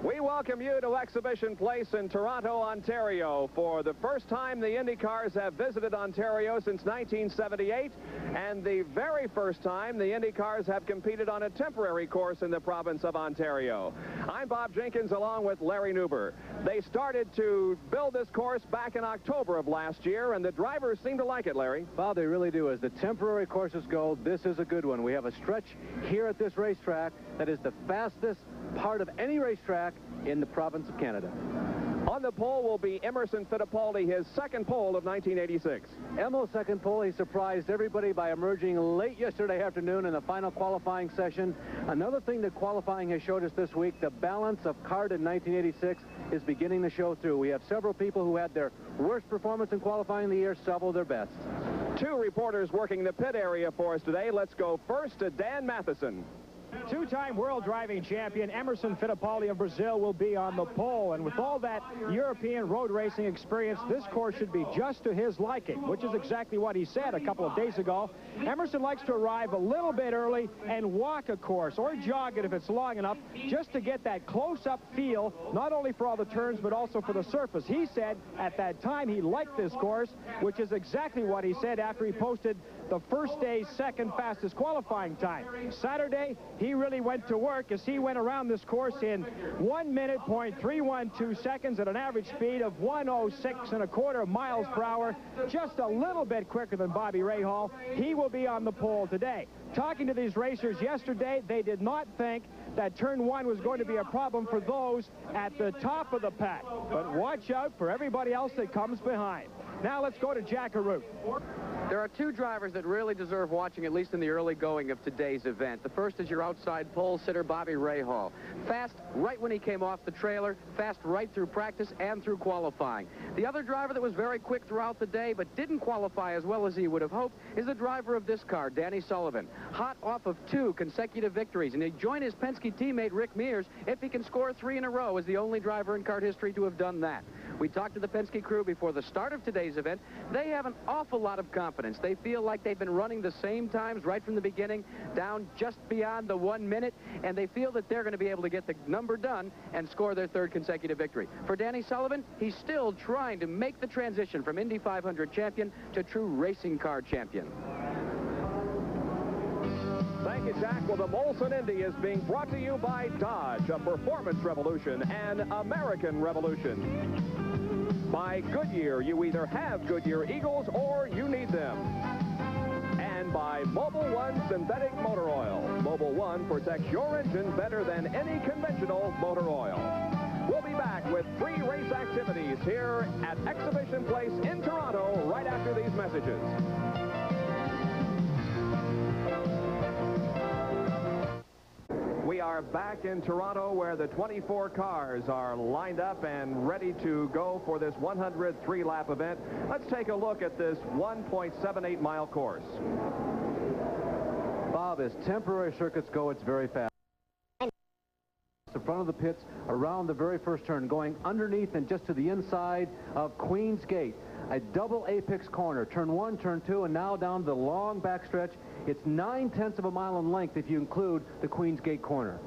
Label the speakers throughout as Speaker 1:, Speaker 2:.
Speaker 1: We welcome you to Exhibition Place in Toronto, Ontario. For the first time, the Indy cars have visited Ontario since 1978, and the very first time the Indy cars have competed on a temporary course in the province of Ontario. I'm Bob Jenkins along with Larry Nuber. They started to build this course back in October of last year, and the drivers seem to like it, Larry.
Speaker 2: Well, they really do. As the temporary courses go, this is a good one. We have a stretch here at this racetrack that is the fastest part of any racetrack in the province of Canada.
Speaker 1: On the pole will be Emerson Fittipaldi, his second pole of 1986.
Speaker 2: Emo's second pole, he surprised everybody by emerging late yesterday afternoon in the final qualifying session. Another thing that qualifying has showed us this week, the balance of CART in 1986 is beginning to show through. We have several people who had their worst performance in qualifying of the year, several their best.
Speaker 1: Two reporters working the pit area for us today. Let's go first to Dan Matheson.
Speaker 3: Two-time world driving champion Emerson Fittipaldi of Brazil will be on the pole, and with all that European road racing experience, this course should be just to his liking, which is exactly what he said a couple of days ago. Emerson likes to arrive a little bit early and walk a course, or jog it if it's long enough, just to get that close-up feel, not only for all the turns, but also for the surface. He said at that time he liked this course, which is exactly what he said after he posted the first day's second fastest qualifying time. Saturday, he really went to work as he went around this course in 1 minute, .312 seconds at an average speed of 106.25 miles per hour, just a little bit quicker than Bobby Rahal. He will be on the pole today. Talking to these racers yesterday, they did not think that turn one was going to be a problem for those at the top of the pack. But watch out for everybody else that comes behind. Now let's go to Jack Arute.
Speaker 4: There are two drivers that really deserve watching, at least in the early going of today's event. The first is your outside pole sitter, Bobby Rahal. Fast right when he came off the trailer, fast right through practice and through qualifying. The other driver that was very quick throughout the day but didn't qualify as well as he would have hoped is the driver of this car, Danny Sullivan. Hot off of 2 consecutive victories, and he'd join his Penske teammate Rick Mears if he can score 3 in a row as the only driver in kart history to have done that. We talked to the Penske crew before the start of today's event. They have an awful lot of confidence. They feel like they've been running the same times right from the beginning, down just beyond the 1 minute, and they feel that they're going to be able to get the number done and score their 3rd consecutive victory. For Danny Sullivan, he's still trying to make the transition from Indy 500 champion to true racing car champion.
Speaker 1: Thank you, Jack. Well, the Molson Indy is being brought to you by Dodge, a performance revolution, and American Revolution. By Goodyear, you either have Goodyear Eagles or you need them. And by Mobil 1 Synthetic Motor Oil. Mobil 1 protects your engine better than any conventional motor oil. We'll be back with 3 race activities here at Exhibition Place in Toronto right after these messages. We are back in Toronto where the 24 cars are lined up and ready to go for this 103-lap event. Let's take a look at this 1.78-mile course.
Speaker 2: Bob, as temporary circuits go, it's very fast. The front of the pits around the very first turn, going underneath and just to the inside of Queen's Gate. A double apex corner, turn 1, turn 2, and now down the long backstretch. It's 9/10 of a mile in length if you include the Queen's Gate corner.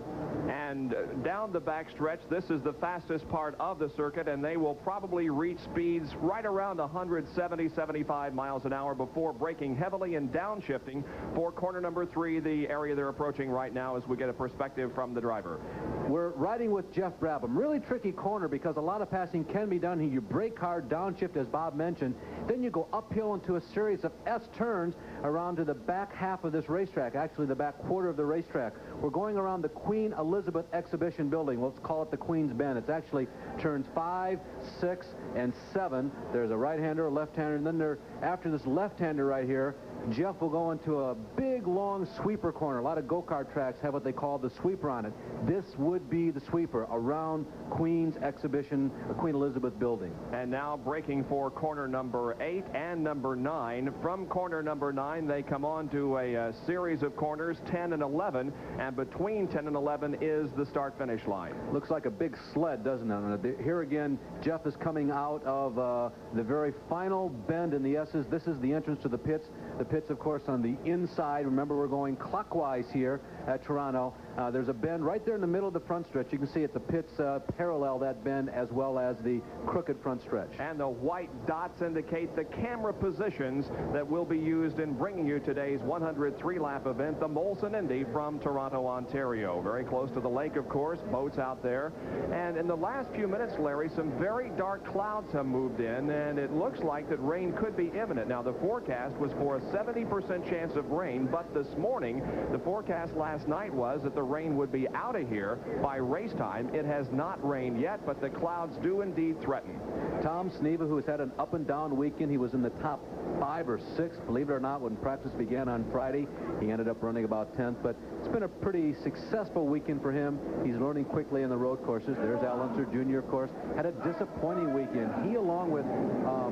Speaker 1: And down the backstretch, this is the fastest part of the circuit, and they will probably reach speeds right around 170, 75 miles an hour before braking heavily and downshifting for corner number 3, the area they're approaching right now as we get a perspective from the driver.
Speaker 2: We're riding with Jeff Brabham. Really tricky corner because a lot of passing can be done here. You brake hard, downshift, as Bob mentioned. Then you go uphill into a series of S turns around to the back half of this racetrack, actually the back quarter of the racetrack. We're going around the Queen Elizabeth Exhibition Building. Let's call it the Queen's Bend. It's actually turns 5, 6, and 7. There's a right-hander, a left-hander, and then after this left-hander right here, Jeff will go into a big, long sweeper corner. A lot of go-kart tracks have what they call the sweeper on it. This would be the sweeper around Queen's Exhibition, Queen Elizabeth Building.
Speaker 1: And now braking for corner number 8 and number 9. From corner number 9, they come on to a series of corners, 10 and 11, and between 10 and 11 is the start-finish line.
Speaker 2: Looks like a big sled, doesn't it? Here again, Jeff is coming out of the very final bend in the S's. This is the entrance to the pits. The pits, of course, on the inside. Remember, we're going clockwise here. at Toronto. There's a bend right there in the middle of the front stretch. You can see it. The pits parallel that bend as well as the crooked front stretch.
Speaker 1: And the white dots indicate the camera positions that will be used in bringing you today's 103-lap event, the Molson Indy from Toronto, Ontario. Very close to the lake, of course, boats out there. And in the last few minutes, Larry, some very dark clouds have moved in, and it looks like that rain could be imminent. Now, the forecast was for a 70% chance of rain, but this morning, the forecast last night was that the rain would be out of here by race time. It has not rained yet, but the clouds do indeed threaten.
Speaker 2: Tom Sneva, who has had an up-and-down weekend, he was in the top 5 or 6, believe it or not, when practice began on Friday. He ended up running about 10th, but it's been a pretty successful weekend for him. He's learning quickly in the road courses. There's Al Unser Jr., of course, had a disappointing weekend. He, along with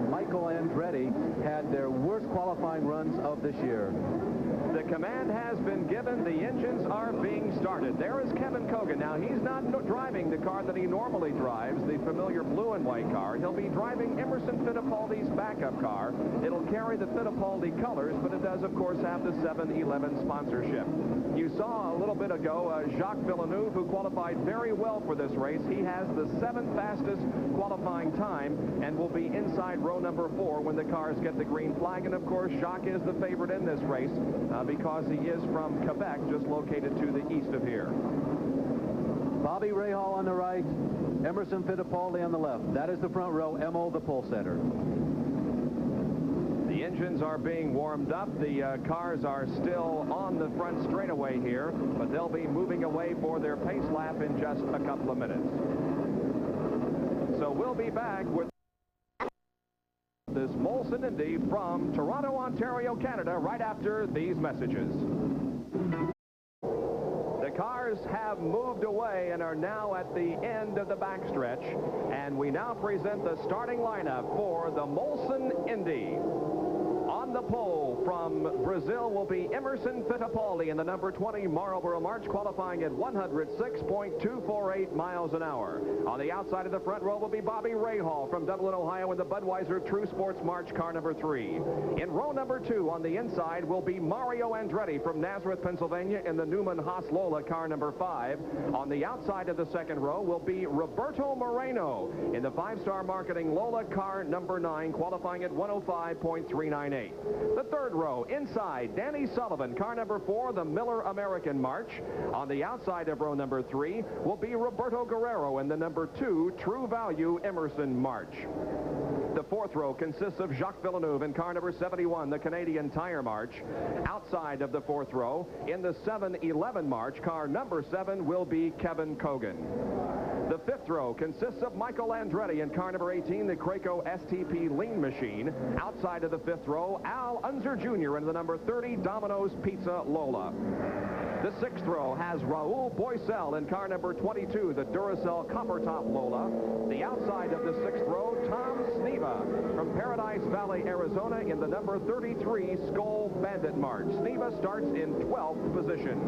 Speaker 2: Michael Andretti, had their worst qualifying runs of this year.
Speaker 1: The command has been given. The engines are being started. There is Kevin Kogan. Now, he's not driving the car that he normally drives, the familiar blue and white car. He'll be driving Emerson Fittipaldi's backup car. It'll carry the Fittipaldi colors, but it does, of course, have the 7-Eleven sponsorship. You saw a little bit ago Jacques Villeneuve, who qualified very well for this race. He has the 7th fastest qualifying time and will be inside row number 4 when the cars get the green flag. And, of course, Jacques is the favorite in this race because he is from Quebec, just located to the east of here.
Speaker 2: Bobby Rahal on the right, Emerson Fittipaldi on the left. That is the front row, Emil, the pole setter.
Speaker 1: The engines are being warmed up. The cars are still on the front straightaway here, but they'll be moving away for their pace lap in just a couple of minutes. So we'll be back with this Molson Indy from Toronto, Ontario, Canada, right after these messages. The cars have moved away and are now at the end of the backstretch, and we now present the starting lineup for the Molson Indy. On the pole from Brazil will be Emerson Fittipaldi in the number 20 Marlboro March, qualifying at 106.248 miles an hour. On the outside of the front row will be Bobby Rahal from Dublin, Ohio in the Budweiser True Sports March, car number 3. In row number 2 on the inside will be Mario Andretti from Nazareth, Pennsylvania in the Newman Haas Lola, car number 5. On the outside of the second row will be Roberto Moreno in the 5-star marketing Lola, car number 9, qualifying at 105.398. The third row, inside, Danny Sullivan, car number 4, the Miller American March. On the outside of row number 3 will be Roberto Guerrero in the number 2 True Value Emerson March. The fourth row consists of Jacques Villeneuve in car number 71, the Canadian Tire March. Outside of the fourth row, in the 7-Eleven March, car number 7 will be Kevin Kogan. The fifth row consists of Michael Andretti in car number 18, the Craco STP Lean Machine. Outside of the fifth row, Al Unser Jr. in the number 30 Domino's Pizza Lola. The sixth row has Raul Boisel in car number 22, the Duracell Copper Top Lola. The outside of the sixth row, Tom Sneva from Paradise Valley, Arizona in the number 33 Skoal Bandit March. Sneva starts in 12th position.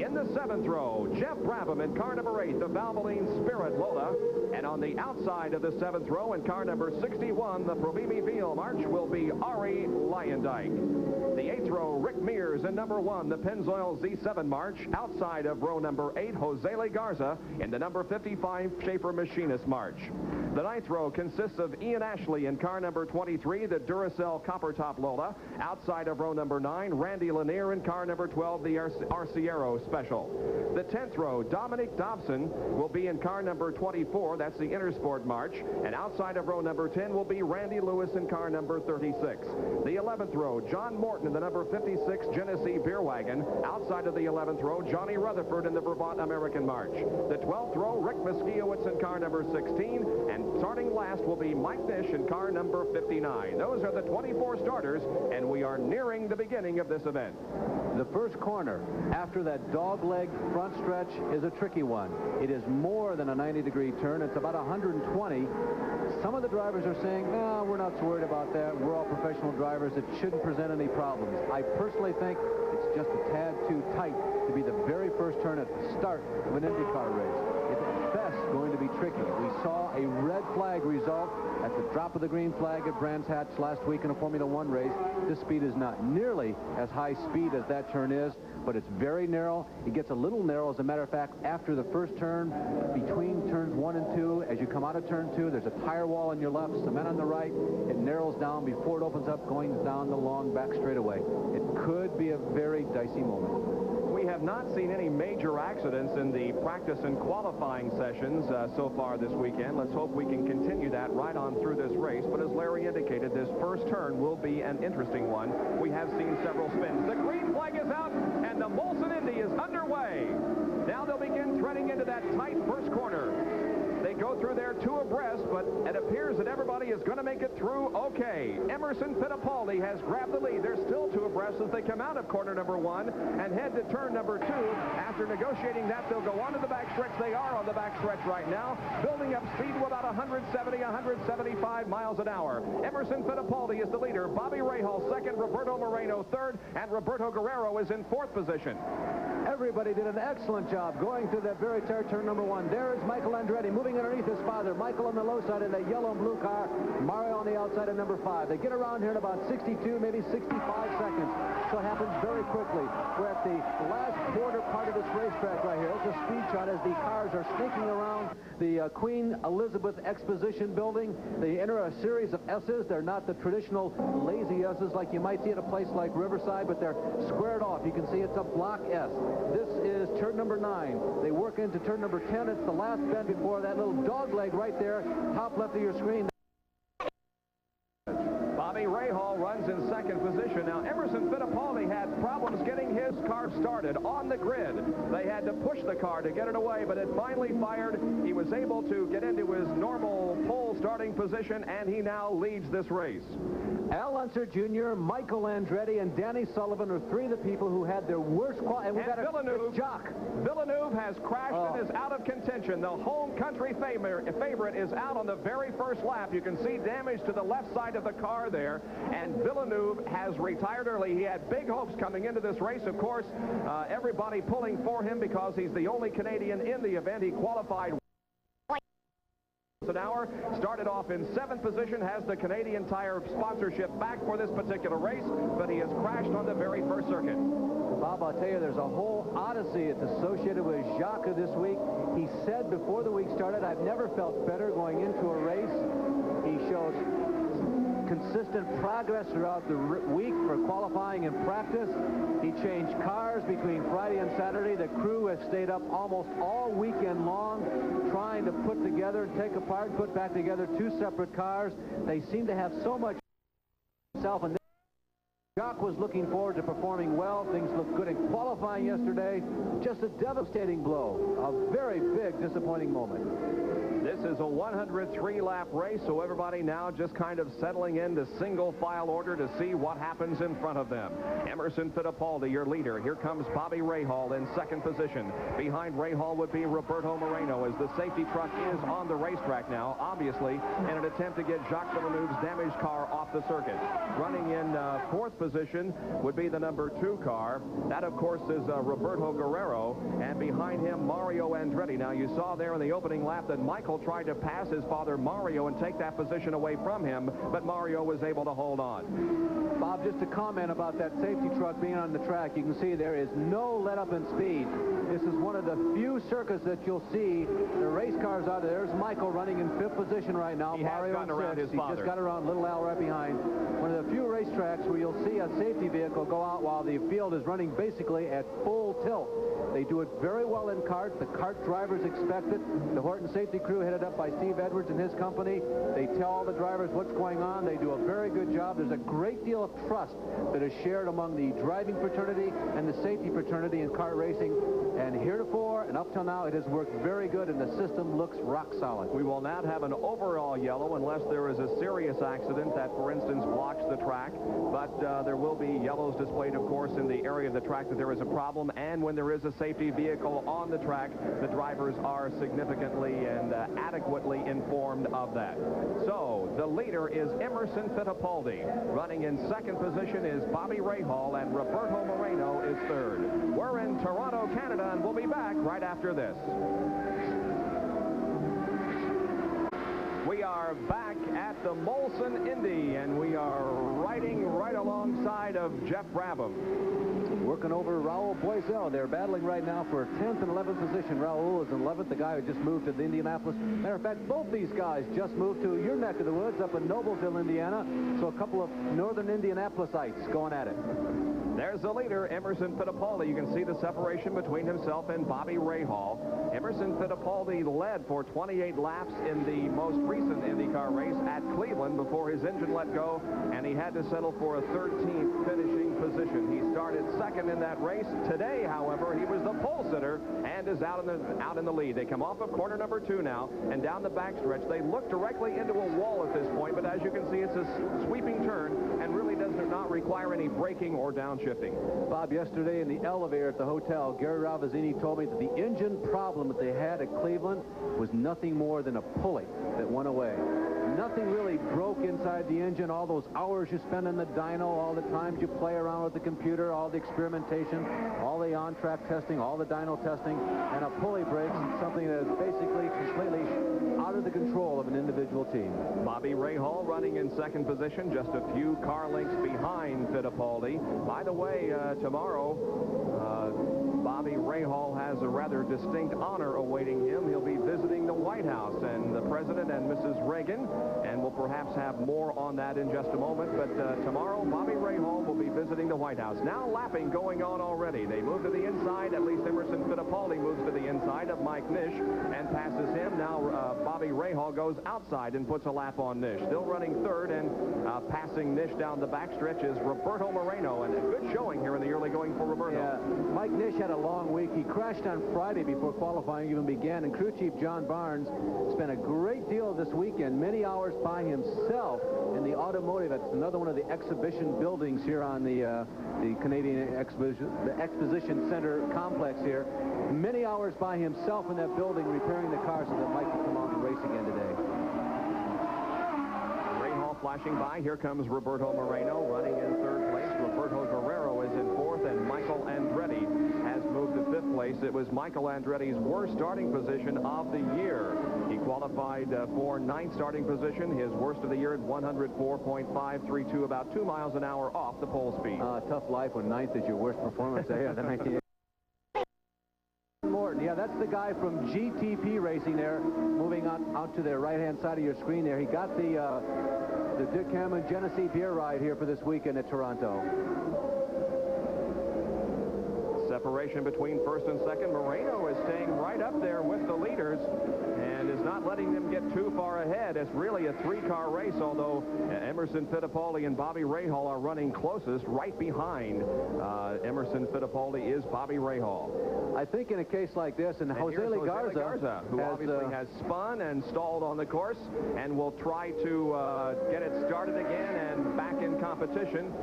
Speaker 1: In the seventh row, Jeff Brabham in car number 8, the Valvoline Spirit Lola. And on the outside of the seventh row in car number 61, the Provimi Veal March, will be Ari Leyendijk. The eighth row, Rick Mears in number 1, the Pennzoil Z7 March. Outside of row number 8, Jose Legarza in the number 55 Schaefer Machinist March. The ninth row consists of Ian Ashley in car number 23, the Duracell Copper Top Lola. Outside of row number 9, Randy Lanier in car number 12, the Arciero Special. The 10th row, Dominic Dobson will be in car number 24, that's the Intersport March. And outside of row number 10 will be Randy Lewis in car number 36. The 11th row, John Morton in the number 56 Genesee Beer Wagon. Outside of the 11th row, Johnny Rutherford in the Brabant American March. The 12th row, Rick Muskiewicz in car number 16. And starting last will be Mike Nish in car number 59. Those are the 24 starters, and we are nearing the beginning of this event.
Speaker 2: The first corner after that dog-leg front stretch is a tricky one. It is more than a 90-degree turn. It's about 120. Some of the drivers are saying, no, we're not so worried about that. We're all professional drivers. It shouldn't present any problems. I personally think it's just a tad too tight to be the very first turn at the start of an IndyCar race. It's at best going to be tricky. We saw a red flag result at the drop of the green flag at Brands Hatch last week in a Formula One race. This speed is not nearly as high speed as that turn is, but it's very narrow. It gets a little narrow, as a matter of fact, after the first turn, between turns 1 and 2. As you come out of turn 2, there's a tire wall on your left, cement on the right. It narrows down before it opens up, going down the long back straightaway. It could be a very dicey moment.
Speaker 1: We have not seen any major accidents in the practice and qualifying sessions so far this weekend. Let's hope we can continue that right on through this race. But as Larry indicated, this first turn will be an interesting one. We have seen several spins. The green flag is out, and the Molson Indy is underway. Now they'll begin treading into that tight first corner. They go through there 2 abreast, but it appears that everybody is going to make it through okay. Emerson Fittipaldi has grabbed the lead. They're still 2 abreast as they come out of corner number 1 and head to turn number 2. After negotiating that, they'll go on to the backstretch. They are on the backstretch right now, building up speed to about 170, 175 miles an hour. Emerson Fittipaldi is the leader. Bobby Rahal second, Roberto Moreno third, and Roberto Guerrero is in 4th position.
Speaker 2: Everybody did an excellent job going through that very tight turn number 1. There is Michael Andretti moving underneath his father. Michael on the low side of the yellow and blue car. Mario on the outside of number 5. They get around here in about 62, maybe 65 seconds. So it happens very quickly. We're at the last border part of this racetrack right here. It's a speed shot as the cars are sneaking around the Queen Elizabeth Exposition building. They enter a series of S's. They're not the traditional lazy S's like you might see at a place like Riverside, but they're squared off. You can see it's a block S. This is turn number 9. They work into turn number 10. It's the last bend before that little dog leg right there, top left of your screen.
Speaker 1: Bobby Rahal runs in 2nd position. Now, Emerson Fittipaldi had problems getting his car started on the grid. They had to push the car to get it away, but it finally fired. He was able to get into his normal pole starting position, and he now leads this race.
Speaker 2: Al Unser Jr., Michael Andretti, and Danny Sullivan are 3 of the people who had their worst quality. And we've got
Speaker 1: Villeneuve, Villeneuve has crashed and is out of contention. The home country favorite is out on the very first lap. You can see damage to the left side of the car there, and Villeneuve has retired early. He had big hopes coming into this race. Of course, everybody pulling for him because he's the only Canadian in the event. He qualified an hour, started off in 7th position, has the Canadian Tire sponsorship back for this particular race, but he has crashed on the very first circuit.
Speaker 2: Bob, I'll tell you, there's a whole odyssey that's associated with Jacques this week. He said before the week started, I've never felt better going into a race. He shows consistent progress throughout the week for qualifying and practice. He changed cars between Friday and Saturday. The crew has stayed up almost all weekend long trying to put together, take apart, and put back together 2 separate cars. They seem to have so much self, and Jacques was looking forward to performing well. Things looked good in qualifying yesterday. Just a devastating blow. A very big disappointing moment.
Speaker 1: This is a 103-lap race, so everybody now just kind of settling into single file order to see what happens in front of them. Emerson Fittipaldi, your leader. Here comes Bobby Rahal in 2nd position. Behind Rahal would be Roberto Moreno as the safety truck is on the racetrack now, obviously, in an attempt to get Jacques Villeneuve's damaged car off the circuit. Running in 4th position would be the number 2 car. That, of course, is Roberto Guerrero, and behind him, Mario Andretti. Now, you saw there in the opening lap that Michael tried to pass his father Mario and take that position away from him, but Mario was able to hold on.
Speaker 2: Bob, just to comment about that safety truck being on the track, you can see there is no let-up in speed. This is one of the few circuits that you'll see the race cars out there. There's Michael running in 5th position right now.
Speaker 1: He
Speaker 2: Mario
Speaker 1: has gotten around his father.
Speaker 2: He just got around Little Al right behind. One of the few racetracks where you'll see a safety vehicle go out while the field is running basically at full tilt. They do it very well in kart. The kart drivers expect it. The Horton safety crew headed up by Steve Edwards and his company. They tell all the drivers what's going on. They do a very good job. There's a great deal of trust that is shared among the driving fraternity and the safety fraternity in kart racing. And heretofore and up till now, it has worked very good, and the system looks rock solid.
Speaker 1: We will not have an overall yellow unless there is a serious accident that, for instance, blocks the track. But there will be yellows displayed, of course, in the area of the track that there is a problem. And when there is a safety vehicle on the track, the drivers are significantly and adequately informed of that. So the leader is Emerson Fittipaldi. Running in 2nd position is Bobby Rahal, and Roberto Moreno is 3rd. We're in Toronto, Canada, and we'll be back right after this. We are back at the Molson Indy, and we are riding right alongside of Jeff Brabham.
Speaker 2: Working over Raul Boesel. They're battling right now for 10th and 11th position. Raul is in 11th, the guy who just moved to Indianapolis. Matter of fact, both these guys just moved to your neck of the woods up in Noblesville, Indiana. So a couple of northern Indianapolisites going at it.
Speaker 1: There's the leader, Emerson Fittipaldi. You can see the separation between himself and Bobby Rahal. Emerson Fittipaldi led for 28 laps in the most recent IndyCar race at Cleveland before his engine let go, and he had to settle for a 13th finishing position. He started second in that race. Today, however, he was the pole sitter and is out in the lead. They come off of corner number 2 now, and down the backstretch. They look directly into a wall at this point, but as you can see, it's a sweeping turn and really does not require any braking or downshifting.
Speaker 2: Bob, yesterday in the elevator at the hotel, Gary Ravizini told me that the engine problem that they had at Cleveland was nothing more than a pulley that went away. Nothing really broke inside the engine. All those hours you spend in the dyno, all the times you play around with the computer, all the experimentation, all the on-track testing, all the dyno testing, and a pulley breaks, something that is basically completely out of the control of an individual team.
Speaker 1: Bobby Rahal running in second position, just a few car lengths behind Fittipaldi. By the way, tomorrow, Bobby Rahal has a rather distinct honor awaiting him. He'll be visiting the White House and the President and Mrs. Reagan, and we'll perhaps have more on that in just a moment. But tomorrow, Bobby Rahal will be visiting the White House. Now lapping going on already. They move to the inside. At least Emerson Fittipaldi moves to the inside of Mike Nish and passes him. Now Bobby Rahal goes outside and puts a lap on Nish. Still running third and passing Nish down the backstretch is Roberto Moreno, and a good showing here in the early going for Roberto.
Speaker 2: Yeah, Mike Nish had a long week. He crashed on Friday before qualifying even began, and crew chief John Barnes spent a great deal this weekend, many hours by himself in the automotive. That's another one of the exhibition buildings here on the Canadian Exposition Center complex here. Many hours by himself in that building repairing the car so that Mike could come out and race again today.
Speaker 1: Rahal flashing by. Here comes Roberto Moreno running in third place. Roberto Guerrero is in fourth, and Michael Andretti has moved to fifth place. It was Michael Andretti's worst starting position of the year. He qualified for ninth starting position, his worst of the year at 104.532, about 2 miles an hour off the pole speed.
Speaker 2: Tough life when ninth is your worst performance. Morton, yeah, that's the guy from GTP Racing there, moving out to the right-hand side of your screen there. He got the Dick Hammond Genesee beer ride here for this weekend at Toronto.
Speaker 1: Separation between first and second. Moreno is staying right up there with the leaders and is not letting them get too far ahead. It's really a three-car race, although Emerson Fittipaldi and Bobby Rahal are running closest. Right behind Emerson Fittipaldi is Bobby Rahal.
Speaker 2: I think in a case like this, and Jose Legarza,
Speaker 1: who obviously has spun and stalled on the course and will try to get it started again and back in competition,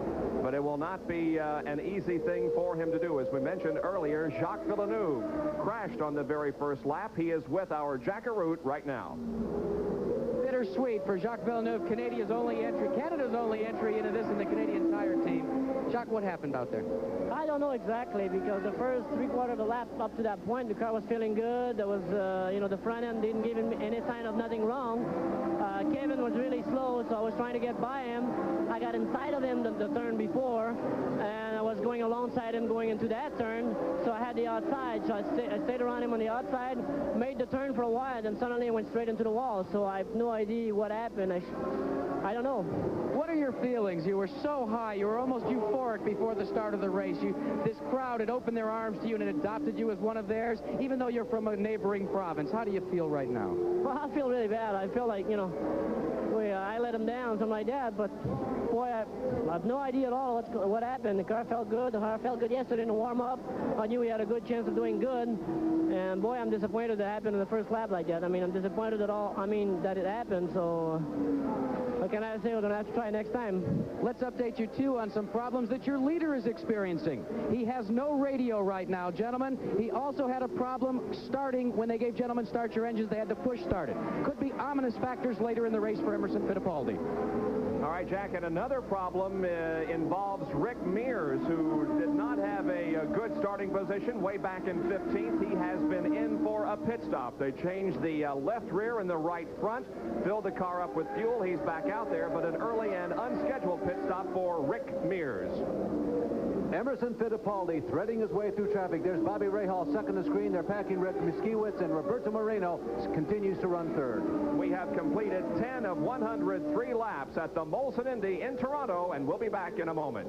Speaker 1: but it will not be an easy thing for him to do. As we mentioned earlier, Jacques Villeneuve crashed on the very first lap. He is with our Jackaroot right now.
Speaker 4: Bittersweet for Jacques Villeneuve, Canada's only entry into this in the Canadian Tire team. Jacques, what happened out there?
Speaker 5: I don't know exactly, because the first three-quarter of the lap up to that point, the car was feeling good. There was, the front end didn't give him any sign of nothing wrong. Kevin was really slow, so I was trying to get by him. I got inside of him the turn before, and I was going alongside him going into that turn, so I had the outside. So I stayed around him on the outside, made the turn for a while, and suddenly went straight into the wall. So I have no idea what happened. I don't know.
Speaker 4: What are your feelings? You were so high. You were almost euphoric before the start of the race. This crowd had opened their arms to you and had adopted you as one of theirs, even though you're from a neighboring province. How do you feel right now?
Speaker 5: Well, I feel really bad. I feel like, I let him down, something like that. But, boy, I have no idea at all what happened. The car felt good. The car felt good yesterday in the warm-up. I knew we had a good chance of doing good. And, boy, I'm disappointed that it happened in the first lap like that. I mean, I'm disappointed that it happened, so... What can I say? We're going to have to try next time.
Speaker 4: Let's update you, too, on some problems that your leader is experiencing. He has no radio right now, gentlemen. He also had a problem starting when they gave gentlemen start your engines. They had to push start it. Could be ominous factors later in the race for Emerson Fittipaldi.
Speaker 1: All right, Jack, and another problem involves Rick Mears, who did not have a good starting position way back in 15th. He has been in for a pit stop. They changed the left rear and the right front, filled the car up with fuel. He's back out there, but an early and unscheduled pit stop for Rick Mears.
Speaker 2: Emerson Fittipaldi threading his way through traffic. There's Bobby Rahal second to screen. They're packing Rick Miskiewicz, and Roberto Moreno continues to run third.
Speaker 1: We have completed 10 of 103 laps at the Molson Indy in Toronto, and we'll be back in a moment.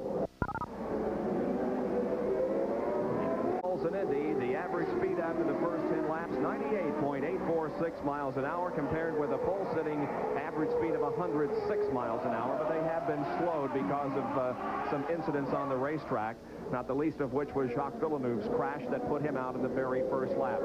Speaker 1: Molson Indy, the average speed after the first 10 laps, 98.846 miles an hour, compared with a pole-sitting average speed of 106 miles an hour, but they have been slowed because of some incidents on the racetrack, not the least of which was Jacques Villeneuve's crash that put him out in the very first lap.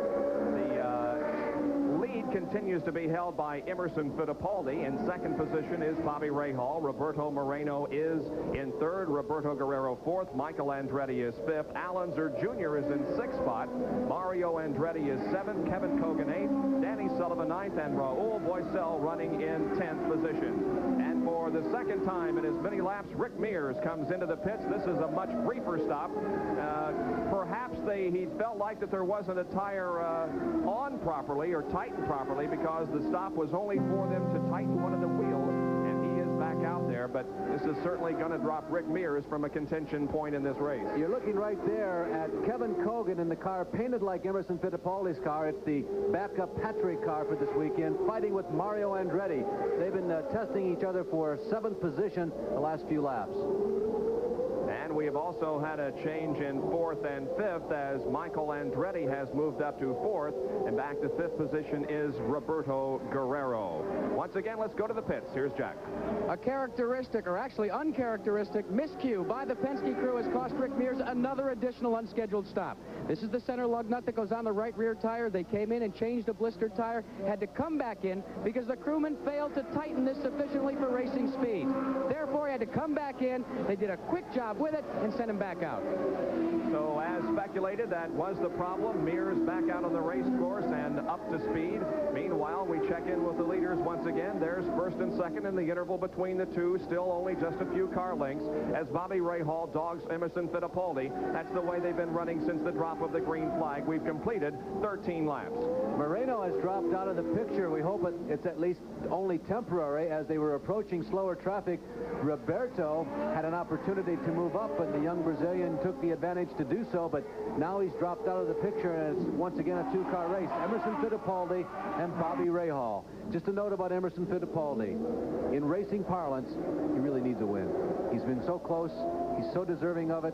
Speaker 1: The lead continues to be held by Emerson Fittipaldi. In second position is Bobby Rahal. Roberto Moreno is in third. Roberto Guerrero fourth. Michael Andretti is fifth. Al Unser Jr. is in sixth spot. Mario Andretti is seventh. Kevin Kogan eighth. Danny Sullivan ninth. And Raul Boesel running in 10th position. And for the second time in as many laps, Rick Mears comes into the pits. This is a much briefer stop. Perhaps he felt like that there wasn't a tire on properly or tightened properly, because the stop was only for them to tighten one of the wheels, and he is back out there. But this is certainly going to drop Rick Mears from a contention point in this race.
Speaker 2: You're looking right there at Kevin Kogan in the car painted like Emerson Fittipaldi's car. It's the backup Patrick car for this weekend, fighting with Mario Andretti. They've been testing each other for 7th position the last few laps.
Speaker 1: And we have also had a change in 4th and 5th, as Michael Andretti has moved up to 4th, and back to 5th position is Roberto Guerrero. Once again, let's go to the pits. Here's Jack.
Speaker 4: A characteristic, or actually uncharacteristic, miscue by the Penske crew has cost Rick Mears another additional unscheduled stop. This is the center lug nut that goes on the right rear tire. They came in and changed a blistered tire, had to come back in because the crewman failed to tighten this sufficiently for racing speed. Therefore, he had to come back in. They did a quick job with it and sent him back out.
Speaker 1: So as speculated, that was the problem. Mears back out on the race course and up to speed. Meanwhile, we check in with the leaders once again. There's first and second in the interval between the two, still only just a few car lengths, as Bobby Rahal dogs Emerson Fittipaldi. That's the way they've been running since the drop of the green flag. We've completed 13 laps.
Speaker 2: Moreno has dropped out of the picture. We hope it's at least only temporary. As they were approaching slower traffic, Roberto had an opportunity to move up, but the young Brazilian took the advantage to do so, but now he's dropped out of the picture, and it's once again a two-car race. Emerson Fittipaldi and Bobby Rahal. Just a note about Emerson Fittipaldi. In racing parlance, he really needs a win. He's been so close. He's so deserving of it.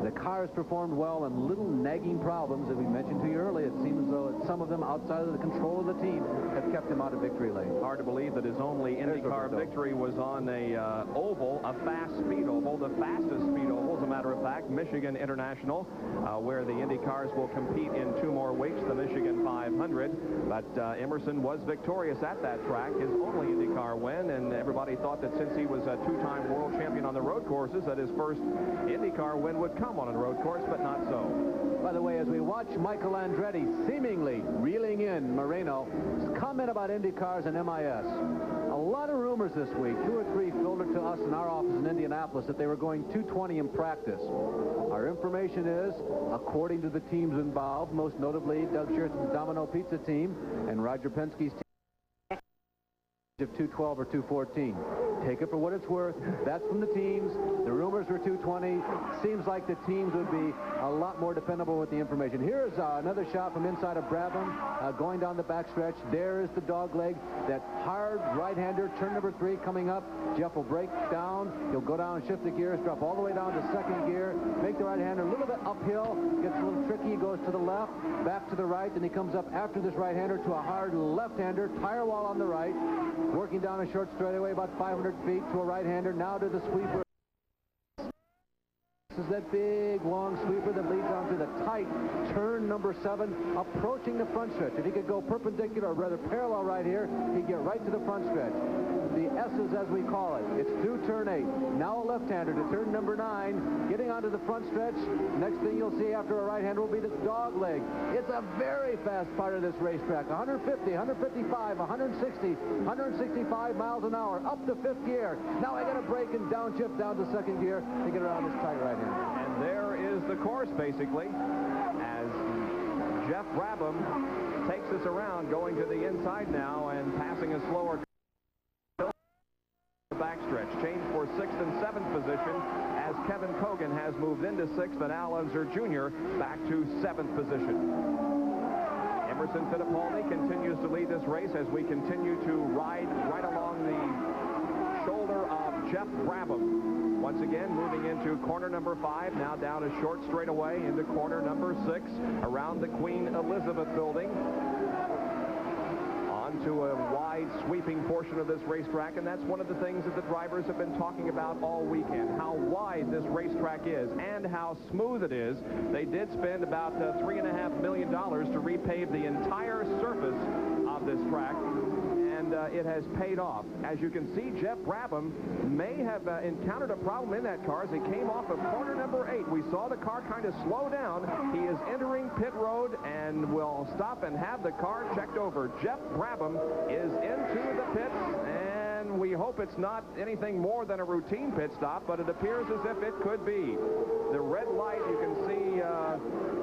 Speaker 2: The car has performed well, and little nagging problems that we mentioned to you earlier. It seems as though some of them outside of the control of the team have kept him out of victory lane.
Speaker 1: Hard to believe that his only IndyCar victory was on a oval, a fast speed oval, the fastest speed oval, as a matter of fact, Michigan International, where the Indy cars will compete in 2 more weeks, the Michigan 500. But Emerson was victorious at that track, his only IndyCar win, and everybody thought that since he was a 2-time world champion on the road courses, that his first IndyCar win would come on a road course, but not so.
Speaker 2: By the way, as we watch Michael Andretti seemingly reeling in Moreno, comment about Indy cars and MIS. A lot of rumors this week, 2 or 3 filtered to us in our office in Indianapolis, that they were going 220 in practice. Our information is, according to the teams involved, most notably Doug Schertz's Domino Pizza team and Roger Penske's team, of 212 or 214. Take it for what it's worth. That's from the teams. The rumors were 220. Seems like the teams would be a lot more dependable with the information. Here's another shot from inside of Brabham, going down the backstretch. There is the dog leg. That hard right-hander, turn number 3 coming up. Jeff will break down. He'll go down and shift the gears, drop all the way down to 2nd gear, make the right-hander a little bit uphill, gets a little tricky, goes to the left, back to the right, then he comes up after this right-hander to a hard left-hander, tire wall on the right, working down a short straightaway about 500 feet to a right-hander, now to the sweeper. This is that big, long sweeper that leads onto the tight turn number 7, approaching the front stretch. If he could go perpendicular, or rather parallel right here, he'd get right to the front stretch. The S's, as we call it. It's through turn 8. Now a left-hander to turn number 9, getting onto the front stretch. Next thing you'll see after a right-hander will be the dog leg. It's a very fast part of this racetrack. 150, 155, 160, 165 miles an hour, up to 5th gear. Now I got to brake and downshift down to 2nd gear to get around this tight right-hander.
Speaker 1: And there is the course, basically, as Jeff Brabham takes us around, going to the inside now and passing a slower backstretch. Change for 6th and 7th position as Kevin Kogan has moved into 6th and Al Unser Jr. back to 7th position. Emerson Fittipaldi continues to lead this race as we continue to ride right along the shoulder of Jeff Brabham. Once again, moving into corner number 5, now down a short straightaway into corner number 6, around the Queen Elizabeth building, onto a wide sweeping portion of this racetrack, and that's one of the things that the drivers have been talking about all weekend, how wide this racetrack is and how smooth it is. They did spend about $3.5 million to repave the entire surface of this track, and it has paid off. As you can see, Jeff Brabham may have encountered a problem in that car as he came off of corner number 8. We saw the car kind of slow down. He is entering pit road and will stop and have the car checked over. Jeff Brabham is into the pits, and we hope it's not anything more than a routine pit stop, but it appears as if it could be. The red light, you can see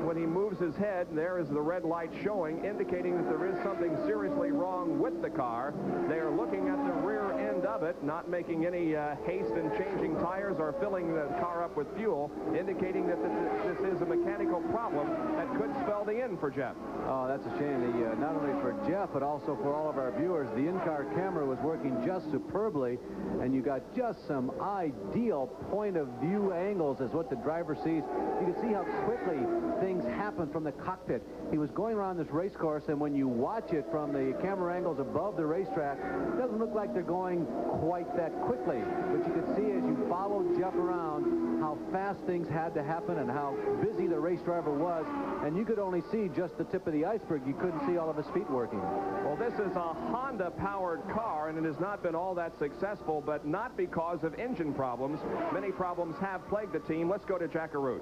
Speaker 1: when he moves his head, there is the red light showing, indicating that there is something seriously wrong with the car. They are looking at the rear end of it, not making any haste in changing tires or filling the car up with fuel, indicating that this is a mechanical problem that could spell the end for Jeff.
Speaker 2: Oh, that's a shame. Not only for Jeff, but also for all of our viewers. The in-car camera was working just superbly, and you got just some ideal point-of-view angles as what the driver sees. You can see how quickly things happen from the cockpit. He was going around this race course, and when you watch it from the camera angles above the racetrack, it doesn't look like they're going quite that quickly. But you can see as you follow Jeff around how fast things had to happen and how busy the race driver was, and you could only see just the tip of the iceberg. You couldn't see all of his feet working.
Speaker 1: Well, this is a Honda-powered car, and it has not been all that successful, but not because of engine problems. Many problems have plagued the team. Let's go to Jack Arute.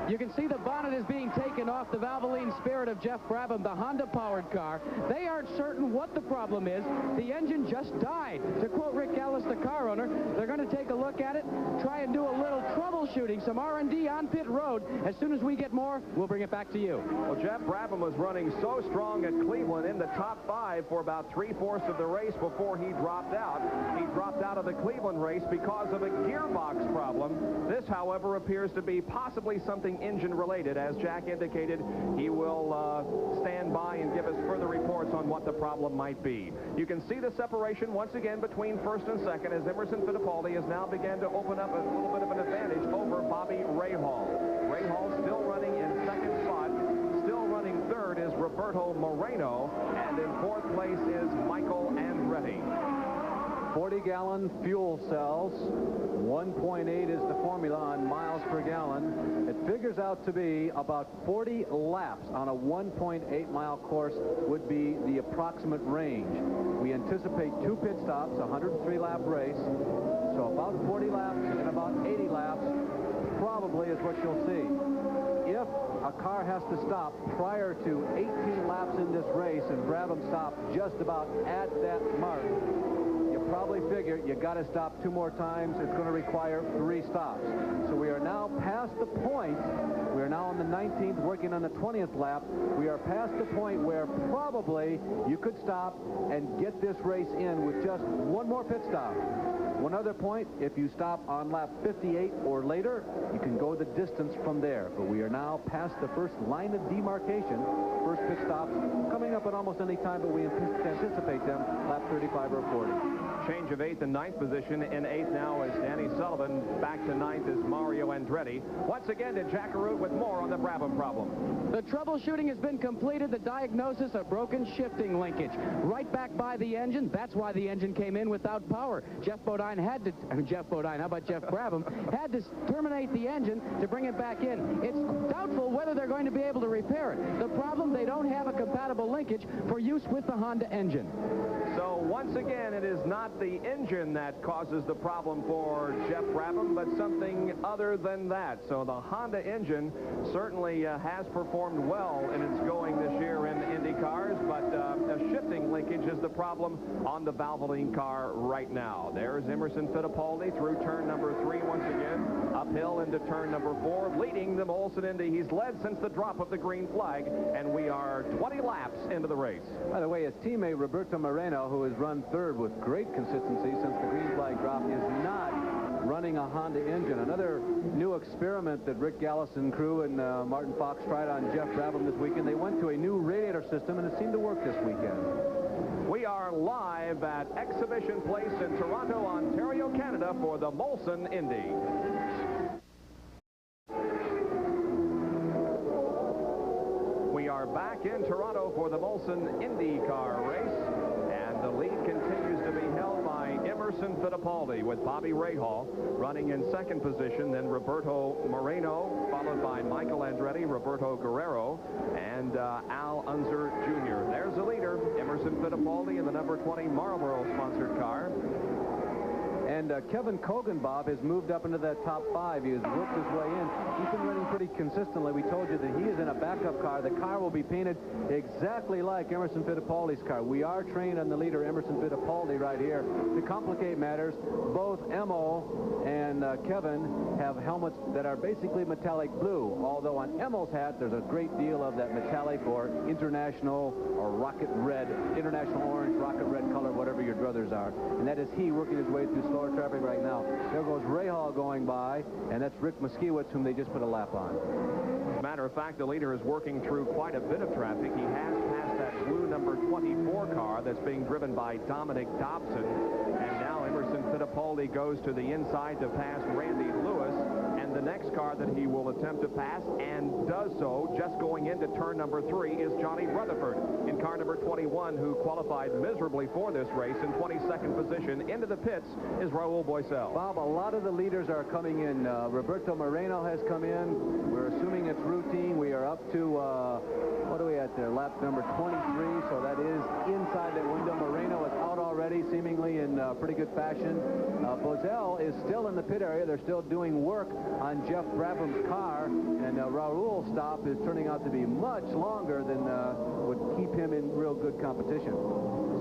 Speaker 4: You can see the bonnet is being taken off the Valvoline Spirit of Jeff Brabham, the Honda-powered car. They aren't certain what the problem is. The engine just died. To quote Rick Ellis, the car owner, they're going to take a look at it, try and do a little troubleshooting, some R&D on pit road. As soon as we get more, we'll bring it back to you.
Speaker 1: Well, Jeff Brabham was running so strong at Cleveland in the top 5 for about 3/4 of the race before he dropped out. He dropped out of the Cleveland race because of a gearbox problem. This, however, appears to be possibly something engine-related. As Jack indicated, he will stand by and give us further reports on what the problem might be. You can see the separation once again between 1st and 2nd as Emerson Fittipaldi has now begun to open up a little bit of an advantage over Bobby Rahal. Rahal still running in 2nd spot. Still running 3rd is Roberto Moreno, and in 4th place is Michael Andretti.
Speaker 2: 40-gallon fuel cells. 1.8 is the formula on miles per gallon. It figures out to be about 40 laps on a 1.8-mile course would be the approximate range. We anticipate 2 pit stops, a 103-lap race. So about 40 laps and about 80 laps probably is what you'll see. If a car has to stop prior to 18 laps in this race and Brabham stopped just about at that mark, probably figure you got to stop 2 more times. It's going to require 3 stops. So we are now past the point. We are now on the 19th, working on the 20th lap. We are past the point where probably you could stop and get this race in with just 1 more pit stop. One other point, if you stop on lap 58 or later, you can go the distance from there. But we are now past the first line of demarcation. First pit stops coming up at almost any time, but we anticipate them lap 35 or 40.
Speaker 1: Change of 8th and 9th position. In 8th now is Danny Sullivan. Back to 9th is Mario Andretti. Once again to Jack Arute with more on the Brabham problem.
Speaker 4: The troubleshooting has been completed. The diagnosis of broken shifting linkage. Right back by the engine. That's why the engine came in without power. Jeff Bodine had to, how about Jeff Brabham, had to terminate the engine to bring it back in. It's doubtful whether they're going to be able to repair it. The problem, they don't have a compatible linkage for use with the Honda engine.
Speaker 1: So once again, it is not the engine that causes the problem for Jeff Brabham, but something other than that. So the Honda engine certainly has performed well in its going this year in Indy cars, but a shifting linkage is the problem on the Valvoline car right now. There's Emerson Fittipaldi through turn number 3 once again, uphill into turn number 4, leading the Molson Indy. He's led since the drop of the green flag, and we are 20 laps into the race.
Speaker 2: By the way, his teammate Roberto Moreno, who has run third with great consistency since the green flag drop, is not running a Honda engine. Another new experiment that Rick Gallison crew and Martin Fox tried on Jeff Brabham this weekend. They went to a new radiator system, and it seemed to work this weekend.
Speaker 1: We are live at Exhibition Place in Toronto, Ontario, Canada for the Molson Indy. We are back in Toronto for the Molson IndyCar race, and the lead continues to be held by Emerson Fittipaldi with Bobby Rahal running in second position, then Roberto Moreno, followed by Michael Andretti, Roberto Guerrero, and Al Unser Jr. There's the leader, Emerson Fittipaldi, in the number 20 Marlboro-sponsored car.
Speaker 2: And Kevin Kogan, Bob, has moved up into that top 5. He has worked his way in. He's been running pretty consistently. We told you that he is in a backup car. The car will be painted exactly like Emerson Fittipaldi's car. We are trained on the leader, Emerson Fittipaldi, right here. To complicate matters, both Emo and Kevin have helmets that are basically metallic blue, although on Emo's hat, there's a great deal of that metallic or international or rocket red, international orange, rocket red color, whatever your druthers are. And that is he working his way through slower traffic right now. There goes Rahal going by, and that's Rick Moskiewicz, whom they just put a lap on.
Speaker 1: As a matter of fact, the leader is working through quite a bit of traffic. He has passed that blue number 24 car that's being driven by Dominic Dobson. And now Emerson Fittipaldi goes to the inside to pass Randy Lewis. And the next car that he will attempt to pass, and does so just going into turn number 3, is Johnny Rutherford in car number 21, who qualified miserably for this race in 22nd position. Into the pits is Raul Boesel.
Speaker 2: Bob, a lot of the leaders are coming in. Roberto Moreno has come in. We're assuming it's routine. We are up to, what are we at there? Lap number 23, so that is inside that window. Moreno is out already, seemingly in pretty good fashion. Boesel is still in the pit area. They're still doing work on Jeff Brabham's car, and Raul's stop is turning out to be much longer than would keep him in real good competition.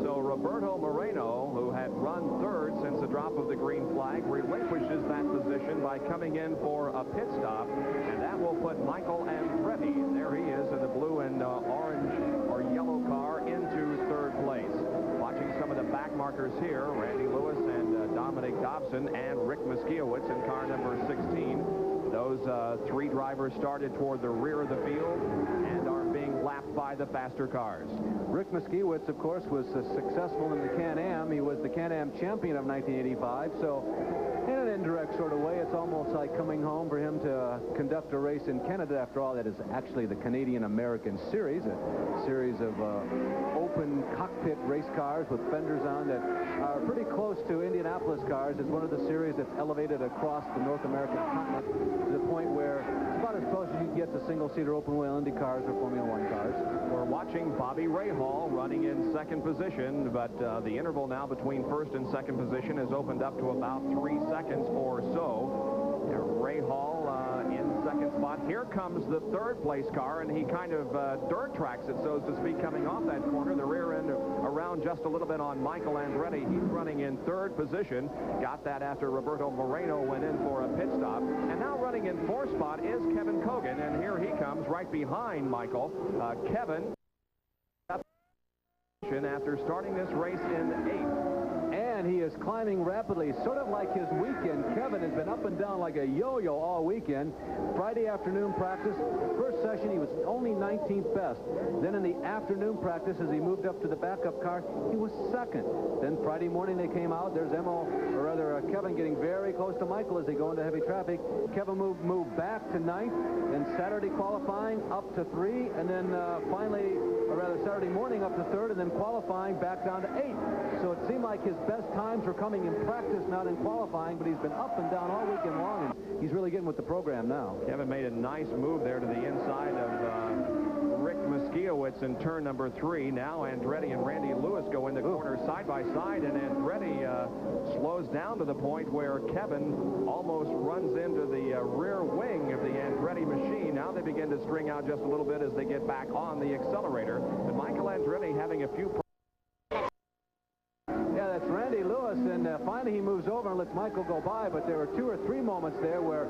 Speaker 1: So Roberto Moreno, who had run third since the drop of the green flag, relinquishes that position by coming in for a pit stop, and that will put Michael Andretti, there he is in the blue and orange or yellow car, into third place. Watching some of the back markers here, Randy Lewis and Dominic Dobson and Rick Moskiewicz in car number 16. Those 3 drivers started toward the rear of the field and are being lapped by the faster cars.
Speaker 2: Rick Moskiewicz, of course, was successful in the Can-Am. He was the Can-Am champion of 1985, so in an indirect sort of way, it's almost like coming home for him to conduct a race in Canada. After all, that is actually the Canadian-American Series, a series of open cockpit race cars with fenders on that are pretty close to Indianapolis cars. It's one of the series that's elevated across the North American continent to the point where it's about as close as you can get to single-seater open-wheel Indy cars or Formula One cars.
Speaker 1: We're watching Bobby Rahal running in second position, but the interval now between first and second position has opened up to about 3 seconds or so. Rahal in second spot. Here comes the third place car, and he kind of dirt tracks it, so to speak, coming off that corner. The rear end around just a little bit on Michael Andretti. He's running in third position. Got that after Roberto Moreno went in for a pit stop. And now running in fourth spot is Kevin Kogan, and here he comes right behind Michael. Kevin after starting this race in 8th.
Speaker 2: and he is climbing rapidly, sort of like his weekend. Kevin has been up and down like a yo-yo all weekend. Friday afternoon practice, first session he was only 19th best. Then in the afternoon practice, as he moved up to the backup car, he was second. Then Friday morning they came out. There's Kevin getting very close to Michael as they go into heavy traffic. Kevin moved back to 9th. Then Saturday qualifying up to 3, and then Saturday morning up to 3rd, and then qualifying back down to 8th. So it seemed like his best times were coming in practice, not in qualifying, but he's been up and down all weekend long, and he's really getting with the program now.
Speaker 1: Kevin made a nice move there to the inside of Rick Moskiewicz in turn number 3. Now Andretti and Randy Lewis go in the corner side by side, and Andretti slows down to the point where Kevin almost runs into the rear wing of the Andretti machine. Now they begin to string out just a little bit as they get back on the accelerator. But Michael Andretti having a few problems.
Speaker 2: Yeah, that's Randy Lewis, and finally he moves over and lets Michael go by, but there were 2 or 3 moments there where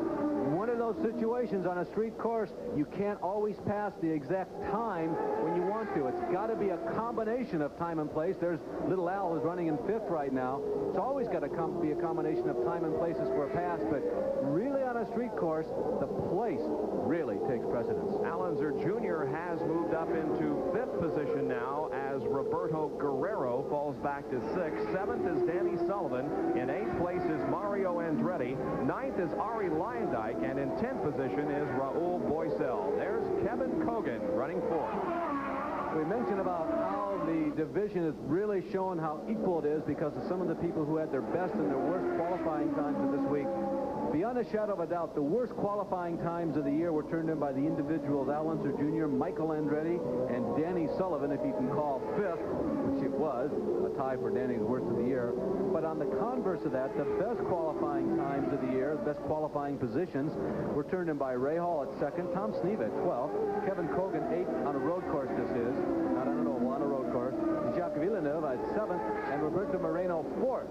Speaker 2: one of those situations on a street course, you can't always pass the exact time when you want to. It's got to be a combination of time and place. There's little Al who's running in 5th right now. It's always got to be a combination of time and places for a pass, but really on a street course, the place really takes precedence.
Speaker 1: Al Unser Jr. has moved up into 5th position now as Roberto Guerrero falls back to 6th. 7th is Danny Sullivan. In 8th place is Mario Andretti. 9th is Ari Leyendyke. And in 10th position is Raul Boesel. There's Kevin Kogan running 4th.
Speaker 2: We mentioned about how the division is really showing how equal it is because of some of the people who had their best and their worst qualifying times of this week. Beyond a shadow of a doubt, the worst qualifying times of the year were turned in by the individuals Al Unser Jr., Michael Andretti, and Danny Sullivan, if you can call 5th, which it was, a tie for Danny's worst of the year. But on the converse of that, the best qualifying times of the year, the best qualifying positions, were turned in by Ray Hall at 2nd, Tom Sneva at 12th, Kevin Kogan 8th on a road course this is, not on an oval, on a road course, Jacques Villeneuve at 7th, and Roberto Moreno 4th.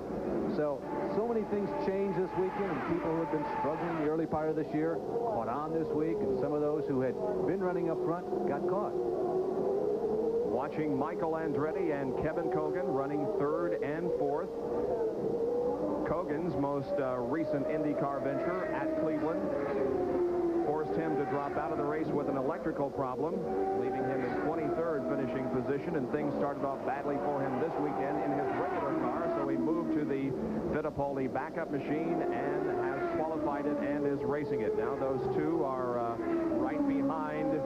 Speaker 2: So many things changed this weekend, and people who had been struggling the early part of this year caught on this week, and some of those who had been running up front got caught.
Speaker 1: Watching Michael Andretti and Kevin Kogan running 3rd and 4th. Kogan's most recent IndyCar venture at Cleveland forced him to drop out of the race with an electrical problem, leaving him in 23rd finishing position, and things started off badly for him this weekend in his regular car, so he moved to the Fittipaldi backup machine and has qualified it and is racing it. Now those two are right behind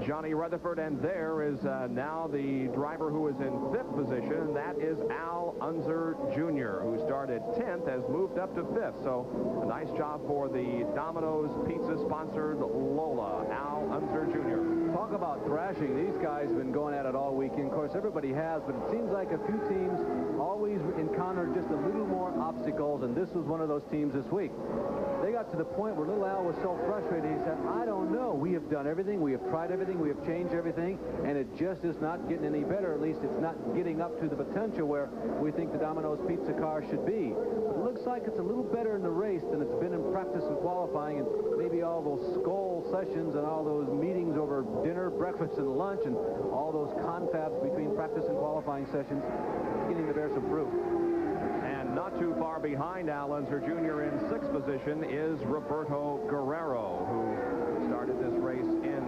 Speaker 1: Johnny Rutherford, and there is now the driver who is in 5th position, and that is Al Unser Jr., who started 10th, has moved up to 5th. So a nice job for the Domino's Pizza-sponsored Lola, Al Unser Jr.
Speaker 2: Talk about thrashing. These guys have been going at it all weekend. Of course, everybody has, but it seems like a few teams always encounter just a little more obstacles, and this was one of those teams this week. They got to the point where little Al was so frustrated, he said, I don't know. We have done everything. We have tried everything. We have changed everything, and it just is not getting any better. At least it's not getting up to the potential where we think the Domino's Pizza car should be. But it looks like it's a little better in the race than it's been in practice and qualifying, and maybe all those skull sessions and all those meetings over dinner, breakfast, and lunch, and all those confabs between practice and qualifying sessions beginning to bear some fruit.
Speaker 1: Not too far behind Al Unser Jr. in 6th position is Roberto Guerrero, who started this race in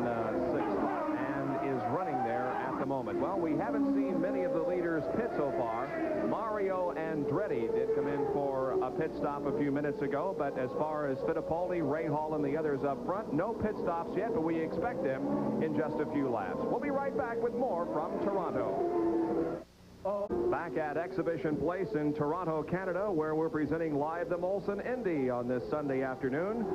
Speaker 1: 6th and is running there at the moment. Well, we haven't seen many of the leaders pit so far. Mario Andretti did come in for a pit stop a few minutes ago, but as far as Fittipaldi, Ray Hall, and the others up front, no pit stops yet, but we expect them in just a few laps. We'll be right back with more from Toronto. Back at Exhibition Place in Toronto, Canada, where we're presenting live the Molson Indy on this Sunday afternoon.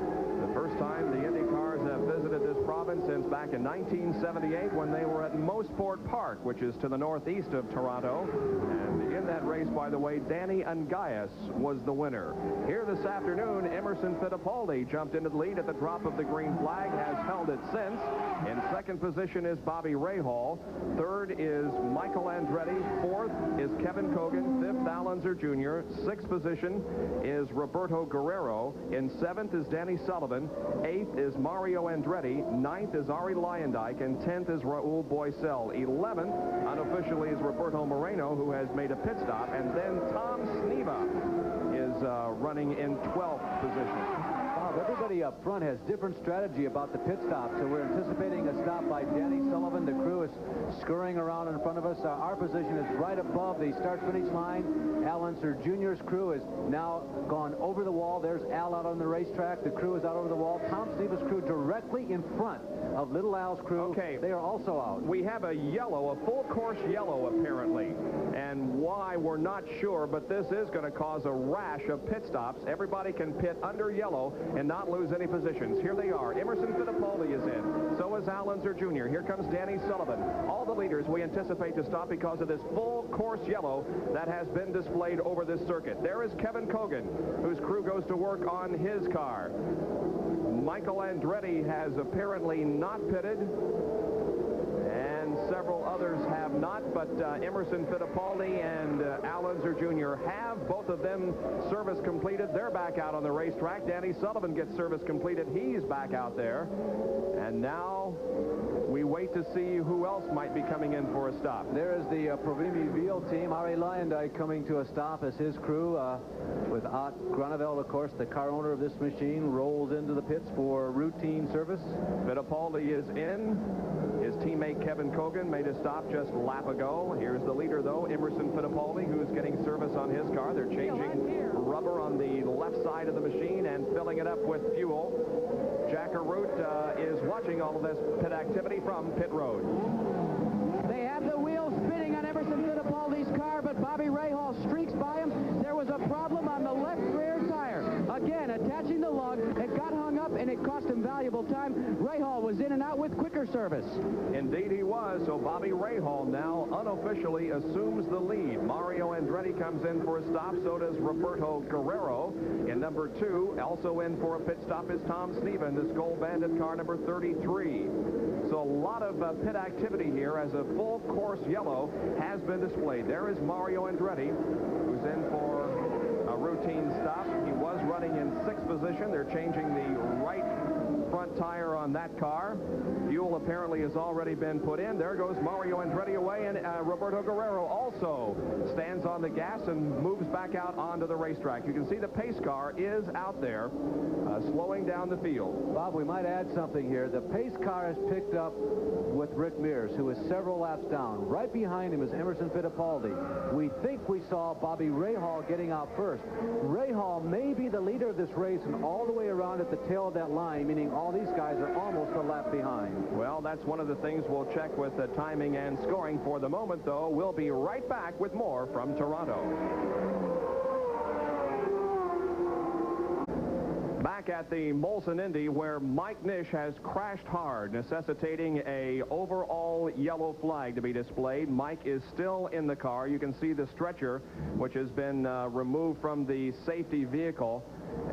Speaker 1: The first time the Indy cars have visited this province since back in 1978 when they were at Mosport Park, which is to the northeast of Toronto. And in that race, by the way, Danny Ungaius was the winner. Here this afternoon, Emerson Fittipaldi jumped into the lead at the drop of the green flag, has held it since. In 2nd position is Bobby Rahal. 3rd is Michael Andretti. 4th is Kevin Kogan. 5th, Al Unser Jr. 6th position is Roberto Guerrero. In 7th is Danny Sullivan. 8th is Mario Andretti. 9th is Ari Leyendijk, and 10th is Raul Boesel. 11th, unofficially, is Roberto Moreno, who has made a pit stop, and then Tom Sneva is running in 12th position.
Speaker 2: Everybody up front has different strategy about the pit stop, so we're anticipating a stop by Danny Sullivan. The crew is scurrying around in front of us. Our position is right above the start-finish line. Al Unser Jr.'s crew is now gone over the wall. There's Al out on the racetrack. The crew is out over the wall. Tom Sneva's crew directly in front of Little Al's crew.
Speaker 1: Okay.
Speaker 2: They are also out.
Speaker 1: We have a yellow, a full course yellow, apparently. And why, we're not sure, but this is going to cause a rash of pit stops. Everybody can pit under yellow and not lose any positions. Here they are. Emerson Fittipaldi is in. So is Al Unser Jr. Here comes Danny Sullivan. All the leaders we anticipate to stop because of this full course yellow that has been displayed over this circuit. There is Kevin Cogan, whose crew goes to work on his car. Michael Andretti has apparently not pitted, and several others have not, but Emerson Fittipaldi and Al Unser Jr. have. Both of them service completed. They're back out on the racetrack. Danny Sullivan gets service completed. He's back out there. And now we wait to see who else might be coming in for a stop.
Speaker 2: There is the Provimi Veal team. Ari Leyendijk coming to a stop as his crew, with Ott Groeneveld, of course, the car owner of this machine, rolls into the pits for routine service.
Speaker 1: Fittipaldi is in. His teammate Kevin Cogan made a stop just a lap ago. Here's the leader, though, Emerson Fittipaldi, who's getting service on his car. They're changing rubber on the left side of the machine and filling it up with fuel. Jack Arute is watching all of this pit activity from pit road.
Speaker 6: They have the wheels spinning on Emerson Fittipaldi's car, but Bobby Rahal streaks by him. There was a problem on the left rear tire. Again, attaching the lug, it got hung up, and it cost him valuable time. Rahal was in and out with quicker service.
Speaker 1: Indeed he was, so Bobby Rahal now unofficially assumes the lead. Mario Andretti comes in for a stop, so does Roberto Guerrero. In number 2, also in for a pit stop is Tom Sneva in this Gold Bandit car number 33. So a lot of pit activity here as a full course yellow has been displayed. There is Mario Andretti, who's in for a routine stop. He was running in 6th position. They're changing the right front tire on that car. Fuel apparently has already been put in. There goes Mario Andretti away, and Roberto Guerrero also stands on the gas and moves back out onto the racetrack. You can see the pace car is out there, slowing down the field.
Speaker 2: Bob, we might add something here. The pace car has picked up with Rick Mears, who is several laps down. Right behind him is Emerson Fittipaldi. We think we saw Bobby Rahal getting out first. Rahal may be the leader of this race and all the way around at the tail of that line, meaning all these guys are almost a lap behind.
Speaker 1: Well, that's one of the things we'll check with the timing and scoring. For the moment, though, we'll be right back with more from Toronto. Back at the Molson Indy, where Mike Nish has crashed hard, necessitating a overall yellow flag to be displayed. Mike is still in the car. You can see the stretcher, which has been removed from the safety vehicle,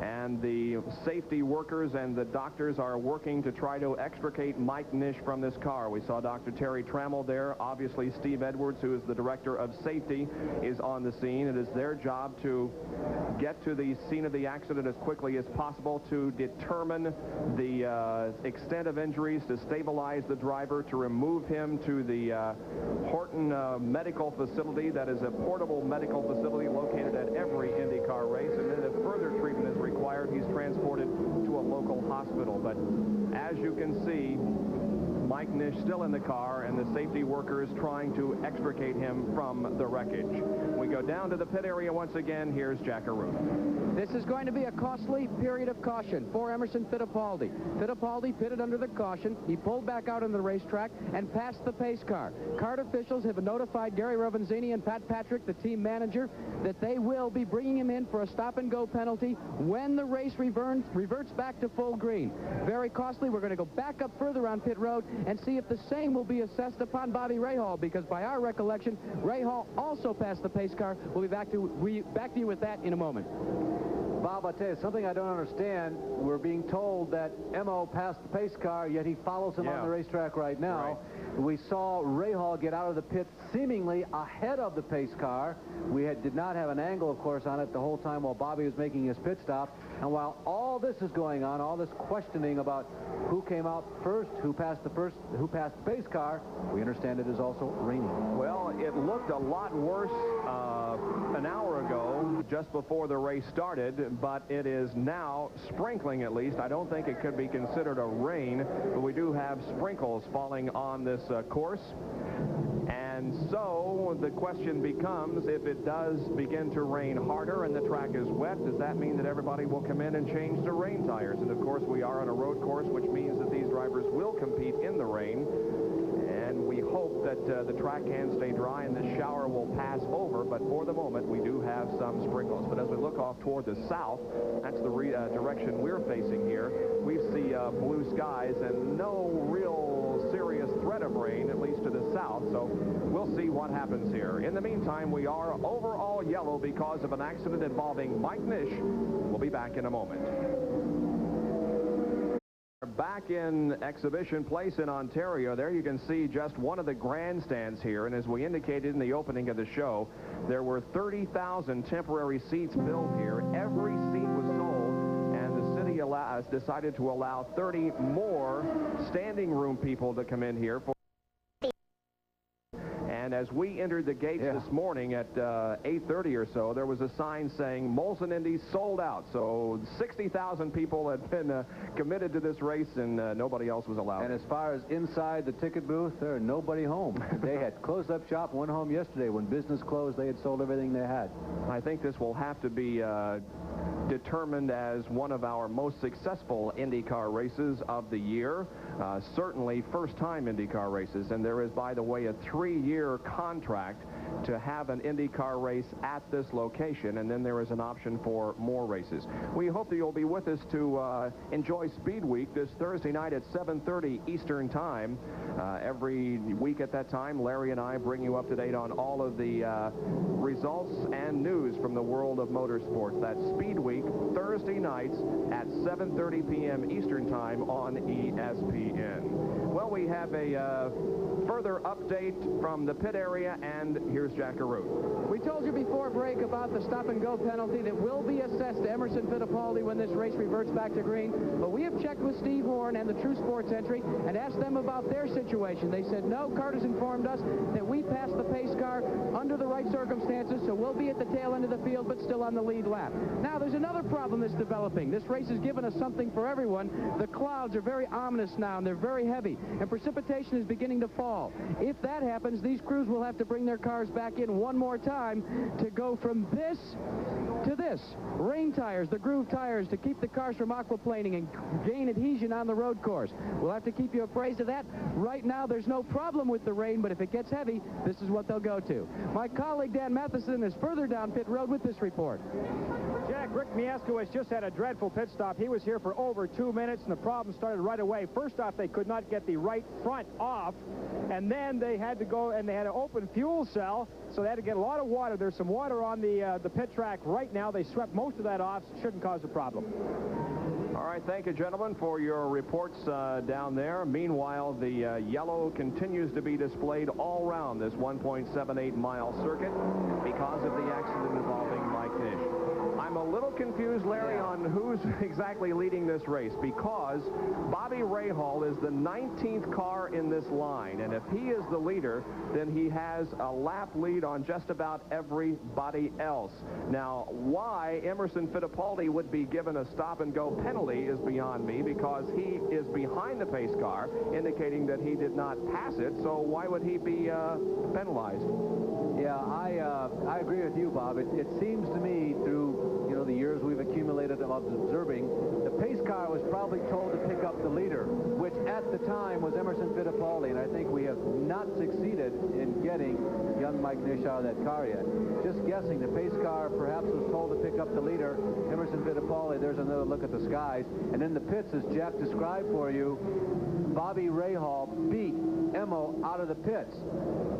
Speaker 1: and the safety workers and the doctors are working to try to extricate Mike Nish from this car. We saw Dr. Terry Trammell there. Obviously, Steve Edwards, who is the director of safety, is on the scene. It is their job to get to the scene of the accident as quickly as possible to determine the extent of injuries, to stabilize the driver, to remove him to the Horton Medical Facility. That is a portable medical facility located at every IndyCar race. And then if further treatment is required, he's transported to a local hospital. But as you can see, Mike Nish still in the car, and the safety workers trying to extricate him from the wreckage. We go down to the pit area once again. Here's Jack Arute.
Speaker 6: This is going to be a costly period of caution for Emerson Fittipaldi. Fittipaldi pitted under the caution. He pulled back out on the racetrack and passed the pace car. CART officials have notified Gary Rovenzini and Pat Patrick, the team manager, that they will be bringing him in for a stop-and-go penalty when the race reverts back to full green. Very costly. We're going to go back up further on pit road and see if the same will be assessed upon Bobby Rahal, because by our recollection, Rahal also passed the pace car. We'll be back to you with that in a moment.
Speaker 2: Bob, I'll tell you something I don't understand. We're being told that Emo passed the pace car, yet he follows him on the racetrack right now. Right. We saw Rahal get out of the pit seemingly ahead of the pace car. We did not have an angle, of course, on it the whole time while Bobby was making his pit stop. And while all this is going on, all this questioning about who came out first, who passed the pace car, we understand it is also raining.
Speaker 1: Well, it looked a lot worse an hour ago, just before the race started, but it is now sprinkling at least. I don't think it could be considered a rain, but we do have sprinkles falling on this course. And so the question becomes, if it does begin to rain harder and the track is wet, does that mean that everybody will come in and change to rain tires? And of course, we are on a road course, which means that these drivers will compete in the rain. And we hope that the track can stay dry and the shower will pass over. But for the moment, we do have some sprinkles. But as we look off toward the south, that's the direction we're facing here. We see blue skies and no real serious threat of rain, at least to the south. So we'll see what happens here. In the meantime, we are overall yellow because of an accident involving Mike Nish. We'll be back in a moment. Back in Exhibition Place in Ontario. There you can see just one of the grandstands here, and as we indicated in the opening of the show, there were 30,000 temporary seats built here. Every seat was sold, and the city decided to allow 30 more standing room people to come in here. And as we entered the gates this morning at 8:30 or so, there was a sign saying Molson Indy sold out. So 60,000 people had been committed to this race, and nobody else was allowed.
Speaker 2: And as far as inside the ticket booth, there nobody home. They had closed up shop, went home yesterday. When business closed, they had sold everything they had.
Speaker 1: I think this will have to be determined as one of our most successful IndyCar races of the year. Certainly first-time IndyCar races. And there is, by the way, a 3-year contract to have an IndyCar race at this location, and then there is an option for more races. We hope that you'll be with us to enjoy Speed Week this Thursday night at 7:30 Eastern Time. Every week at that time, Larry and I bring you up to date on all of the results and news from the world of motorsports. That's Speed Week, Thursday nights at 7:30 p.m. Eastern Time on ESPN. Well, we have a further update from the pit area, and here's Jack Arute.
Speaker 6: We told you before break about the stop-and-go penalty that will be assessed to Emerson Fittipaldi when this race reverts back to green. But we have checked with Steve Horn and the True Sports entry and asked them about their situation. They said, no, Carter's informed us that we passed the pace car under the right circumstances, so we'll be at the tail end of the field, but still on the lead lap. Now, there's another problem that's developing. This race has given us something for everyone. The clouds are very ominous now, and they're very heavy, and precipitation is beginning to fall. If that happens, these crews will have to bring their cars back in one more time to go from this to this. Rain tires, the groove tires, to keep the cars from aquaplaning and gain adhesion on the road course. We'll have to keep you appraised of that. Right now, there's no problem with the rain, but if it gets heavy, this is what they'll go to. My colleague Dan Matheson is further down pit road with this report.
Speaker 3: Jack, Rick Mieskowicz just had a dreadful pit stop. He was here for over 2 minutes, and the problem started right away. First off, they could not get the right front off, and then they had to go and they had an open fuel cell, so they had to get a lot of water. There's some water on the pit track right now. They swept most of that off. Shouldn't cause a problem.
Speaker 1: All right, thank you, gentlemen, for your reports down there. Meanwhile, the yellow continues to be displayed all around this 1.78-mile circuit because of the accident involving Mike Nish. I'm a little confused, Larry, on who's exactly leading this race, because Bobby Rahal is the 19th car in this line, and if he is the leader, then he has a lap lead on just about everybody else. Now, why Emerson Fittipaldi would be given a stop-and-go penalty is beyond me, because he is behind the pace car, indicating that he did not pass it, so why would he be penalized?
Speaker 2: Yeah, I agree with you, Bob. It seems to me, through the years we've accumulated of observing, the pace car was probably told to pick up the leader, which at the time was Emerson Fittipaldi, and I think we have not succeeded in getting young Mike Nish out of that car yet. Just guessing, the pace car perhaps was told to pick up the leader, Emerson Fittipaldi. There's another look at the skies. And in the pits, as Jack described for you, Bobby Rahal beat Emo out of the pits.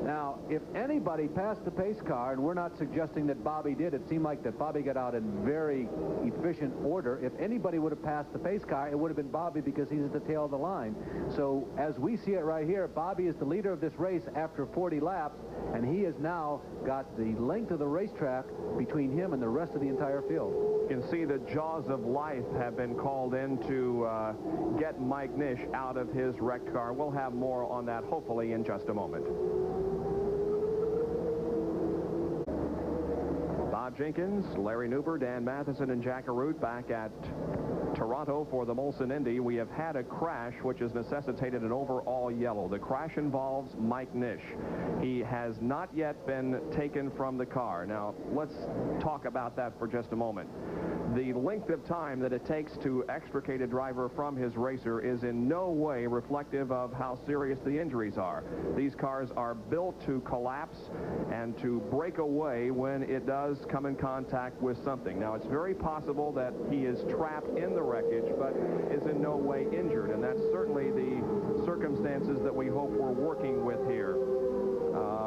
Speaker 2: Now, if anybody passed the pace car, and we're not suggesting that Bobby did, it seemed like that Bobby got out in very efficient order. If anybody would have passed the pace car, it would have been Bobby because he's at the tail of the line. So as we see it right here, Bobby is the leader of this race after 40 laps, and he has now got the length of the racetrack between him and the rest of the entire field.
Speaker 1: You can see the jaws of life have been called in to get Mike Nish out of his wrecked car. We'll have more on that hopefully in just a moment. Bob Jenkins, Larry Newber, Dan Matheson, and Jack Arute back at Toronto for the Molson Indy. We have had a crash which has necessitated an overall yellow. The crash involves Mike Nish. He has not yet been taken from the car. Now, let's talk about that for just a moment. The length of time that it takes to extricate a driver from his racer is in no way reflective of how serious the injuries are. These cars are built to collapse and to break away when it does come in contact with something. Now, it's very possible that he is trapped in the wreckage, but is in no way injured, and that's certainly the circumstances that we hope we're working with here.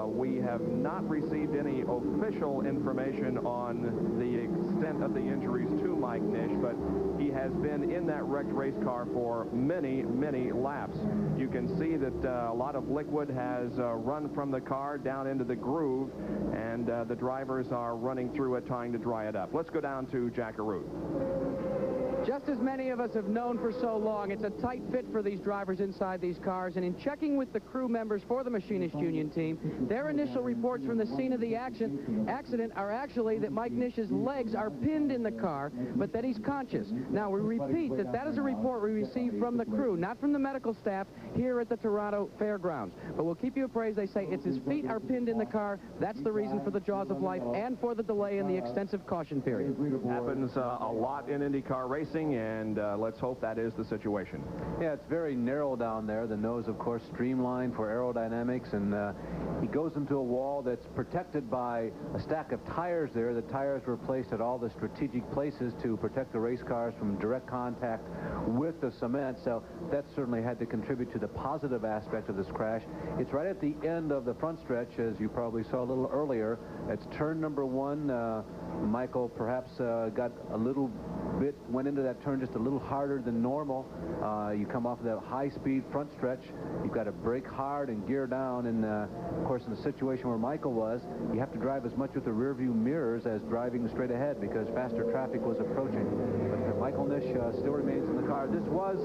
Speaker 1: We have not received any official information on the extent of the injuries to Mike Nish, but he has been in that wrecked race car for many, many laps. You can see that a lot of liquid has run from the car down into the groove, and the drivers are running through it trying to dry it up. Let's go down to Jack Arute.
Speaker 6: Just as many of us have known for so long, it's a tight fit for these drivers inside these cars, and in checking with the crew members for the Machinist Union team, their initial reports from the scene of the accident are actually that Mike Nish's legs are pinned in the car, but that he's conscious. Now, we repeat that that is a report we received from the crew, not from the medical staff here at the Toronto Fairgrounds. But we'll keep you appraised. They say it's his feet are pinned in the car. That's the reason for the jaws of life and for the delay in the extensive caution period.
Speaker 1: Happens a lot in IndyCar racing, and let's hope that is the situation.
Speaker 2: Yeah, it's very narrow down there. The nose, of course, streamlined for aerodynamics, and he goes into a wall that's protected by a stack of tires there. The tires were placed at all the strategic places to protect the race cars from direct contact with the cement, so that certainly had to contribute to the positive aspect of this crash. It's right at the end of the front stretch, as you probably saw a little earlier. It's turn number 1. Michael perhaps got a little bit, went into that turn just a little harder than normal. You come off of that high-speed front stretch. You've got to brake hard and gear down, and of course, in the situation where Michael was, you have to drive as much with the rear-view mirrors as driving straight ahead because faster traffic was approaching. But Michael Nish still remains in the car. This was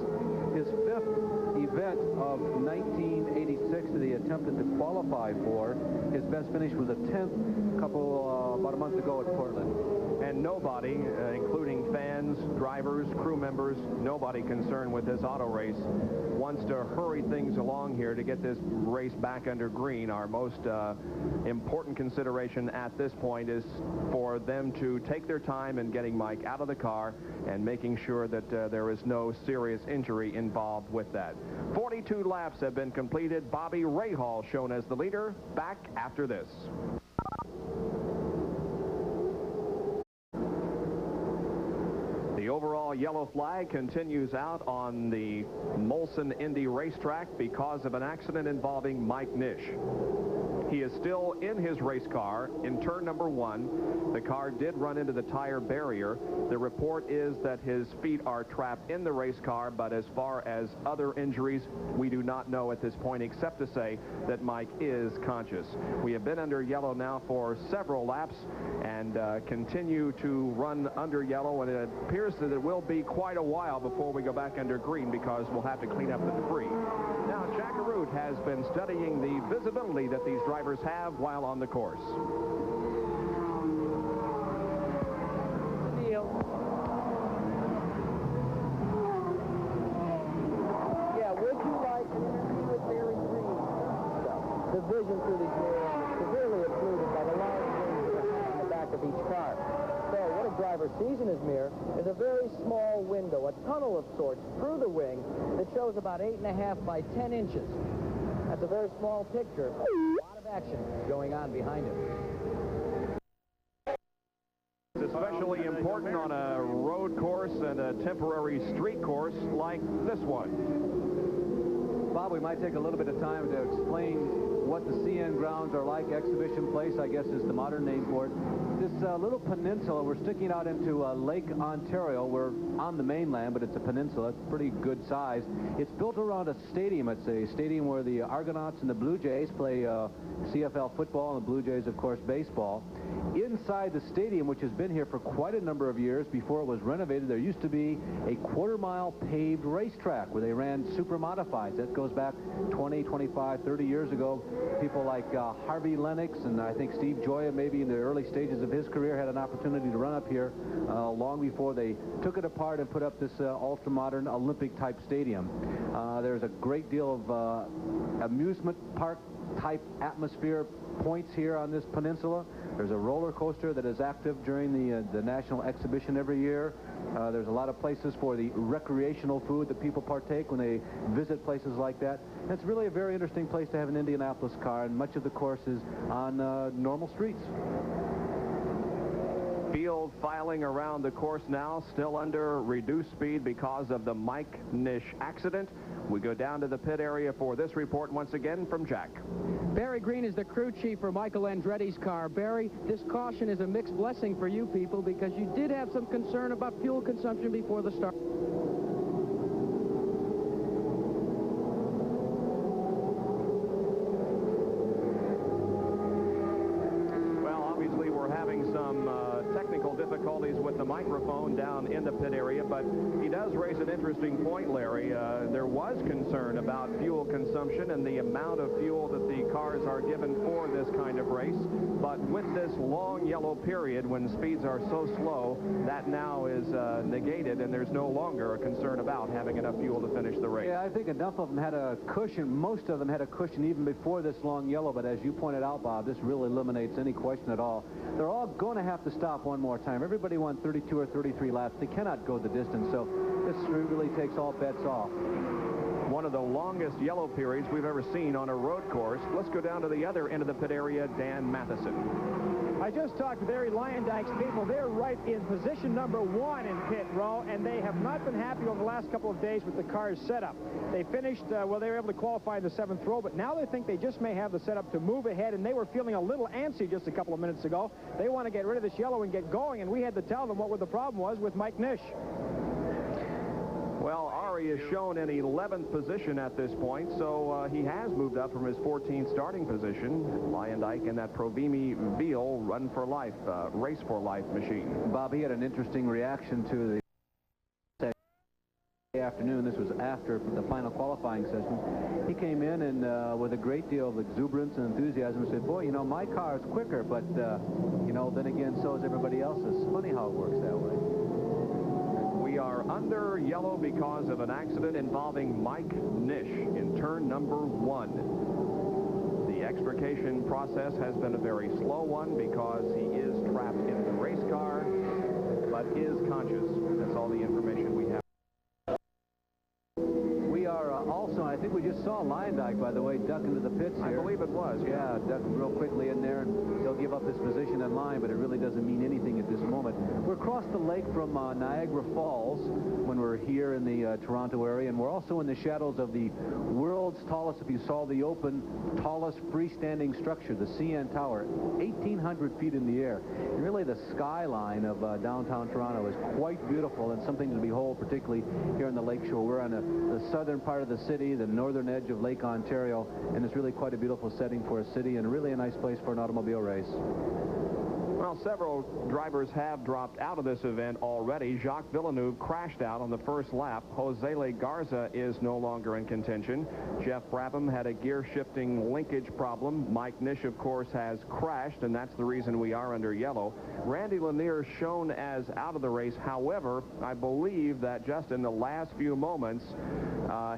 Speaker 2: his 5th event of 1986 that he attempted to qualify for. His best finish was a 10th about a month ago at Portland.
Speaker 1: And nobody, including fans, drivers, crew members, nobody concerned with this auto race wants to hurry things along here to get this race back under green. Our most important consideration at this point is for them to take their time in getting Mike out of the car and making sure that there is no serious injury involved with that. 42 laps have been completed. Bobby Rahal shown as the leader. Back after this. The overall yellow flag continues out on the Molson Indy racetrack because of an accident involving Mike Nish. He is still in his race car in turn number 1. The car did run into the tire barrier. The report is that his feet are trapped in the race car, but as far as other injuries, we do not know at this point, except to say that Mike is conscious. We have been under yellow now for several laps and continue to run under yellow, and it appears that it will be quite a while before we go back under green because we'll have to clean up the debris. Now, Jack Arute has been studying the visibility that these drivers have while on the course.
Speaker 5: Neil.
Speaker 7: Yeah, would you like an interview with Barry Green? The vision through these mirrors is severely occluded by the large wings that hang on the back of each car. So what a driver sees in his mirror is a very small window, a tunnel of sorts through the wing that shows about 8.5 by 10 inches. That's a very small picture. A lot of action going on behind him.
Speaker 1: It's especially important on a road course and a temporary street course like this one.
Speaker 2: Bob, we might take a little bit of time to explain what the CN grounds are like. Exhibition Place, I guess, is the modern name for it. This little peninsula, we're sticking out into Lake Ontario. We're on the mainland, but it's a peninsula. It's pretty good size. It's built around a stadium. It's a stadium where the Argonauts and the Blue Jays play CFL football, and the Blue Jays, of course, baseball. Inside the stadium, which has been here for quite a number of years before it was renovated, there used to be a quarter-mile paved racetrack where they ran super modifieds. That goes back 20, 25, 30 years ago. People like Harvey Lennox and I think Steve Joya, maybe in the early stages of his career, had an opportunity to run up here long before they took it apart and put up this ultra-modern Olympic-type stadium. There's a great deal of amusement park-type atmosphere points here on this peninsula. There's a roller coaster that is active during the national exhibition every year. There's a lot of places for the recreational food that people partake when they visit places like that. And it's really a very interesting place to have an Indianapolis car, and much of the course is on normal streets.
Speaker 1: Field filing around the course now, still under reduced speed because of the Mike Nish accident. We go down to the pit area for this report once again from Jack.
Speaker 6: Barry Green is the crew chief for Michael Andretti's car. Barry, this caution is a mixed blessing for you people because you did have some concern about fuel consumption before the start.
Speaker 1: Technical difficulties with the microphone down in the pit area, but he does raise an interesting point, Larry. There was concern about fuel consumption and the amount of fuel that the cars are given for this kind of race, but with this long yellow period when speeds are so slow, that now is negated, and there's no longer a concern about having enough fuel to finish the race.
Speaker 2: Yeah, I think enough of them had a cushion. Most of them had a cushion even before this long yellow, but as you pointed out, Bob, this really eliminates any question at all. They're all going to have to stop one more time. Everybody won 32 or 33 laps. They cannot go the distance, so this really takes all bets off.
Speaker 1: One of the longest yellow periods we've ever seen on a road course. Let's go down to the other end of the pit area, Dan Matheson.
Speaker 3: I just talked to Barry Lyondike's people. They're right in position number 1 in pit row, and they have not been happy over the last couple of days with the car's setup. They finished, well, they were able to qualify in the 7th row, but now they think they just may have the setup to move ahead, and they were feeling a little antsy just a couple of minutes ago. They want to get rid of this yellow and get going, and we had to tell them what the problem was with Mike Nish.
Speaker 1: Well, Ari is shown in 11th position at this point, so he has moved up from his 14th starting position. Lyondike in that Provimi Veal Run for Life, Race for Life machine.
Speaker 2: Bob, he had an interesting reaction to the afternoon. This was after the final qualifying session. He came in and with a great deal of exuberance and enthusiasm said, boy, you know, my car is quicker, but, you know, then again, so is everybody else's. It's funny how it works that way.
Speaker 1: We are under yellow because of an accident involving Mike Nish in turn number 1. The extrication process has been a very slow one because he is trapped in the race car, but is conscious. That's all the information we have.
Speaker 2: We are also, I think we just saw Lyondike, by the way, duck into the pits here.
Speaker 1: I believe it was.
Speaker 2: Yeah, duck real quickly in there, and he'll give up his position in line, but it really doesn't mean anything at this moment. We're across the lake from Niagara Falls when we're here in the Toronto area, and we're also in the shadows of the world's tallest, if you saw the open, tallest freestanding structure, the CN Tower, 1,800 feet in the air. And really the skyline of downtown Toronto is quite beautiful and something to behold, particularly here on the lakeshore. We're on the southern part of the city, the northern edge of Lake Ontario, and it's really quite a beautiful setting for a city and really a nice place for an automobile race.
Speaker 1: Well, several drivers have dropped out of this event already. Jacques Villeneuve crashed out on the first lap. Jose Garza is no longer in contention. Jeff Brabham had a gear-shifting linkage problem. Mike Nish, of course, has crashed, and that's the reason we are under yellow. Randy Lanier shown as out of the race. However, I believe that just in the last few moments,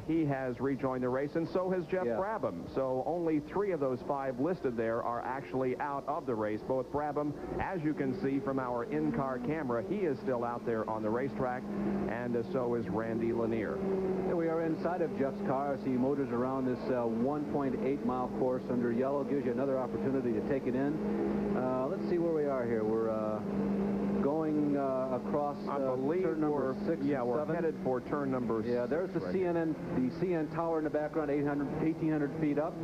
Speaker 1: he has rejoined the race, and so has Jeff Brabham. So only 3 of those 5 listed there are actually out of the race. Both Brabham, as you can see from our in-car camera, he is still out there on the racetrack, and so is Randy Lanier.
Speaker 2: Here we are inside of Jeff's car as he motors around this 1.8-mile course under yellow. Gives you another opportunity to take it in. Let's see where we are here. We're going across
Speaker 1: I believe
Speaker 2: turn number 6
Speaker 1: yeah,
Speaker 2: and
Speaker 1: we're
Speaker 2: 7.
Speaker 1: headed for turn number 6.
Speaker 2: Yeah, there's the CN Tower in the background, 1,800 feet up.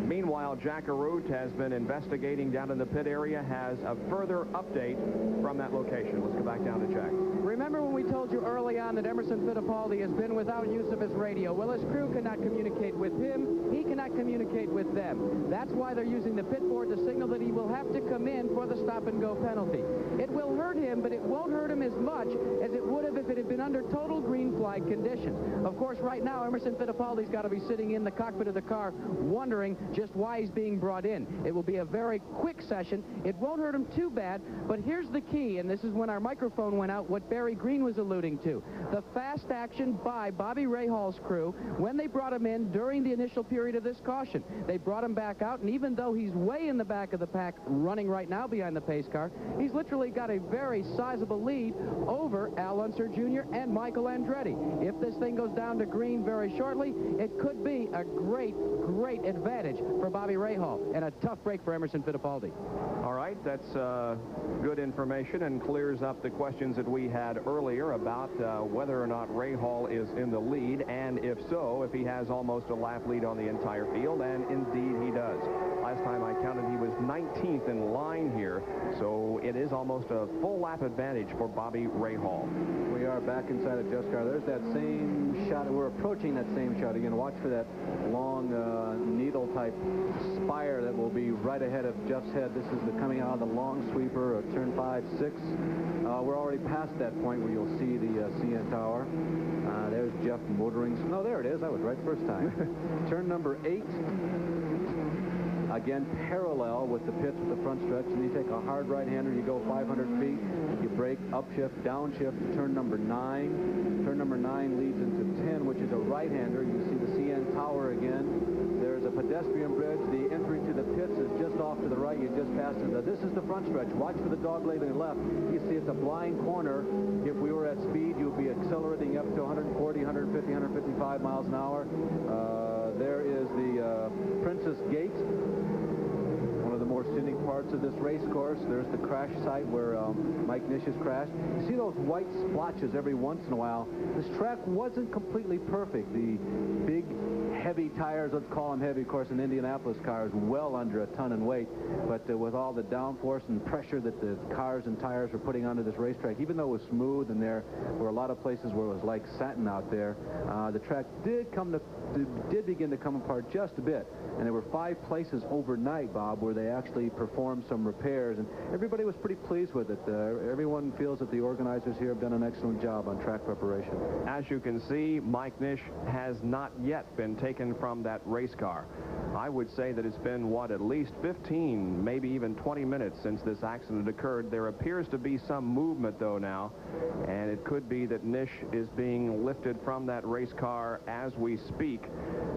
Speaker 1: Meanwhile, Jack Arute has been investigating down in the pit area, has a further update from that location. Let's go back down to Jack.
Speaker 6: Remember when we told you early on that Emerson Fittipaldi has been without use of his radio? Well, his crew cannot communicate with him. He cannot communicate with them. That's why they're using the pit board to signal that he will have to come in for the stop-and-go penalty. It will hurt him, but it won't hurt him as much as it would have if it had been under total green flag conditions. Of course, right now, Emerson Fittipaldi's got to be sitting in the cockpit of the car wondering just why he's being brought in. It will be a very quick session. It won't hurt him too bad, but here's the key, and this is when our microphone went out, what Barry Green was alluding to. The fast action by Bobby Rahall's crew when they brought him in during the initial period of this caution. They brought him back out, and even though he's way in the back of the pack running right now behind the pace car, he's literally got a very sizable lead over Al Unser Jr. and Michael Andretti. If this thing goes down to green very shortly, it could be a great advantage for Bobby Rahal and a tough break for Emerson Fittipaldi.
Speaker 1: All right, that's good information and clears up the questions that we had earlier about whether or not Rahal is in the lead, and if so, if he has almost a lap lead on the entire field, and indeed he does. Last time I counted, he was 19th in line here, so it is almost a full lap advantage for Bobby Rahal.
Speaker 2: We are back inside of Jeff's car. There's that same shot. We're approaching that same shot again. Watch for that long needle-type spire that will be right ahead of Jeff's head. This is coming out of the long sweeper of turn 5, 6. We're already past that point where you'll see the CN Tower. There's Jeff motoring. No, there it is. I was right the first time. Turn number 8. Again, parallel with the pits with the front stretch, and you take a hard right-hander, you go 500 feet, you brake, upshift, downshift, turn number 9. Turn number 9 leads into 10, which is a right-hander. You see the CN Tower again. There's a pedestrian bridge. The entry to the pits is just off to the right. You just passed it. This is the front stretch. Watch for the dogleg on the left. You see it's a blind corner. If we were at speed, you'd be accelerating up to 140, 150, 155 miles an hour. There is the Princess Gate, one of the more scenic parts of this race course. There's the crash site where Mike Nish has crashed. You see those white splotches every once in a while. This track wasn't completely perfect. The big, heavy tires, let's call them heavy, of course, an Indianapolis car is well under a ton in weight, but with all the downforce and pressure that the cars and tires were putting onto this racetrack, even though it was smooth and there were a lot of places where it was like satin out there, the track did begin to come apart just a bit. And there were 5 places overnight, Bob, where they actually performed some repairs, and everybody was pretty pleased with it. Everyone feels that the organizers here have done an excellent job on track preparation.
Speaker 1: As you can see, Mike Nish has not yet been taken from that race car. I would say that it's been, what, at least 15, maybe even 20 minutes since this accident occurred. There appears to be some movement, though, now, and it could be that Nish is being lifted from that race car as we speak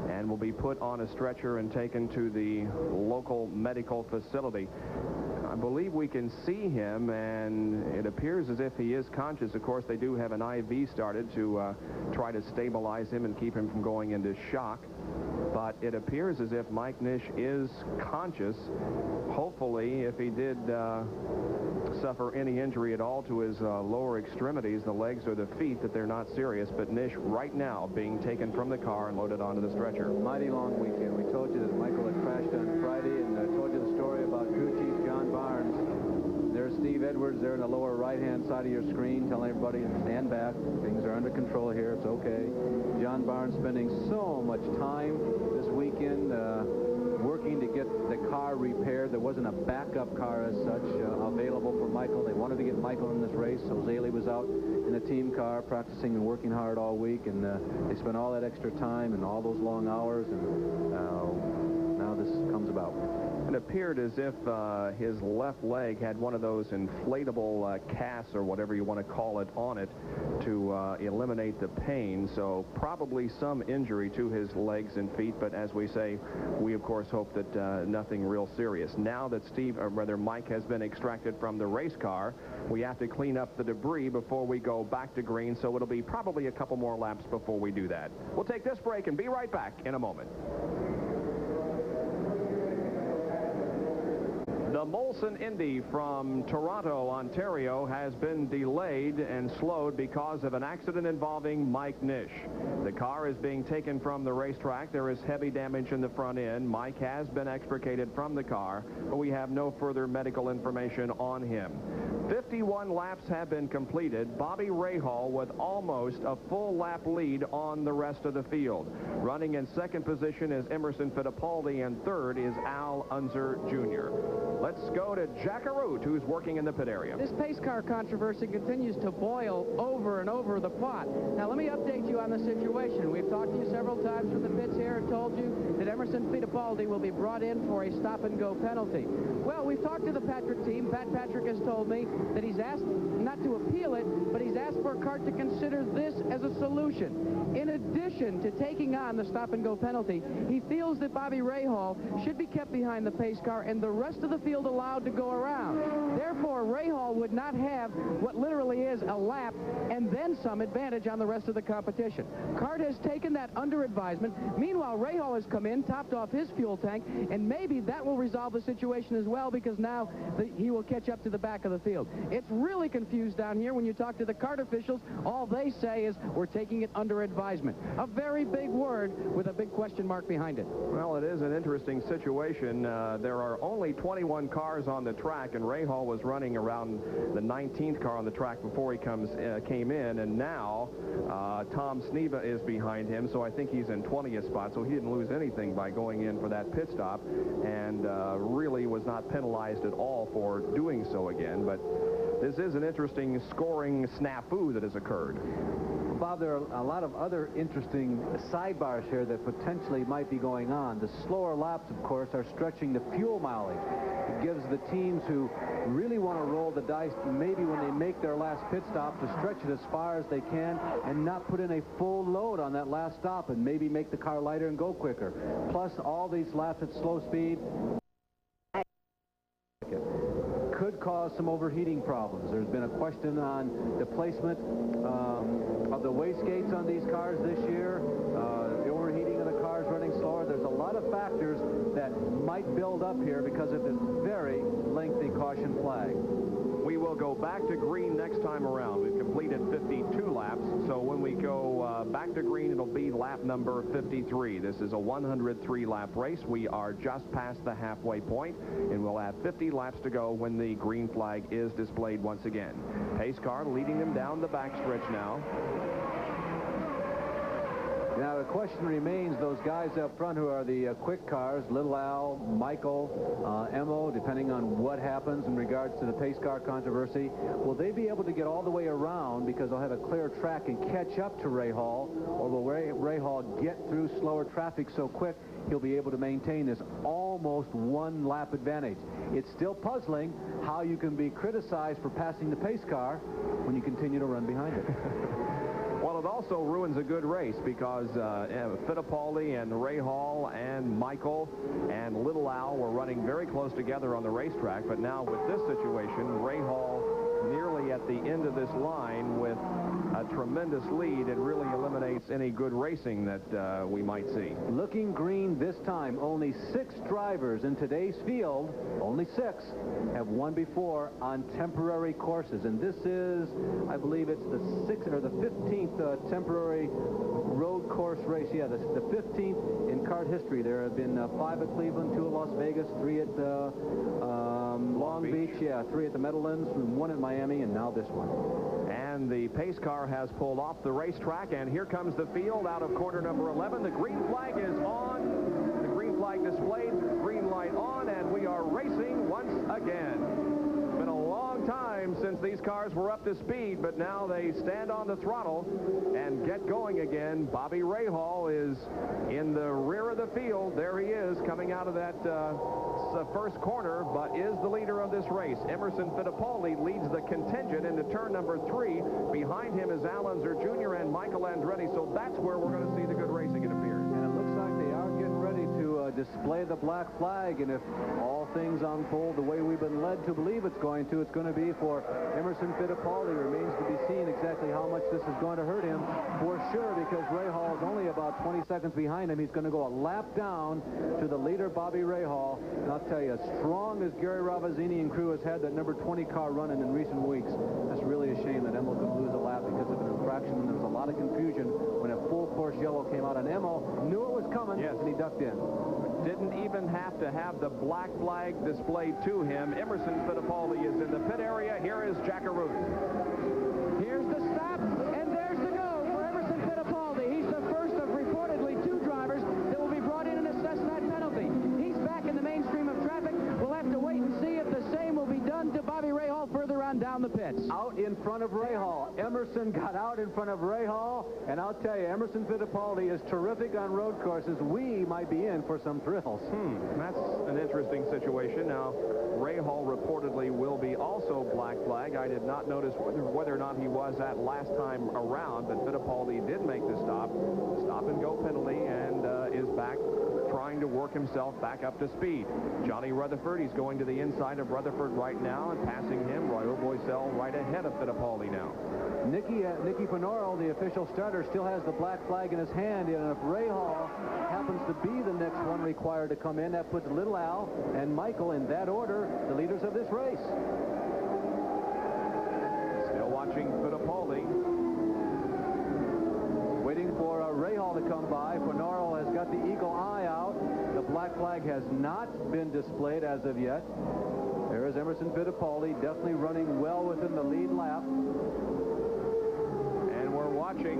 Speaker 1: and will be put on a stretcher and taken to the local medical facility. I believe we can see him, and it appears as if he is conscious. Of course, they do have an IV started to try to stabilize him and keep him from going into shock. But it appears as if Mike Nish is conscious. Hopefully, if he did suffer any injury at all to his lower extremities, the legs or the feet, that they're not serious. But Nish right now being taken from the car and loaded onto the stretcher.
Speaker 2: Mighty long weekend. We told you that Michael had crashed on Friday, and I told you the story about crew chief John Barnes. There's Steve Edwards there in the lower right-hand side of your screen telling everybody to stand back. Things are under control here. It's okay. John Barnes spending so much time this weekend working to get the car repaired. There wasn't a backup car as such available for Michael. They wanted to get Michael in this race, so Zaley was out in a team car practicing and working hard all week, and they spent all that extra time and all those long hours, and now this comes about.
Speaker 1: It appeared as if his left leg had one of those inflatable casts or whatever you want to call it on it to eliminate the pain. So probably some injury to his legs and feet. But as we say, we of course hope that nothing real serious. Now that Mike has been extracted from the race car, we have to clean up the debris before we go back to green. So it'll be probably a couple more laps before we do that. We'll take this break and be right back in a moment. The The Molson Indy from Toronto, Ontario, has been delayed and slowed because of an accident involving Mike Nish. The car is being taken from the racetrack. There is heavy damage in the front end. Mike has been extricated from the car, but we have no further medical information on him. 51 laps have been completed. Bobby Rahal with almost a full lap lead on the rest of the field. Running in second position is Emerson Fittipaldi, and third is Al Unser Jr. Let's go to Jack Arute, who's working in the pit area.
Speaker 6: This pace car controversy continues to boil over and over the pot. Now, let me update you on the situation. We've talked to you several times from the pits here and told you that Emerson Fittipaldi will be brought in for a stop-and-go penalty. Well, we've talked to the Patrick team. Pat Patrick has told me that he's asked not to appeal it, but he's asked for CART to consider this as a solution. In addition to taking on the stop-and-go penalty, he feels that Bobby Rahal should be kept behind the pace car and the rest of the field allowed to go around. Therefore, Rahal would not have what literally is a lap and then some advantage on the rest of the competition. CART has taken that under advisement. Meanwhile, Rahal has come in, topped off his fuel tank, and maybe that will resolve the situation as well, because now he will catch up to the back of the field. It's really confused down here. When you talk to the CART officials, all they say is, we're taking it under advisement. A very big word with a big question mark behind it.
Speaker 1: Well, it is an interesting situation. There are only 21 cars on the track, and Rahal was running around the 19th car on the track before he came in, and now Tom Sneva is behind him, so I think he's in 20th spot, so he didn't lose anything by going in for that pit stop, and really was not penalized at all for doing so again. But this is an interesting scoring snafu that has occurred.
Speaker 2: Bob, there are a lot of other interesting sidebars here that potentially might be going on. The slower laps, of course, are stretching the fuel mileage. It gives the teams who really want to roll the dice, maybe when they make their last pit stop, to stretch it as far as they can and not put in a full load on that last stop and maybe make the car lighter and go quicker. Plus, all these laps at slow speed could cause some overheating problems. There's been a question on the placement of the wastegates on these cars this year, the overheating of the cars running slower. There's a lot of factors that might build up here because of this very lengthy caution flag.
Speaker 1: We will go back to green next time around. We've completed 52 laps, so when we go back to green, it'll be lap number 53. This is a 103-lap race. We are just past the halfway point, and we'll have 50 laps to go when the green flag is displayed once again. Pace car leading them down the backstretch now.
Speaker 2: Now, the question remains, those guys up front who are the quick cars, Little Al, Michael, Emo, depending on what happens in regards to the pace car controversy, will they be able to get all the way around because they'll have a clear track and catch up to Rahal, or will Rahal get through slower traffic so quick he'll be able to maintain this almost one-lap advantage? It's still puzzling how you can be criticized for passing the pace car when you continue to run behind it.
Speaker 1: Well, it also ruins a good race because Fittipaldi and Rahal and Michael and Little Al were running very close together on the racetrack, but now with this situation, Rahal nearly at the end of this line with a tremendous lead. It really eliminates any good racing that we might see.
Speaker 2: Looking green this time. Only 6 drivers in today's field, only 6, have won before on temporary courses. And this is, I believe it's the 6th or the 15th temporary road course race. Yeah, the 15th in CART history. There have been 5 at Cleveland, 2 at Las Vegas, 3 at Long Beach. Yeah, 3 at the Meadowlands, 1 at Miami, and now this one.
Speaker 1: And the pace car has pulled off the racetrack, and here comes the field out of corner number 11. The green flag is on. The green flag displayed, green light on, and we are racing once again. It's been a long time since these cars were up to speed, but now they stand on the throttle and get going again. Bobby Rahal is in the rear of the field. There he is coming out of that first corner, but is the leader of this race. Emerson Fittipaldi leads the contingent into turn number 3. Behind him is Al Unser Jr. and Michael Andretti, so that's where we're going to see the good racing, it appears.
Speaker 2: And it looks like they are getting ready to display the black flag, and if all things unfold the way we've been led to believe it's going to be for Emerson Fittipaldi. Remains to be seen exactly how much this is going to hurt him for sure, because Rahal is only about 20 seconds behind him. He's going to go a lap down to the leader, Bobby Rahal. And I'll tell you, as strong as Gary Ravazzini and crew has had that number 20 car running in recent weeks, that's really a shame that Emil's going to lose a lap because of an infraction. And there was a lot of confusion when a full course yellow came out, and Emil knew it was coming, and he ducked in.
Speaker 1: Didn't even have to have the black flag displayed to him. Emerson Fittipaldi is in the pit area. Here is Jack Arute.
Speaker 6: Here's the stop, and there's the go for Emerson Fittipaldi. He's the first of reportedly 2 drivers that will be brought in and assess that penalty. He's back in the mainstream of traffic. We'll have to wait and see if the same will be done to Bobby Rahal further on down the pits.
Speaker 2: Out in front of Rahal. Emerson got out in front of Rahal, and I'll tell you, Emerson Fittipaldi is terrific on road courses. We might be in for some thrills.
Speaker 1: That's an interesting situation. Now, Rahal reportedly will be also black flag. I did not notice whether or not he was that last time around, but Fittipaldi did make the stop and go penalty, and is back trying to work himself back up to speed. Johnny Rutherford, he's going to the inside of Rutherford right now and passing him. Roy Boisel right ahead of Fittipaldi now.
Speaker 2: Nicky Penoro, the official starter, still has the black flag in his hand, and if Rahal happens to be the next one required to come in, that puts Little Al and Michael in that order, the leaders of this race.
Speaker 1: Still watching Fittipaldi.
Speaker 2: Waiting for Rahal to come by. Penoro has got the eagle eye out. The black flag has not been displayed as of yet. There is Emerson Fittipaldi, definitely running well within the lead lap.
Speaker 1: And we're watching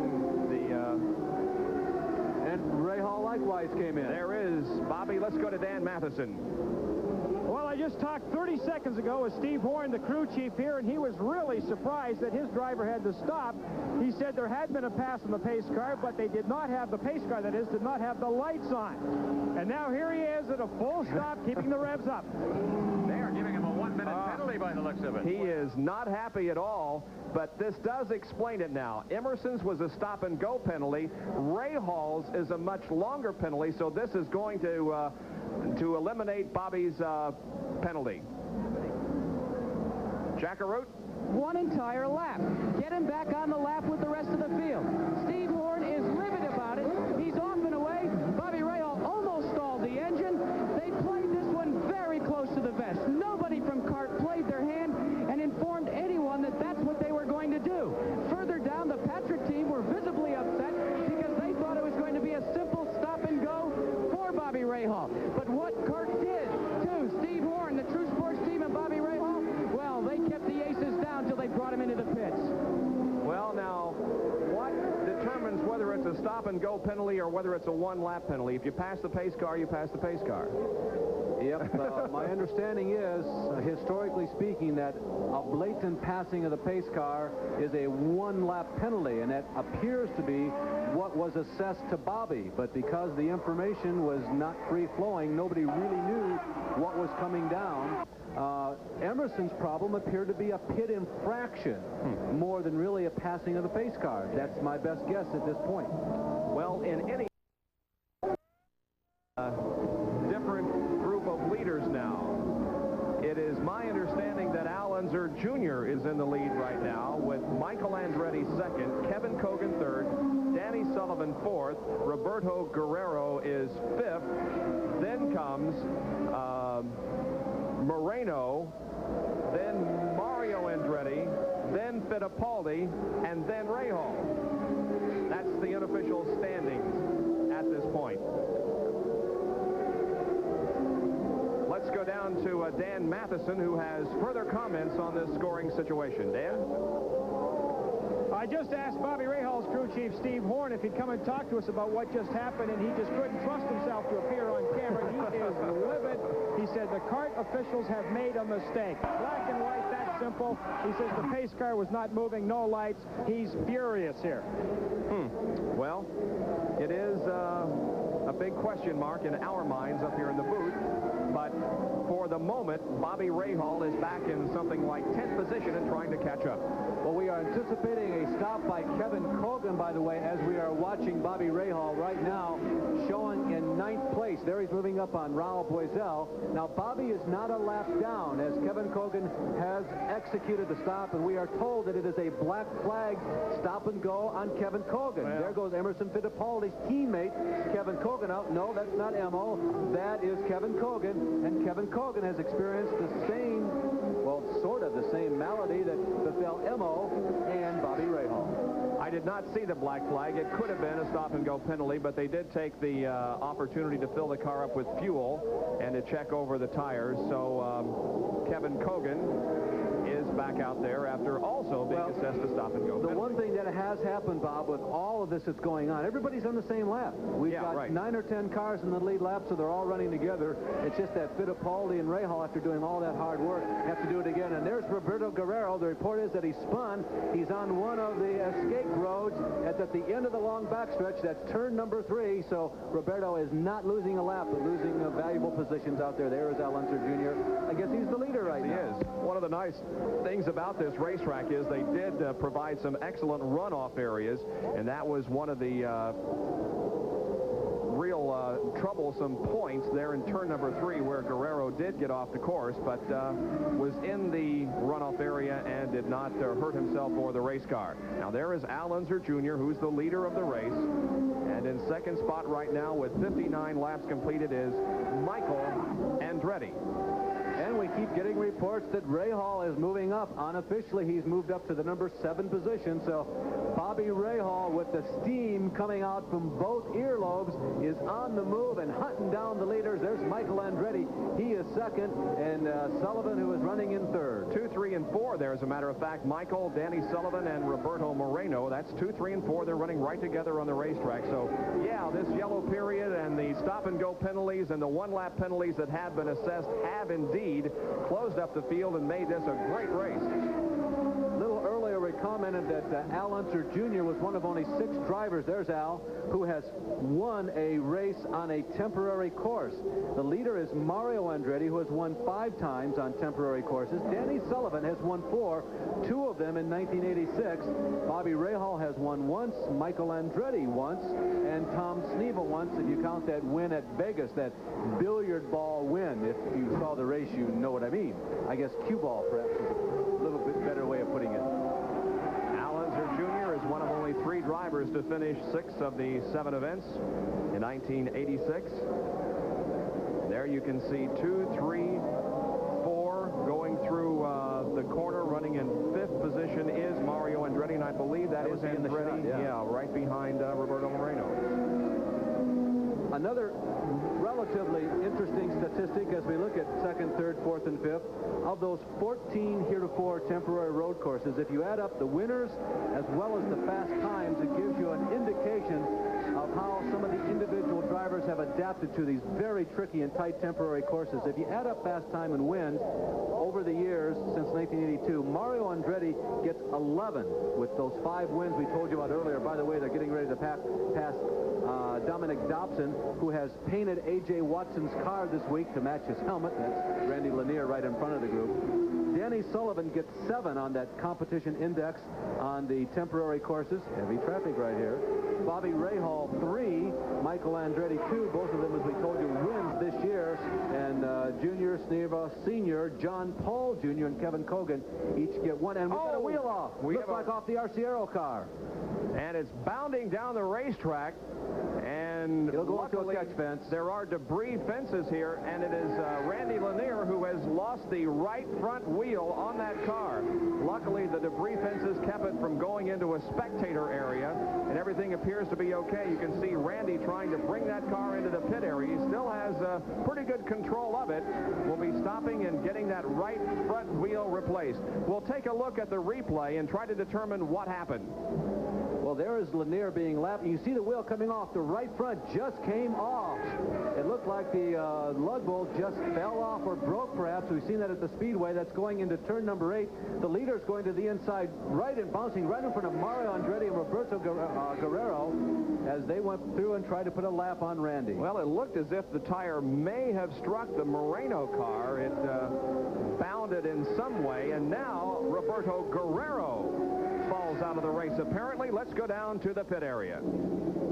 Speaker 2: and Rahal likewise came in.
Speaker 1: There is Bobby. Let's go to Dan Matheson.
Speaker 3: Well, I just talked 30 seconds ago with Steve Horn, the crew chief here, and he was really surprised that his driver had to stop. He said there had been a pass on the pace car, but they did not have the pace car, that is, did not have the lights on. And now here he is at a full stop, keeping the revs up.
Speaker 4: They are giving him a 1-minute penalty by the looks of it.
Speaker 1: He is not happy at all, but this does explain it now. Emerson's was a stop-and-go penalty. Rahal's is a much longer penalty, so this is going to eliminate Bobby's penalty. Jack Arute.
Speaker 6: 1 entire lap. Get him back on the lap with the rest of the field. Steve Horn is livid about it. He's off and away. Bobby Rahal almost stalled the engine. They played this one very close to the vest. Nobody from CART played their hand and informed anyone that that's what they were going to do. Further down, the Patrick team were visibly upset because they thought it was going to be a simple stop and go for Bobby Rahal. But what CART did to Steve Horn, the True Sports team, and Bobby Rahal, well, they kept the aces down until they brought him into the pits.
Speaker 1: Well, now, what determines whether it's a stop-and-go penalty or whether it's a 1-lap penalty? If you pass the pace car, you pass the pace car.
Speaker 2: Yep, my understanding is, historically speaking, that a blatant passing of the pace car is a 1-lap penalty, and that appears to be what was assessed to Bobby. But because the information was not free-flowing, nobody really knew what was coming down. Emerson's problem appeared to be a pit infraction more than really a passing of the pace car. That's my best guess at this point.
Speaker 1: Well, in any different group of leaders now, it is my understanding that Al Unser Jr. is in the lead right now with Michael Andretti second, Kevin Kogan third, Danny Sullivan fourth, Roberto Guerrero is fifth. Then comes Moreno, then Mario Andretti, then Fittipaldi, and then Rahal. That's the unofficial standings at this point. Let's go down to Dan Matheson, who has further comments on this scoring situation. Dan?
Speaker 3: I just asked Bobby Rahal's crew chief, Steve Horn, if he'd come and talk to us about what just happened, and he just couldn't trust himself to appear on camera. He is livid. He said the CART officials have made a mistake. Black and white, that's simple. He says the pace car was not moving, no lights. He's furious here.
Speaker 1: Well, it is a big question mark in our minds up here in the booth, but for the moment, Bobby Rahal is back in something like 10th position and trying to catch up.
Speaker 2: Well, we are anticipating a stop by Kevin Kogan, by the way, as we are watching Bobby Rahal right now showing in 9th place. There he's moving up on Raul Boesel. Now, Bobby is not a lap down as Kevin Kogan has executed the stop, and we are told that it is a black flag stop and go on Kevin Kogan. Well, there goes Emerson Fittipaldi's teammate, Kevin Kogan, out. No, that's not Emo. That is Kevin Kogan, and Kevin Kogan has experienced the same, well, sort of the same malady that befell Emo and Bobby Rahal.
Speaker 1: I did not see the black flag. It could have been a stop-and-go penalty, but they did take the opportunity to fill the car up with fuel and to check over the tires. So Kevin Kogan is back out there after also being assessed a stop-and-go penalty.
Speaker 2: The one thing that has happened, Bob, with all of this that's going on, everybody's on the same lap. We've got 9 or 10 cars in the lead lap, so they're all running together. It's just that Fittipaldi and Rahal, after doing all that hard work, have to do it again. And there's Roberto Guerrero. The report is that he spun. He's on one of the escape roads at the end of the long backstretch. That's turn number 3. So Roberto is not losing a lap, but losing valuable positions out there. There is Al Unser Jr. I guess he's the leader right now.
Speaker 1: He is. One of the nice things about this racetrack is they did provide some excellent runoff areas, and that was one of the real troublesome points there in turn number 3, where Guerrero did get off the course, but was in the runoff area and did not hurt himself or the race car. Now there is Al Unser Jr., who's the leader of the race, and in second spot right now with 59 laps completed is Michael Andretti.
Speaker 2: And we keep getting reports that Rahal is moving up. Unofficially, he's moved up to the number 7 position. So Bobby Rahal, with the steam coming out from both earlobes, is on the move and hunting down the leaders. There's Michael Andretti. He is second, and Sullivan, who is running in third.
Speaker 1: 2, 3, and 4 there, as a matter of fact. Michael, Danny Sullivan, and Roberto Moreno. That's 2, 3, and 4. They're running right together on the racetrack. So, yeah, this yellow period and the stop-and-go penalties and the one-lap penalties that have been assessed have indeed closed up the field and made this a great race.
Speaker 2: A little earlier, we commented that Al Unser Jr. was one of only 6 drivers, there's Al, who has won a race on a temporary course. The leader is Mario Andretti, who has won 5 times on temporary courses. Danny Sullivan has won 4, 2 of them in 1986. Bobby Rahal has won once, Michael Andretti once, and Tom Sneva once, if you count that win at Vegas, that billiard ball win. If you saw the race, you know what I mean. I guess cue ball, perhaps, is a little bit better way of putting it.
Speaker 1: Al Unser Jr. is one of only 3 drivers to finish 6 of the 7 events in 1986. There you can see 2, 3, 4 going through the corner. Running in 5th position is Mario Andretti, and I believe that is Andretti. Yeah, right behind Roberto Moreno.
Speaker 2: Another relatively interesting statistic as we look at 2nd, 3rd, 4th, and 5th. Of those 14 heretofore temporary road courses, if you add up the winners as well as the fast times, it gives you an indication of how some of the individual drivers have adapted to these very tricky and tight temporary courses. If you add up fast time and wins over the years since 1982, Mario Andretti gets 11 with those 5 wins we told you about earlier. By the way, they're getting ready to pass Dominic Dobson, who has painted A.J. Watson's car this week to match his helmet. That's Randy Lanier right in front of the group. Danny Sullivan gets 7 on that competition index on the temporary courses. Heavy traffic right here. Bobby Rahal 3, Michael Andretti 2. Both of them, as we told you, wins this year. And Junior, Sneva, Senior, John Paul Jr., and Kevin Kogan each get 1. And we got a wheel off. Looks like off the RCero car.
Speaker 1: And it's bounding down the racetrack. And
Speaker 2: it'll go into a catch fence.
Speaker 1: There are debris fences here, and it is Randy Lanier who has lost the right front wheel on that car. Luckily, the debris fences kept it from going into a spectator area, and everything appears to be okay. You can see Randy trying to bring that car into the pit area. He still has pretty good control of it. We'll be stopping and getting that right front wheel replaced. We'll take a look at the replay and try to determine what happened.
Speaker 2: Well, there is Lanier being lapped. You see the wheel coming off. The right front just came off. It looked like the lug bolt just fell off or broke, perhaps. We've seen that at the Speedway. That's going into turn number 8. The leader's going to the inside right and bouncing right in front of Mario Andretti and Roberto Guerrero as they went through and tried to put a lap on Randy.
Speaker 1: Well, it looked as if the tire may have struck the Moreno car. It bounded in some way, and now Roberto Guerrero falls out of the race, apparently. Let's go down to the pit area.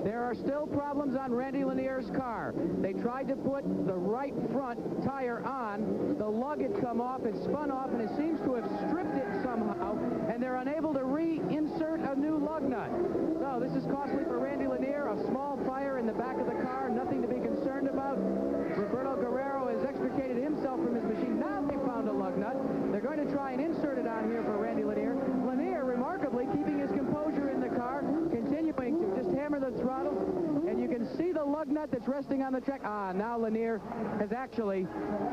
Speaker 6: There are still problems on Randy Lanier's car. They tried to put the right front tire on. The lug had come off, it spun off, and it seems to have stripped it somehow, and they're unable to reinsert a new lug nut. So this is costly for Randy Lanier. A small fire in the back of the car, nothing to be concerned about. Roberto Guerrero has extricated himself from his machine. Now they found a lug nut. They're going to try and insert it on here for Randy Lanier. Lanier, remarkably, keeping his composure in the car, continuing to just hammer the throttle, and you can see the lug nut that's resting on the track. Now Lanier has actually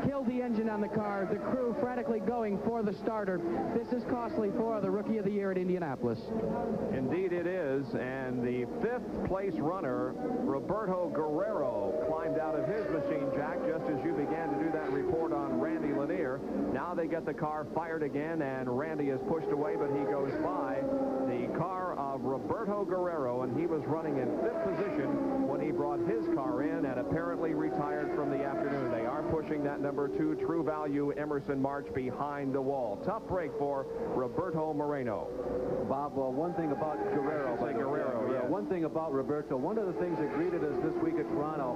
Speaker 6: killed the engine on the car. The crew frantically going for the starter. This is costly for the Rookie of the Year at Indianapolis.
Speaker 1: Indeed it is, and the 5th place runner, Roberto Guerrero, climbed out of his machine, Jack, just as you began to do that report on Randy Lanier. Now they get the car fired again, and Randy is pushed away, but he goes by the car of Roberto Guerrero, and he was running in 5th position when he brought his car in and apparently retired from the afternoon. They are pushing that number 2 True Value Emerson March behind the wall. Tough break for Roberto Moreno.
Speaker 2: Bob, one thing about Guerrero,
Speaker 1: yes.
Speaker 2: One thing about Roberto, one of the things that greeted us this week at Toronto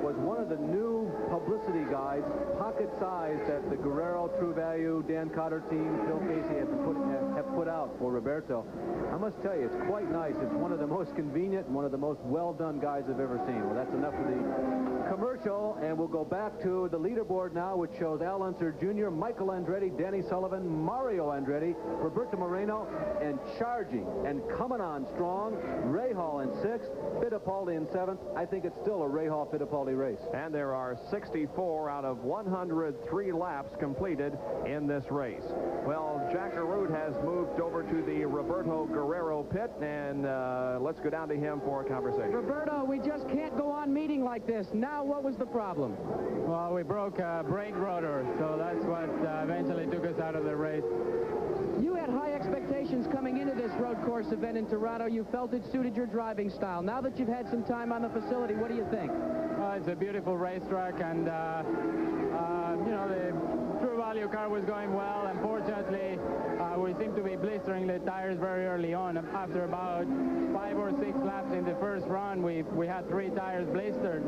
Speaker 2: was one of the new publicity guides, pocket-sized, that the Guerrero, True Value, Dan Cotter team, Phil Casey have put out for Roberto. I must tell you, it's quite nice. It's one of the most convenient and one of the most well-done guides I've ever seen. Well, that's enough of the commercial, and we'll go back to the leaderboard now, which shows Al Unser Jr., Michael Andretti, Danny Sullivan, Mario Andretti, Roberto Moreno, and charging and coming on strong, Rahal in 6th, Fittipaldi in 7th. I think it's still a Rahal-Fittipaldi race.
Speaker 1: And there are 64 out of 103 laps completed in this race. Well, Jack Arute has moved over to the Roberto Guerrero pit, and let's go down to him for a conversation.
Speaker 6: Roberto, we just can't go on meeting like this. Now, what was the problem?
Speaker 8: Well, we broke a brake rotor, so that's what eventually took us out of the race.
Speaker 6: You had high expectations coming into this road course event in Toronto. You felt it suited your driving style. Now that you've had some time on the facility, what do you think?
Speaker 8: It's a beautiful racetrack, and you know, the True Value car was going well. Unfortunately, we seemed to be blistering the tires very early on. After about 5 or 6 laps in the first run, we had 3 tires blistered,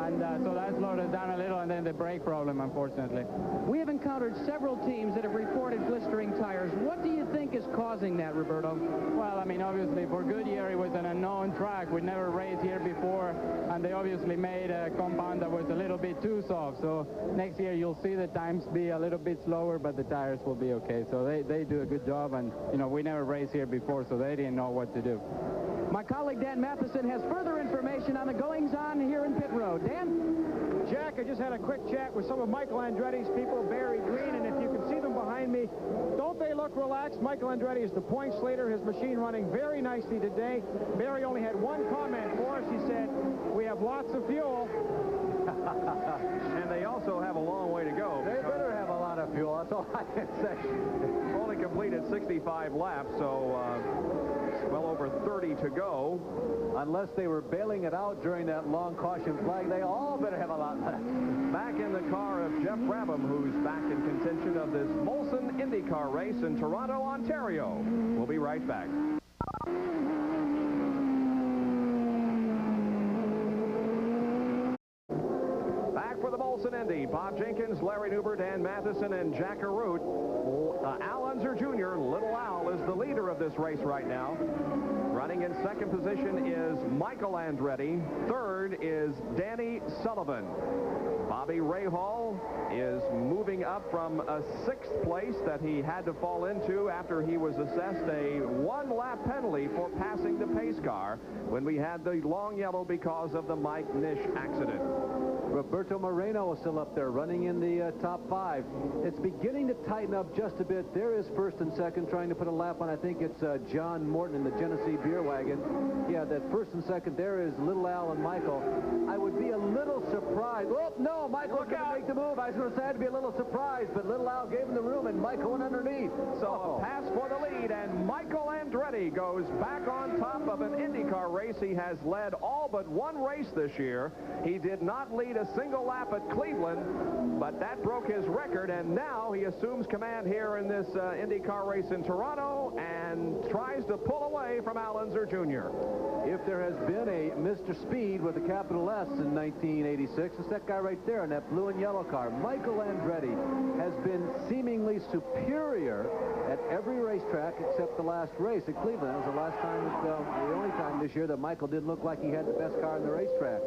Speaker 8: and so that slowed us down a little, and then the brake problem, unfortunately.
Speaker 6: We have encountered several teams that have reported blistering tires. What do you think is causing that, Roberto?
Speaker 8: Well, I mean, obviously, for Goodyear, it was an unknown track. We'd never raced here before, and they obviously made a compound that was a little bit too soft. So next year, you'll see the times be a little bit slower, but the tires will be okay. So they do a good job, and, you know, we never raced here before, so they didn't know what to do.
Speaker 6: My colleague Dan Matheson has further information on the goings-on here in pit road. Dan?
Speaker 3: Jack, I just had a quick chat with some of Michael Andretti's people, Barry Green, and if you can see them behind me, don't they look relaxed? Michael Andretti is the points leader, his machine running very nicely today. Barry only had one comment for us. He said, "We have lots of fuel."
Speaker 1: And they also have a long way to go.
Speaker 2: They better have a lot of fuel. That's all I can say.
Speaker 1: Only completed 65 laps, so well over 30 to go.
Speaker 2: Unless they were bailing it out during that long caution flag, they all better have a lot left.
Speaker 1: Back in the car of Jeff Brabham, who's back in contention of this Molson IndyCar race in Toronto, Ontario. We'll be right back. For the Molson Indy, Bob Jenkins, Larry Newbert, Dan Matheson, and Jack Arute. Al Unser Jr., Little Al, is the leader of this race right now. Running in 2nd position is Michael Andretti. 3rd is Danny Sullivan. Bobby Rahal is moving up from a 6th place that he had to fall into after he was assessed a 1-lap penalty for passing the pace car when we had the long yellow because of the Mike Nish accident.
Speaker 2: Roberto Moreno is still up there running in the top 5. It's beginning to tighten up just a bit. There is first and second trying to put a lap on. I think it's John Morton in the Genesee Beer Wagon. Yeah, that first and second there is Little Al and Michael. I would be a little surprised. Oh, no, Michael's going to make the move. I was going to say I'd be a little surprised, but Little Al gave him the room, and Michael went underneath.
Speaker 1: So a pass for the lead, and Michael Andretti goes back on top of an IndyCar race. He has led all but one race this year. He did not lead a single lap at Cleveland, but that broke his record, and now he assumes command here in this IndyCar race in Toronto and tries to pull away from Al Unser Jr.
Speaker 2: If there has been a Mr. Speed with a capital S in 1986, it's that guy right there in that blue and yellow car. Michael Andretti has been seemingly superior at every racetrack except the last race at Cleveland. That was the last time, the only time this year that Michael didn't look like he had the best car in the racetrack.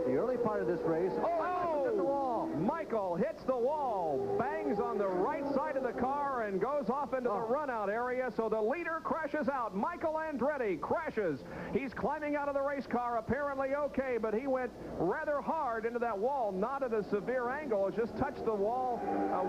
Speaker 2: The early part of this race, hit the wall.
Speaker 1: Michael hits the wall, bangs on the right side of the car, and goes off into the run-out area, so the leader crashes out. Michael Andretti crashes. He's climbing out of the race car, apparently okay, but he went rather hard into that wall, not at a severe angle. It just touched the wall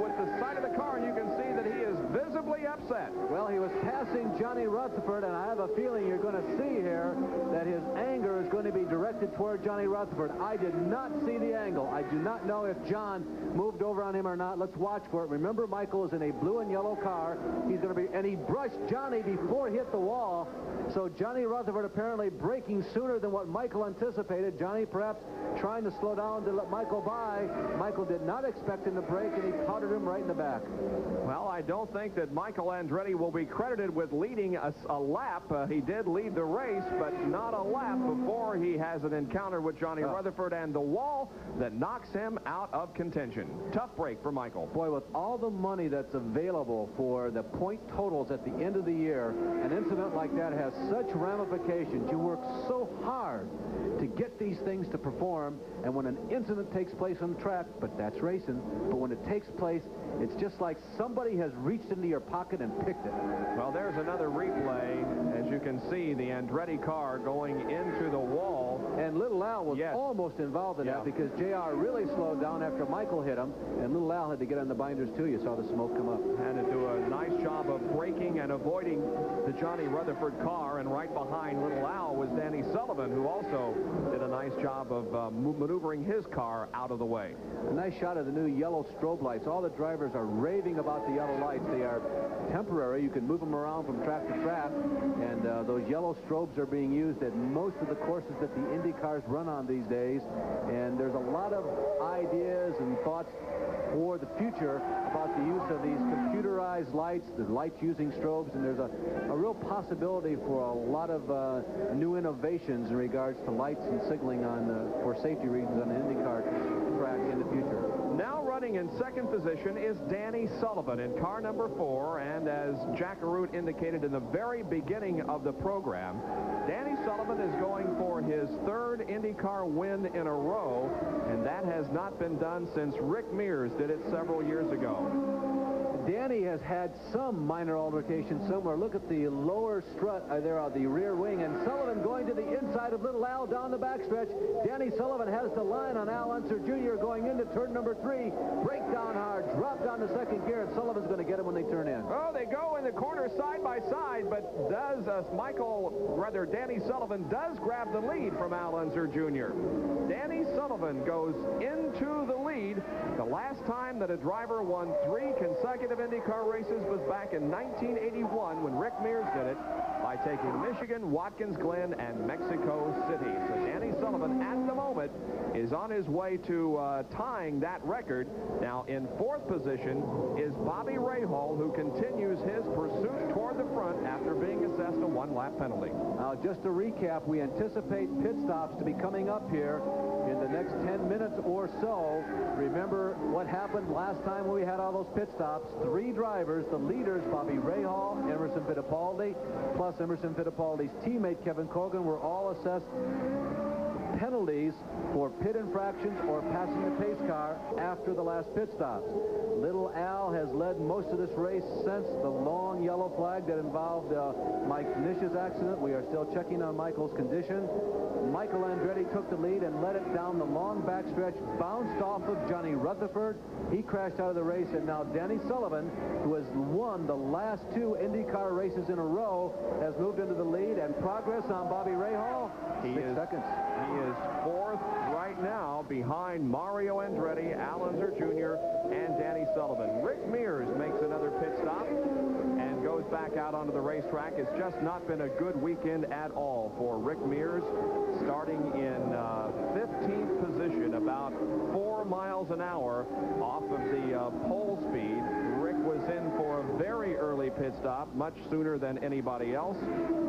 Speaker 1: with the side of the car, and you can see that he is visibly upset.
Speaker 2: Well, he was passing Johnny Rutherford, and I have a feeling you're going to see here that his anger is going to be directed toward Johnny Rutherford. I did not see the angle. I do not know if John moved over on him or not. Let's watch for it. Remember, Michael is in a blue and yellow car. He's going to be, and he brushed Johnny before he hit the wall. So Johnny Rutherford apparently braking sooner than what Michael anticipated. Johnny perhaps trying to slow down to let Michael by. Michael did not expect him to brake, and he powdered him right in the back.
Speaker 1: Well, I don't think that Michael Andretti will be credited with leading a lap. He did lead the race, but not a lap before he has an encounter with Johnny Rutherford and the wall that knocks him out of contention. Tough break for Michael.
Speaker 2: Boy, with all the money that's available for the point totals at the end of the year, an incident like that has such ramifications. You work so hard to get these things to perform, and when an incident takes place on the track, but that's racing, but when it takes place, it's just like somebody has reached into your pocket and picked it.
Speaker 1: Well, there's another replay. As you can see, the Andretti car going into the wall.
Speaker 2: And Little Al was almost involved in that because JR really slowed down after Michael hit him, and Little Al had to get on the binders too. You saw the smoke come up.
Speaker 1: Had to do a nice job of braking and avoiding the Johnny Rutherford car, and right behind Little Al was Danny Sullivan, who also did a nice job of maneuvering his car out of the way.
Speaker 2: A nice shot of the new yellow strobe lights. All the drivers are raving about the yellow lights. They are temporary. You can move them around from track to track, and those yellow strobes are being used at most of the courses that the Indy cars run on these days, and there's a lot of ideas and thoughts for the future about the use of these computerized lights, the lights using strobes, and there's a real possibility for a lot of new innovations in regards to lights and signaling for safety reasons on the IndyCar track in the future.
Speaker 1: Now running in second position is Danny Sullivan in car number 4, and as Jack Arute indicated in the very beginning of the program, Danny Sullivan is going for his 3rd IndyCar win in a row, and that has not been done since Rick Mears did it several years ago.
Speaker 2: Danny has had some minor altercation somewhere. Look at the lower strut there on the rear wing, and Sullivan going to the inside of Little Al down the backstretch. Danny Sullivan has the line on Al Unser Jr. going into turn number 3. Brake down hard, drop down to second gear, and Sullivan's going to get him when they turn in.
Speaker 1: Oh, they go in the corner side by side, but Danny Sullivan does grab the lead from Al Unser Jr. Danny Sullivan goes into the lead. The last time that a driver won 3 consecutive IndyCar races was back in 1981 when Rick Mears did it by taking Michigan, Watkins Glen, and Mexico City. So Danny Sullivan, at the moment, is on his way to tying that record. Now, in 4th position is Bobby Rahal, who continues his pursuit toward the front after being assessed a 1-lap penalty.
Speaker 2: Now, just to recap, we anticipate pit stops to be coming up here in the next 10 minutes or so. Remember what happened last time we had all those pit stops. 3 drivers, the leaders, Bobby Rahal, Emerson Fittipaldi, plus Emerson Fittipaldi's teammate Kevin Colgan, were all assessed penalties for pit infractions or passing the pace car after the last pit stops. Little Al has led most of this race since the long yellow flag that involved Mike Nish's accident. We are still checking on Michael's condition. Michael Andretti took the lead and led it down the long backstretch, bounced off of Johnny Rutherford. He crashed out of the race, and now Danny Sullivan, who has won the last 2 IndyCar races in a row, has moved into the lead, and progress on Bobby Rahal, 6 seconds.
Speaker 1: He is 4th right now behind Mario Andretti, Al Unser Jr., and Danny Sullivan. Rick Mears makes another pit stop and goes back out onto the racetrack. It's just not been a good weekend at all for Rick Mears, starting in 15th position, about 4 miles an hour off of the pole speed. Rick was in for a very early pit stop, much sooner than anybody else,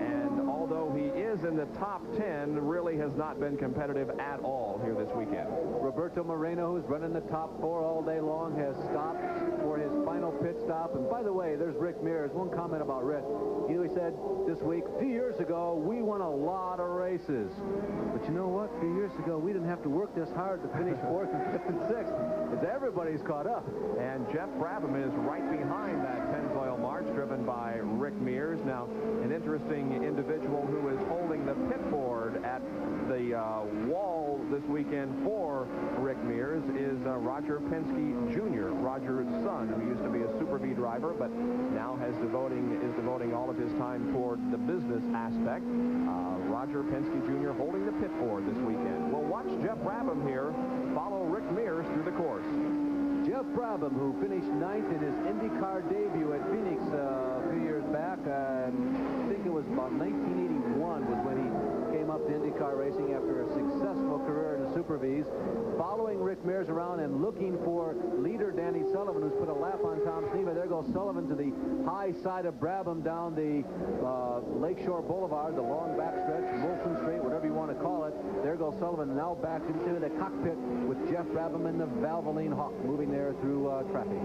Speaker 1: and although he is in the top 10, really has not been competitive at all here this weekend.
Speaker 2: Roberto Moreno, who's running the top 4 all day long, has stopped for his final pit stop. And by the way, there's Rick Mears. One comment about Rick. He said this week, a few years ago, we won a lot of races. But you know what? A few years ago, we didn't have to work this hard to finish 4th and 5th and 6th. Because everybody's caught up.
Speaker 1: And Jeff Brabham is right behind that Pennzoil March, driven by Rick Mears. Now, an interesting individual who is holding the pit board at the wall this weekend for Rick Mears is Roger Penske Jr., Roger's son, who used to be a Super B driver, but now is devoting all of his time toward the business aspect. Roger Penske Jr. holding the pit board this weekend. We'll watch Jeff Brabham here follow Rick Mears through the course.
Speaker 2: Jeff Brabham, who finished 9th in his IndyCar debut at Phoenix a few years back. I think it was about 1981 was when he came up to IndyCar racing after a successful career in the Super Vs, following Rick Mears around and looking for leader Danny Sullivan, who's put a lap on Tom Sneva. There goes Sullivan to the high side of Brabham down the Lakeshore Boulevard, the long backstretch, Molson Street, whatever you want to call it. There goes Sullivan, now back into the cockpit with Jeff Brabham and the Valvoline Hawk moving there through traffic.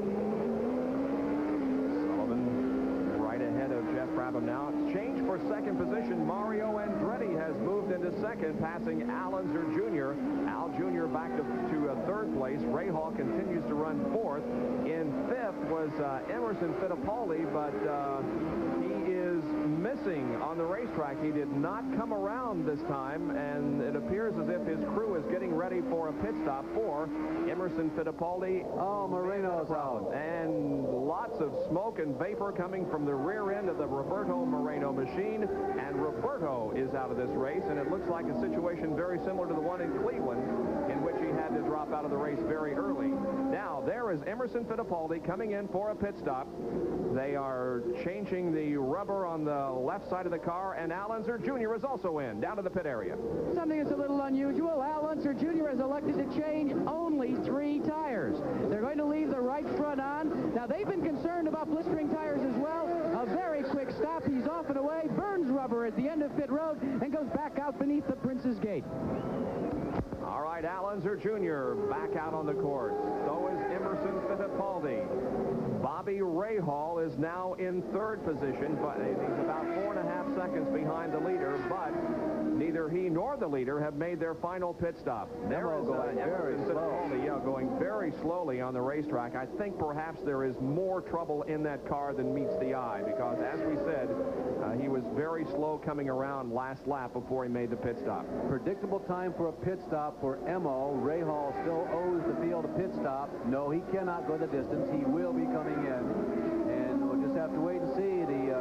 Speaker 1: Sullivan right ahead of Jeff Brabham now. It's changed for 2nd position. Mario Andretti has moved into 2nd, passing Al Unser Jr. Al Jr. back to 3rd place. Rahal continues to run 4th. In 5th was Emerson Fittipaldi, but he is missing on the racetrack. He did not come around this time, and it appears as if his crew is getting ready for a pit stop for Emerson Fittipaldi.
Speaker 2: Oh, Moreno's out.
Speaker 1: And lots of smoke and vapor coming from the rear end of the Roberto Moreno machine, and Roberto is out of this race, and it looks like a situation very similar to the one in Cleveland, in which he had to drop out of the race very early. Now, there is Emerson Fittipaldi coming in for a pit stop. They are changing the rubber on the left side of the car, and Al Unser Jr. is also in, down to the pit area.
Speaker 6: Something that's a little unusual. Al Unser Jr. has elected to change only 3 tires. They're going to leave the right front on. Now, they've been concerned about blistering tires as well. A very quick stop. He's off and away, burns rubber at the end of pit road, and goes back out beneath the Prince's Gate.
Speaker 1: All right, Al Unser Jr. back out on the course. So is Emerson Fittipaldi. Bobby Rahal is now in 3rd position, but he's about 4.5 seconds behind the leader, but neither he nor the leader have made their final pit stop. There is Emerson Fittipaldi, going very slowly on the racetrack. I think perhaps there is more trouble in that car than meets the eye, because as we said, he was very slow coming around last lap before he made the pit stop.
Speaker 2: Predictable time for a pit stop for Emo. Rahal still owes the field a pit stop. No, he cannot go the distance. He will be coming in, and we'll just have to wait and see the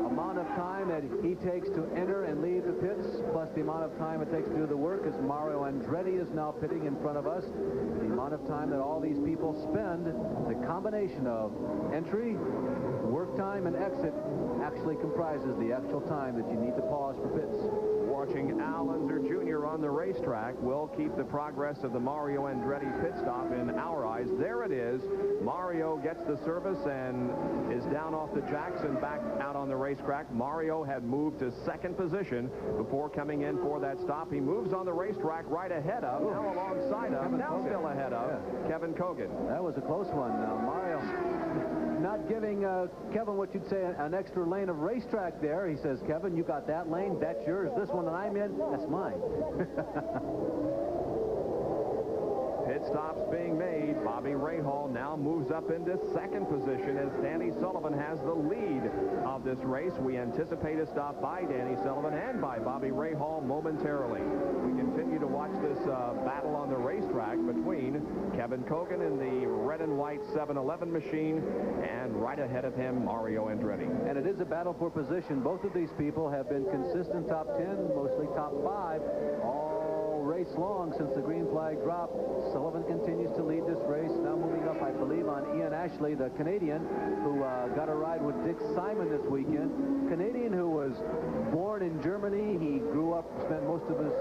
Speaker 2: amount of time that he takes to enter and leave the pits, plus the amount of time it takes to do the work, as Mario Andretti is now pitting in front of us. The amount of time that all these people spend, the combination of entry, work time, and exit actually comprises the actual time that you need to pause for pits.
Speaker 1: Watching Al Unser Jr. on the racetrack will keep the progress of the Mario Andretti pit stop in our eyes. There it is. Mario gets the service and is down off the jacks and back out on the racetrack. Mario had moved to 2nd position before coming in for that stop. He moves on the racetrack right ahead of, now alongside of, now still ahead of Kevin Kogan.
Speaker 2: That was a close one. Now, Mario not giving Kevin what you'd say an extra lane of racetrack there. He says, Kevin, you got that lane, that's yours. This one that I'm in, that's mine.
Speaker 1: Pit stops being made. Bobby Rahal now moves up into second position as Danny Sullivan has the lead of this race. We anticipate a stop by Danny Sullivan and by Bobby Rahal momentarily. We continue to watch this battle on the racetrack between Kevin Kogan in the red and white 711 machine and right ahead of him Mario Andretti.
Speaker 2: And it is a battle for position. Both of these people have been consistent top 10, mostly top 5 all race long since the green flag dropped. Sullivan continues to lead this race, now moving up, I believe, on Ian Ashley, the Canadian, who got a ride with Dick Simon this weekend. Canadian who was born in Germany. He grew up, spent most of his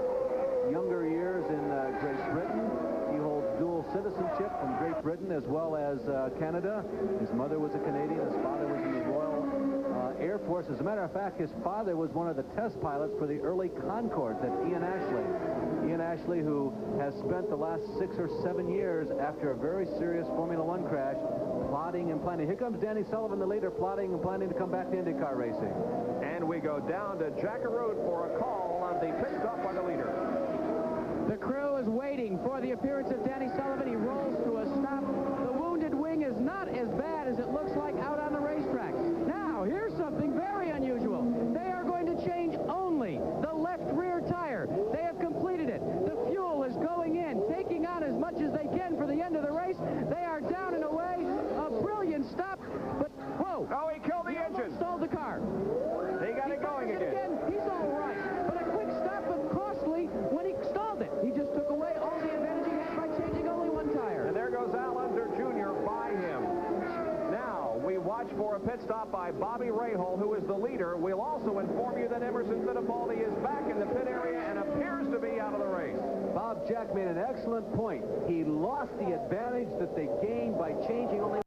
Speaker 2: younger years in Great Britain. He holds dual citizenship from Great Britain as well as Canada. His mother was a Canadian. His father was in the Royal Air Force. As a matter of fact, his father was one of the test pilots for the early Concords. That's Ian Ashley. Ian Ashley, who has spent the last 6 or 7 years after a very serious Formula One crash, plotting and planning. Here comes Danny Sullivan, the leader, plotting and planning to come back to IndyCar racing.
Speaker 1: And we go down to Jacker Road for a call on the pit stop by the leader.
Speaker 6: The crew is waiting for the appearance of Danny Sullivan. He rolls to a stop. The wounded wing is not as bad as it looks like out on the racetrack. Now, here's something very unusual. They are going to change only the left rear tire. They have completed it. The fuel is going in, taking on as much as they can for the end of the race. They are down and away. A brilliant stop, but whoa.
Speaker 1: Oh, he killed the engine.
Speaker 6: Stalled the car.
Speaker 1: He got it going again.
Speaker 6: He's all right, but a quick stop was costly when he stalled it. He just took away all the advantage he had by changing only one tire.
Speaker 1: And there goes Al Unser Jr. by him. Now, we watch for a pit stop by Bobby Rahal, who is the leader. We'll also inform you that Emerson Fittipaldi is back in the pit area and appears to be out of the race.
Speaker 2: Bob Jack made an excellent point. He lost the advantage that they gained by changing only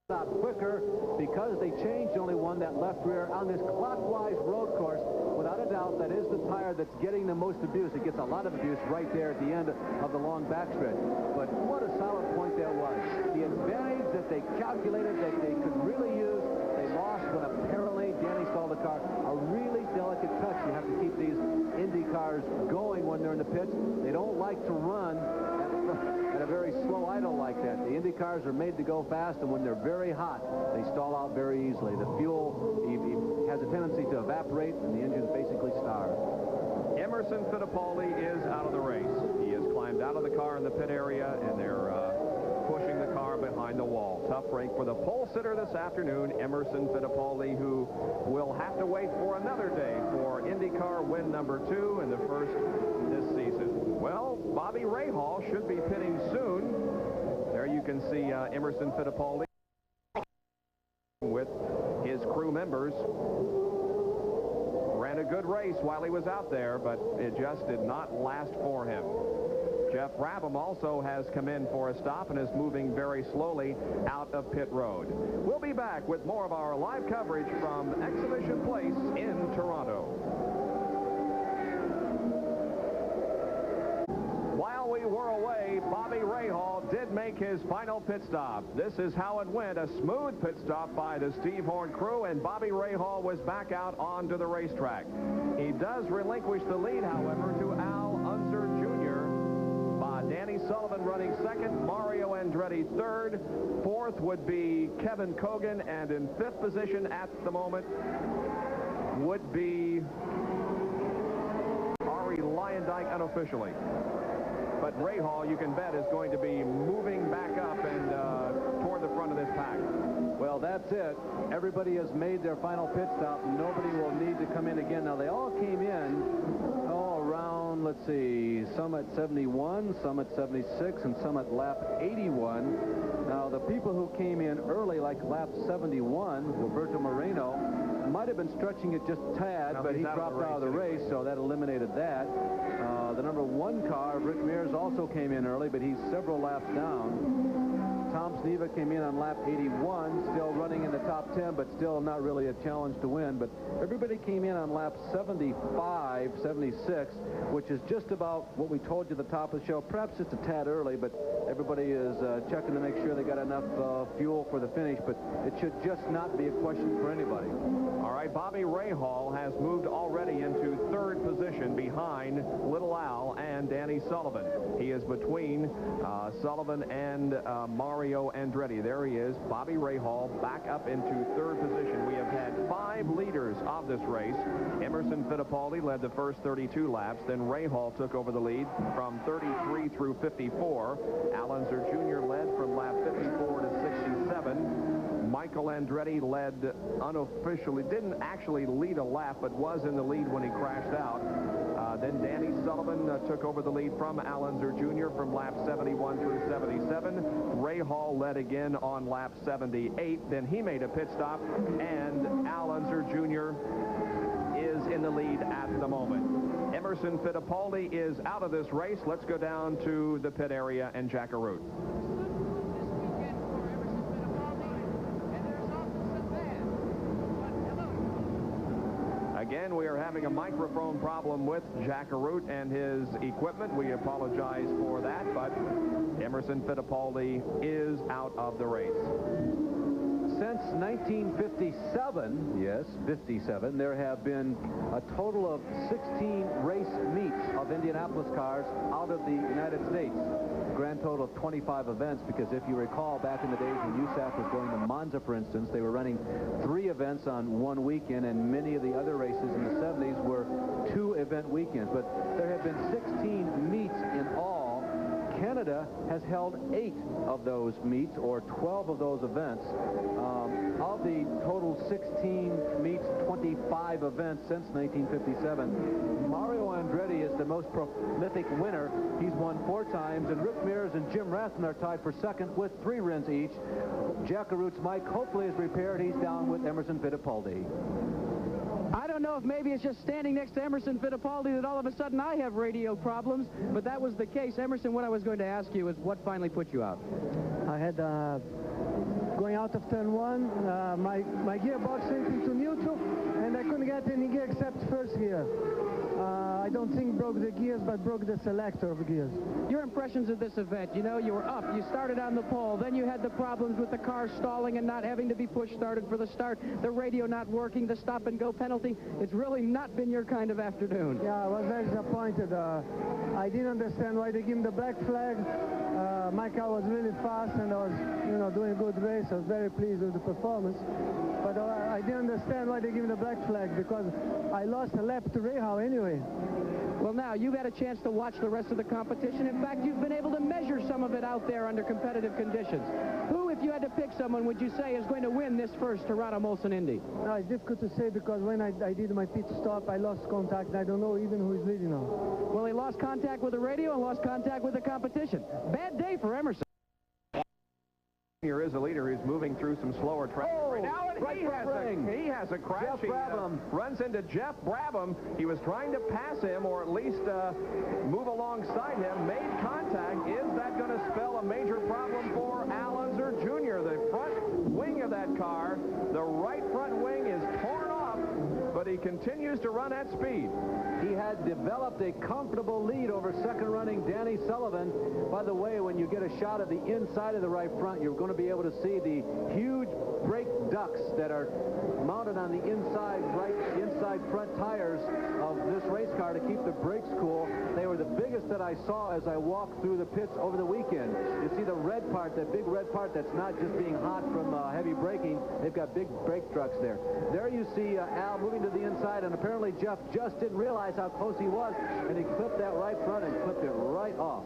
Speaker 2: stop quicker because they changed only one, that left rear, on this clockwise road course. Without a doubt, that is the tire that's getting the most abuse. It gets a lot of abuse right there at the end of the long backstretch. But what a solid point that was. The advantage that they calculated that they could really use, they lost when apparently Danny stalled the car. A really delicate touch. You have to keep these Indy cars going when they're in the pits. They don't like to run at a very slow idle like that. The Indy cars are made to go fast, and when they're very hot, they stall out very easily. The fuel has a tendency to evaporate, and the engines basically starve.
Speaker 1: Emerson Fittipaldi is out of the race. He has climbed out of the car in the pit area, and they're pushing the car behind the wall. Tough break for the pole sitter this afternoon, Emerson Fittipaldi, who will have to wait for another day for IndyCar win number 2 and the first this season. Well, Bobby Rahal should be pitting soon. There you can see Emerson Fittipaldi with his crew members. Ran a good race while he was out there, but it just did not last for him. Jeff Brabham also has come in for a stop and is moving very slowly out of pit road. We'll be back with more of our live coverage from Exhibition Place in Toronto. While we were away, Bobby Rahal did make his final pit stop. This is how it went. A smooth pit stop by the Steve Horn crew, and Bobby Rahal was back out onto the racetrack. He does relinquish the lead, however, to Al Unser Jr. Danny Sullivan running second, Mario Andretti third, fourth would be Kevin Kogan, and in fifth position at the moment would be Arie Luyendyk unofficially. But Rahal, you can bet, is going to be moving back up and toward the front of this pack.
Speaker 2: Well, that's it. Everybody has made their final pit stop. Nobody will need to come in again. Now, they all came in around, let's see, some at 71, some at 76, and some at lap 81. Now, the people who came in early, like lap 71, Roberto Moreno, might have been stretching it just a tad, but he dropped out of the race, so that eliminated that. The number 1 car, Rick Mears, also came in early, but he's several laps down. Tom Sneva came in on lap 81, still running in the top top 10, but still not really a challenge to win. But everybody came in on lap 75, 76, which is just about what we told you at the top of the show. Perhaps just a tad early, but everybody is checking to make sure they got enough fuel for the finish. But it should just not be a question for anybody.
Speaker 1: All right, Bobby Rahal has moved already into third position behind Little Al and Danny Sullivan. He is between Sullivan and Mario Andretti. There he is, Bobby Rahal, back up into third position. We have had 5 leaders of this race. Emerson Fittipaldi led the first 32 laps. Then Rahal took over the lead from 33 through 54. Al Unser Jr. led from lap 54 to 67. Michael Andretti led unofficially, didn't actually lead a lap, but was in the lead when he crashed out. Then Danny Sullivan took over the lead from Al Unser Jr. from lap 71 through 77. Rahal led again on lap 78. Then he made a pit stop, and Al Unser Jr. is in the lead at the moment. Emerson Fittipaldi is out of this race. Let's go down to the pit area and Jack Arute. Again, we are having a microphone problem with Jack Arute and his equipment. We apologize for that, but Emerson Fittipaldi is out of the race.
Speaker 2: Since 1957, yes, 57, there have been a total of 16 race meets of Indianapolis cars out of the United States. Grand total of 25 events, because if you recall, back in the days when USAC was going to Monza, for instance, they were running 3 events on one weekend, and many of the other races in the 70s were 2-event weekends. But there have been 16 meets in all. Canada has held 8 of those meets, or 12 of those events. Of the total 16 meets, 25 events since 1957. Mario Andretti is the most prolific winner. He's won 4 times, and Rick Mears and Jim Rathman are tied for second with 3 wins each. Jack Arute's Mike Copley is repaired. He's down with Emerson Fittipaldi.
Speaker 6: I don't know if maybe it's just standing next to Emerson Fittipaldi that all of a sudden I have radio problems, but that was the case. Emerson, what I was going to ask you is what finally put you out?
Speaker 9: I had going out of turn 1, my gearbox went into neutral, and I couldn't get any gear except first gear. I don't think broke the gears, but broke the selector of gears.
Speaker 6: Your impressions of this event, you know, you were up, you started on the pole, then you had the problems with the car stalling and not having to be push-started for the start, the radio not working, the stop-and-go penalty. It's really not been your kind of afternoon.
Speaker 9: Yeah, I was very disappointed. I didn't understand why they gave him the black flag. My car was really fast, and I was, you know, doing a good race. I was very pleased with the performance. But I didn't understand why they gave him the black flag, because I lost a lap to Rahal anyway.
Speaker 6: Well, now, you've had a chance to watch the rest of the competition. In fact, you've been able to measure some of it out there under competitive conditions. Who, if you had to pick someone, would you say is going to win this first Toronto Molson Indy?
Speaker 9: No, it's difficult to say, because when I did my pit stop, I lost contact, and I don't know even who is leading now.
Speaker 6: Well, he lost contact with the radio and lost contact with the competition. Bad day for Emerson.
Speaker 1: Here is a leader who's moving through some slower traffic right now, and
Speaker 2: right
Speaker 1: he has a crash.
Speaker 2: Jeff Brabham
Speaker 1: Runs into Jeff Brabham. He was trying to pass him, or at least move alongside him, made contact. Is that going to spell a major problem for Al Unser Jr.? The front wing of that car, the right front wing is torn off, but he continues to run at speed.
Speaker 2: He had developed a comfortable lead over second-running Danny Sullivan. By the way, when you get a shot of the inside of the right front, you're going to be able to see the huge brake ducts that are mounted on the inside front tires of this race car to keep the brakes cool. They were the biggest that I saw as I walked through the pits over the weekend. You see the red part, that big red part that's not just being hot from heavy braking. They've got big brake ducts there. There you see Al moving to the inside, and apparently Jeff just didn't realize how close he was, and he clipped that right front and clipped it right off.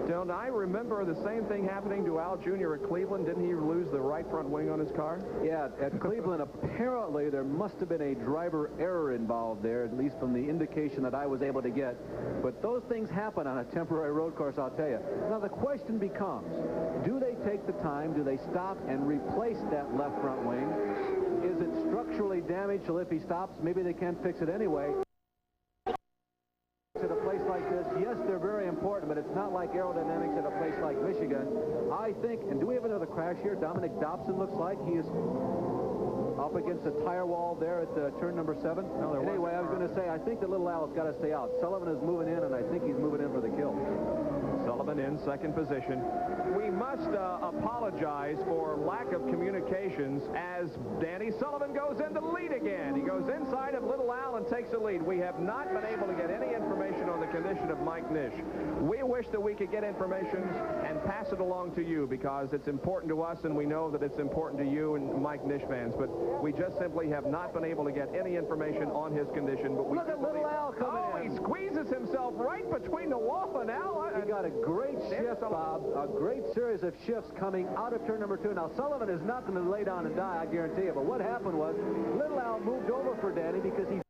Speaker 1: Don't I remember the same thing happening to Al Jr. at Cleveland? Didn't he lose the right front wing on his car?
Speaker 2: Yeah, at Cleveland, apparently there must have been a driver error involved there, at least from the indication that I was able to get. But those things happen on a temporary road course, I'll tell you. Now, the question becomes, do they take the time, do they stop and replace that left front wing? Is it structurally damaged, so if he stops, maybe they can't fix it anyway? At a place like this, yes, they're very important, but it's not like aerodynamics at a place like Michigan. I think, and do we have another crash here? Dominic Dobson looks like he is up against the tire wall there at turn number 7.
Speaker 1: No,
Speaker 2: anyway, I was going to say, I think the Little Al's got to stay out. Sullivan is moving in, and I think he's moving in for the kill.
Speaker 1: Sullivan in second position. We must apologize for lack of communications as Danny Sullivan goes in the lead again. He goes inside of Little Al and takes the lead. We have not been able to get any information on the condition of Mike Nish. We wish that we could get information and pass it along to you because it's important to us and we know that it's important to you and Mike Nish fans, but we just simply have not been able to get any information on his condition. But we
Speaker 2: Look at Little Al coming in.
Speaker 1: He squeezes himself right between the wall and Al.
Speaker 2: He got a great shift, Bob. A great series of shifts coming out of turn number 2. Now, Sullivan is not going to lay down and die, I guarantee you. But what happened was Little Al moved over for Danny because he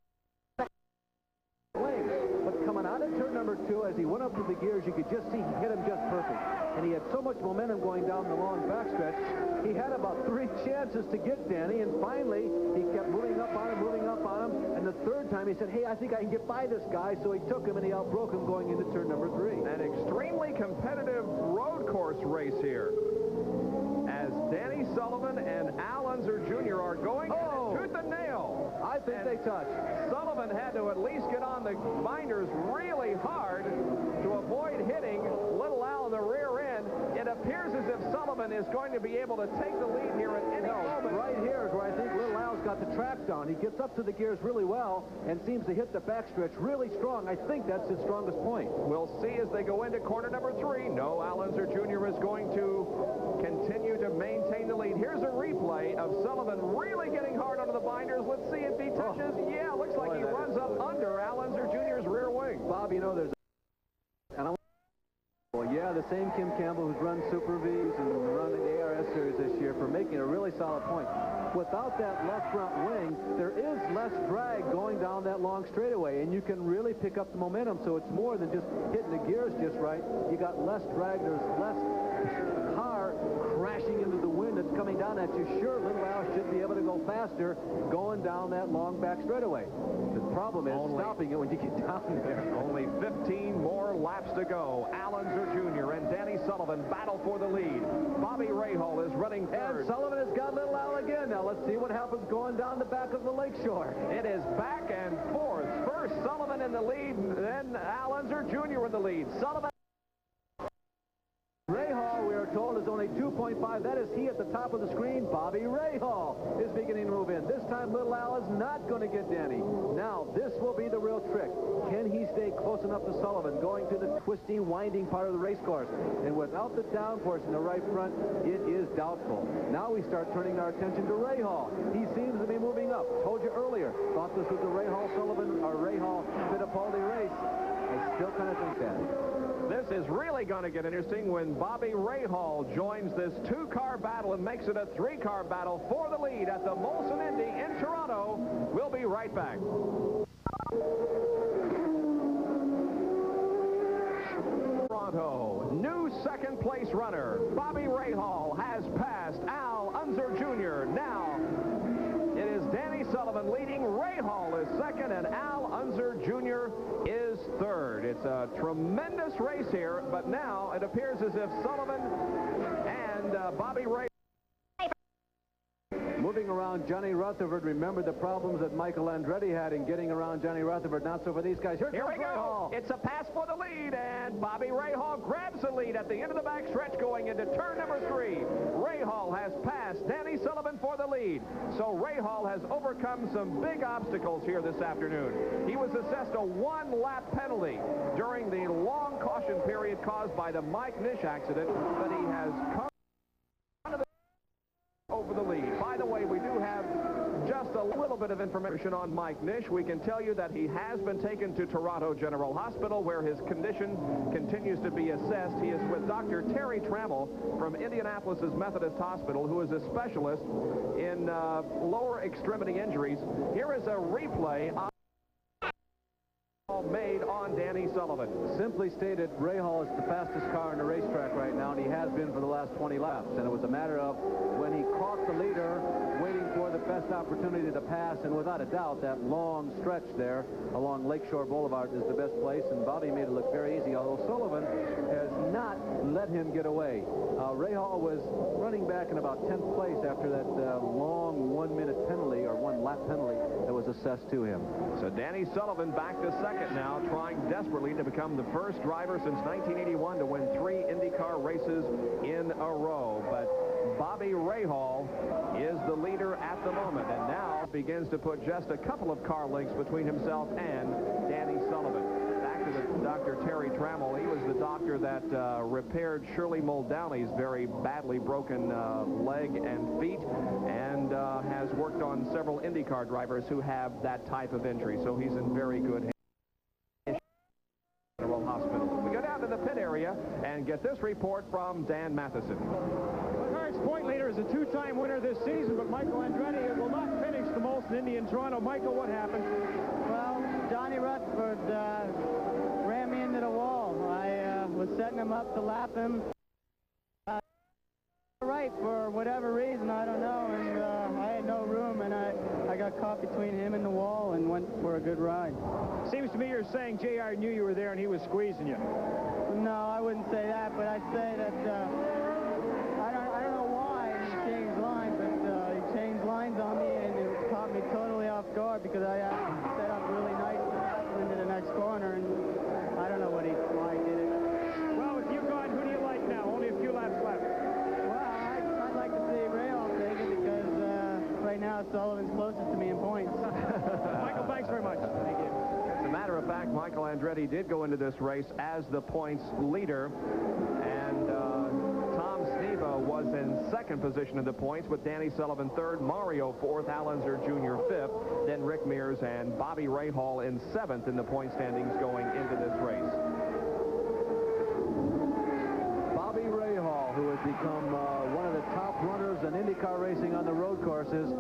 Speaker 2: flames. But coming out of turn number 2, as he went up to the gears, you could just see he hit him just perfect. And he had so much momentum going down the long backstretch, he had about 3 chances to get Danny, and finally, he kept moving up on him, and the third time he said, hey, I think I can get by this guy, so he took him and he outbroke him going into turn number 3.
Speaker 1: An extremely competitive road course race here as Danny Sullivan and Al Unser Jr. are going tooth and nail.
Speaker 2: I think they touched.
Speaker 1: Sullivan had to at least get on the binders really hard to avoid hitting Little Al in the rear end. It appears as if Sullivan is going to be able to take the lead here at any moment.
Speaker 2: Right here is where I think Little Al's got the track down. He gets up to the gears really well and seems to hit the backstretch really strong. I think that's his strongest point.
Speaker 1: We'll see as they go into corner number 3. No, Al Unser Jr. is going to continue to maintain the lead. Here's a replay of Sullivan really getting hard onto the binders. Let's see if he touches. Yeah, looks like he runs up under Al Unser Jr.'s rear wing.
Speaker 2: Bob, you know, there's yeah, the same Kim Campbell who's run Super V's and run the ARS series this year for making a really solid point. Without that left front wing, there is less drag going down that long straightaway, and you can really pick up the momentum, so it's more than just hitting the gears just right. You got less drag, there's less car crashing into the wind that's coming down at you. Sure, Little Al should be able to go faster going down that long back straightaway. The problem is stopping it when you get down there.
Speaker 1: Only 15 more laps to go. Al Unser Jr. and Danny Sullivan battle for the lead. Bobby Rahal is running third.
Speaker 2: And Sullivan has got Little Al again. Now let's see what happens going down the back of the lakeshore.
Speaker 1: It is back and forth. First Sullivan in the lead, then Al Unser Jr. in the lead. Sullivan.
Speaker 2: Rahal, we are told, is only 2.5. That is he at the top of the screen. Bobby Rahal is beginning to move in. This time, Little Al is not going to get Danny. Now, this will be the real trick. Can he stay close enough to Sullivan going to the twisty, winding part of the race course? And without the downforce in the right front, it is doubtful. Now we start turning our attention to Rahal. He seems to be moving up. Told you earlier, thought this was the Rahal-Sullivan or Rahal-Fittipaldi race. I still kind of think that.
Speaker 1: This is really going to get interesting when Bobby Rahal joins this 2-car battle and makes it a 3-car battle for the lead at the Molson Indy in Toronto. We'll be right back. Toronto, new second-place runner, Bobby Rahal has passed Al Unser Jr. Now, it is Danny Sullivan leading. Rahal is second, and Al Unser Jr. is third. It's a tremendous race here, but now it appears as if Sullivan and Bobby Rahal.
Speaker 2: Moving around Johnny Rutherford. Remember the problems that Michael Andretti had in getting around Johnny Rutherford. Not so for these guys. Here
Speaker 1: we go.
Speaker 2: Rahal.
Speaker 1: It's a pass for the lead, and Bobby Rahal grabs the lead at the end of the backstretch going into turn number 3. Rahal has passed Danny Sullivan for the lead. So Rahal has overcome some big obstacles here this afternoon. He was assessed a 1-lap penalty during the long caution period caused by the Mike Nish accident, but he has come over the lead. By the way, we do have just a little bit of information on Mike Nish. We can tell you that he has been taken to Toronto General Hospital where his condition continues to be assessed. He is with Dr. Terry Trammell from Indianapolis's Methodist Hospital, who is a specialist in lower extremity injuries. Here is a replay of made on Danny Sullivan.
Speaker 2: Simply stated, Rahal is the fastest car on the racetrack right now, and he has been for the last 20 laps. And it was a matter of when he caught the leader, waiting for the best opportunity to pass, and without a doubt, that long stretch there along Lakeshore Boulevard is the best place, and Bobby made it look very easy, although Sullivan has not let him get away. Rahal was running back in about 10th place after that long 1-minute penalty assessed to him.
Speaker 1: So Danny Sullivan back to second now, trying desperately to become the first driver since 1981 to win 3 IndyCar races in a row. But Bobby Rahal is the leader at the moment, and now begins to put just a couple of car lengths between himself and Danny Sullivan. Back to the Dr. Terry Trammell. He was the doctor that repaired Shirley Muldowney's very badly broken leg and feet, and has worked on several IndyCar drivers who have that type of injury. So he's in very good hands. General Hospital. We go down to the pit area and get this report from Dan Matheson.
Speaker 3: Point leader is a 2-time winner this season, but Michael Andretti will not finish the Molson Indy in Toronto. Michael, what happened?
Speaker 8: Well, Johnny Rutherford ran me into the wall. I was setting him up to lap him. Right, for whatever reason, I don't know, and I had no room, and I got caught between him and the wall and went for a good ride.
Speaker 3: Seems to me you're saying JR knew you were there and he was squeezing you.
Speaker 8: No, I wouldn't say that, but I'd say that I don't know why he changed lines, but he changed lines on me, and it caught me totally off guard because I had to set up really nice into the next corner, and I don't know why he did it.
Speaker 3: Well, with you gone, who do you like now? Only a few laps left.
Speaker 8: Well, I'd like to see Rahal take it because right now Sullivan's closest to me in points.
Speaker 3: Michael, thanks very much. Thank you.
Speaker 1: As a matter of fact, Michael Andretti did go into this race as the points leader, and Tom Sneva was in second position in the points, with Danny Sullivan third, Mario fourth, Al Unser Jr. fifth, then Rick Mears and Bobby Rahal in seventh in the point standings going into this race.
Speaker 2: Bobby Rahal, who has become one of the top runners in IndyCar racing on the road courses.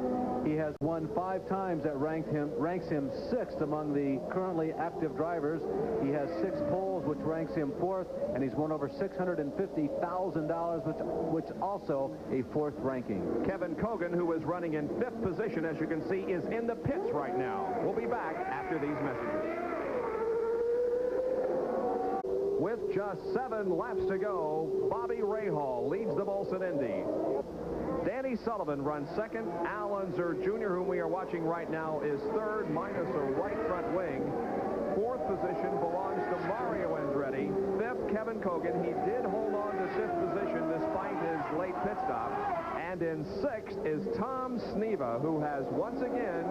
Speaker 2: He has won 5 times. That ranks him 6th among the currently active drivers. He has 6 poles, which ranks him 4th, and he's won over $650,000, which also a 4th ranking.
Speaker 1: Kevin Kogan, who is running in 5th position, as you can see, is in the pits right now. We'll be back after these messages. With just 7 laps to go, Bobby Rahal leads the Molson Indy. Danny Sullivan runs second. Al Unser Jr., whom we are watching right now, is third, minus a right front wing. 4th position belongs to Mario Andretti. 5th, Kevin Kogan. He did hold on to 5th position despite his late pit stop. And in 6th is Tom Sneva, who has once again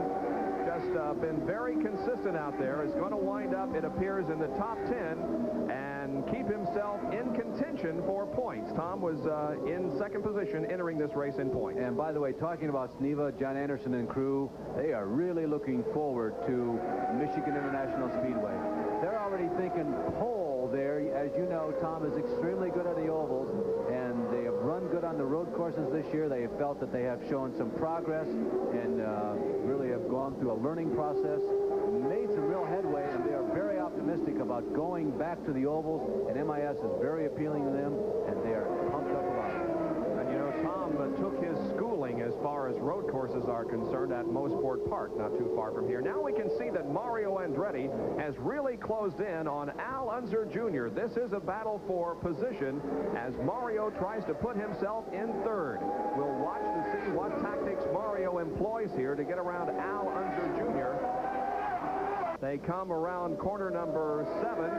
Speaker 1: just been very consistent out there. Is going to wind up, it appears, in the top 10 and keep himself in contention for points. Tom was in second position entering this race in points.
Speaker 2: And by the way, talking about Sneva, John Anderson and crew, they are really looking forward to Michigan International Speedway. They're already thinking pole there. As you know, Tom is extremely good at the ovals, and they have run good on the road courses this year. They have felt that they have shown some progress and really have gone through a learning process, made some real headway, and they are very optimistic about going back to the ovals, and MIS is very appealing to them, and they are pumped up about it.
Speaker 1: And you know, Tom took his schooling as far as road courses are concerned at Mosport Park, not too far from here. Now we can see that Mario Andretti has really closed in on Al Unser Jr. This is a battle for position as Mario tries to put himself in third. We'll watch to see what tactics Mario employs here to get around Al Unser Jr. They come around corner number 7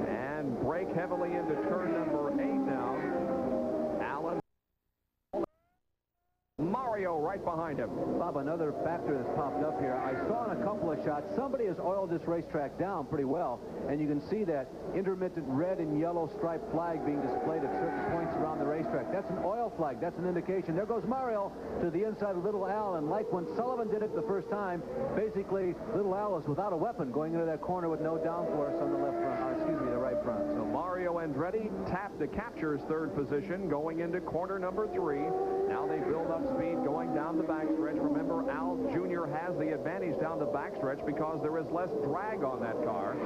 Speaker 1: and brake heavily into turn number 8 now. Allen. Mario right behind him.
Speaker 2: Bob, another factor that's popped up here. I saw in a couple of shots, somebody has oiled this racetrack down pretty well, and you can see that intermittent red and yellow striped flag being displayed at certain points around the racetrack. That's an oil flag. That's an indication. There goes Mario to the inside of Little Al, and like when Sullivan did it the first time, basically Little Al is without a weapon going into that corner with no downforce on the left front, the right front.
Speaker 1: So Mario Andretti captures third position going into corner number 3. Now they build up speed going down the backstretch. Remember, Al Jr. has the advantage down the backstretch because there is less drag on that car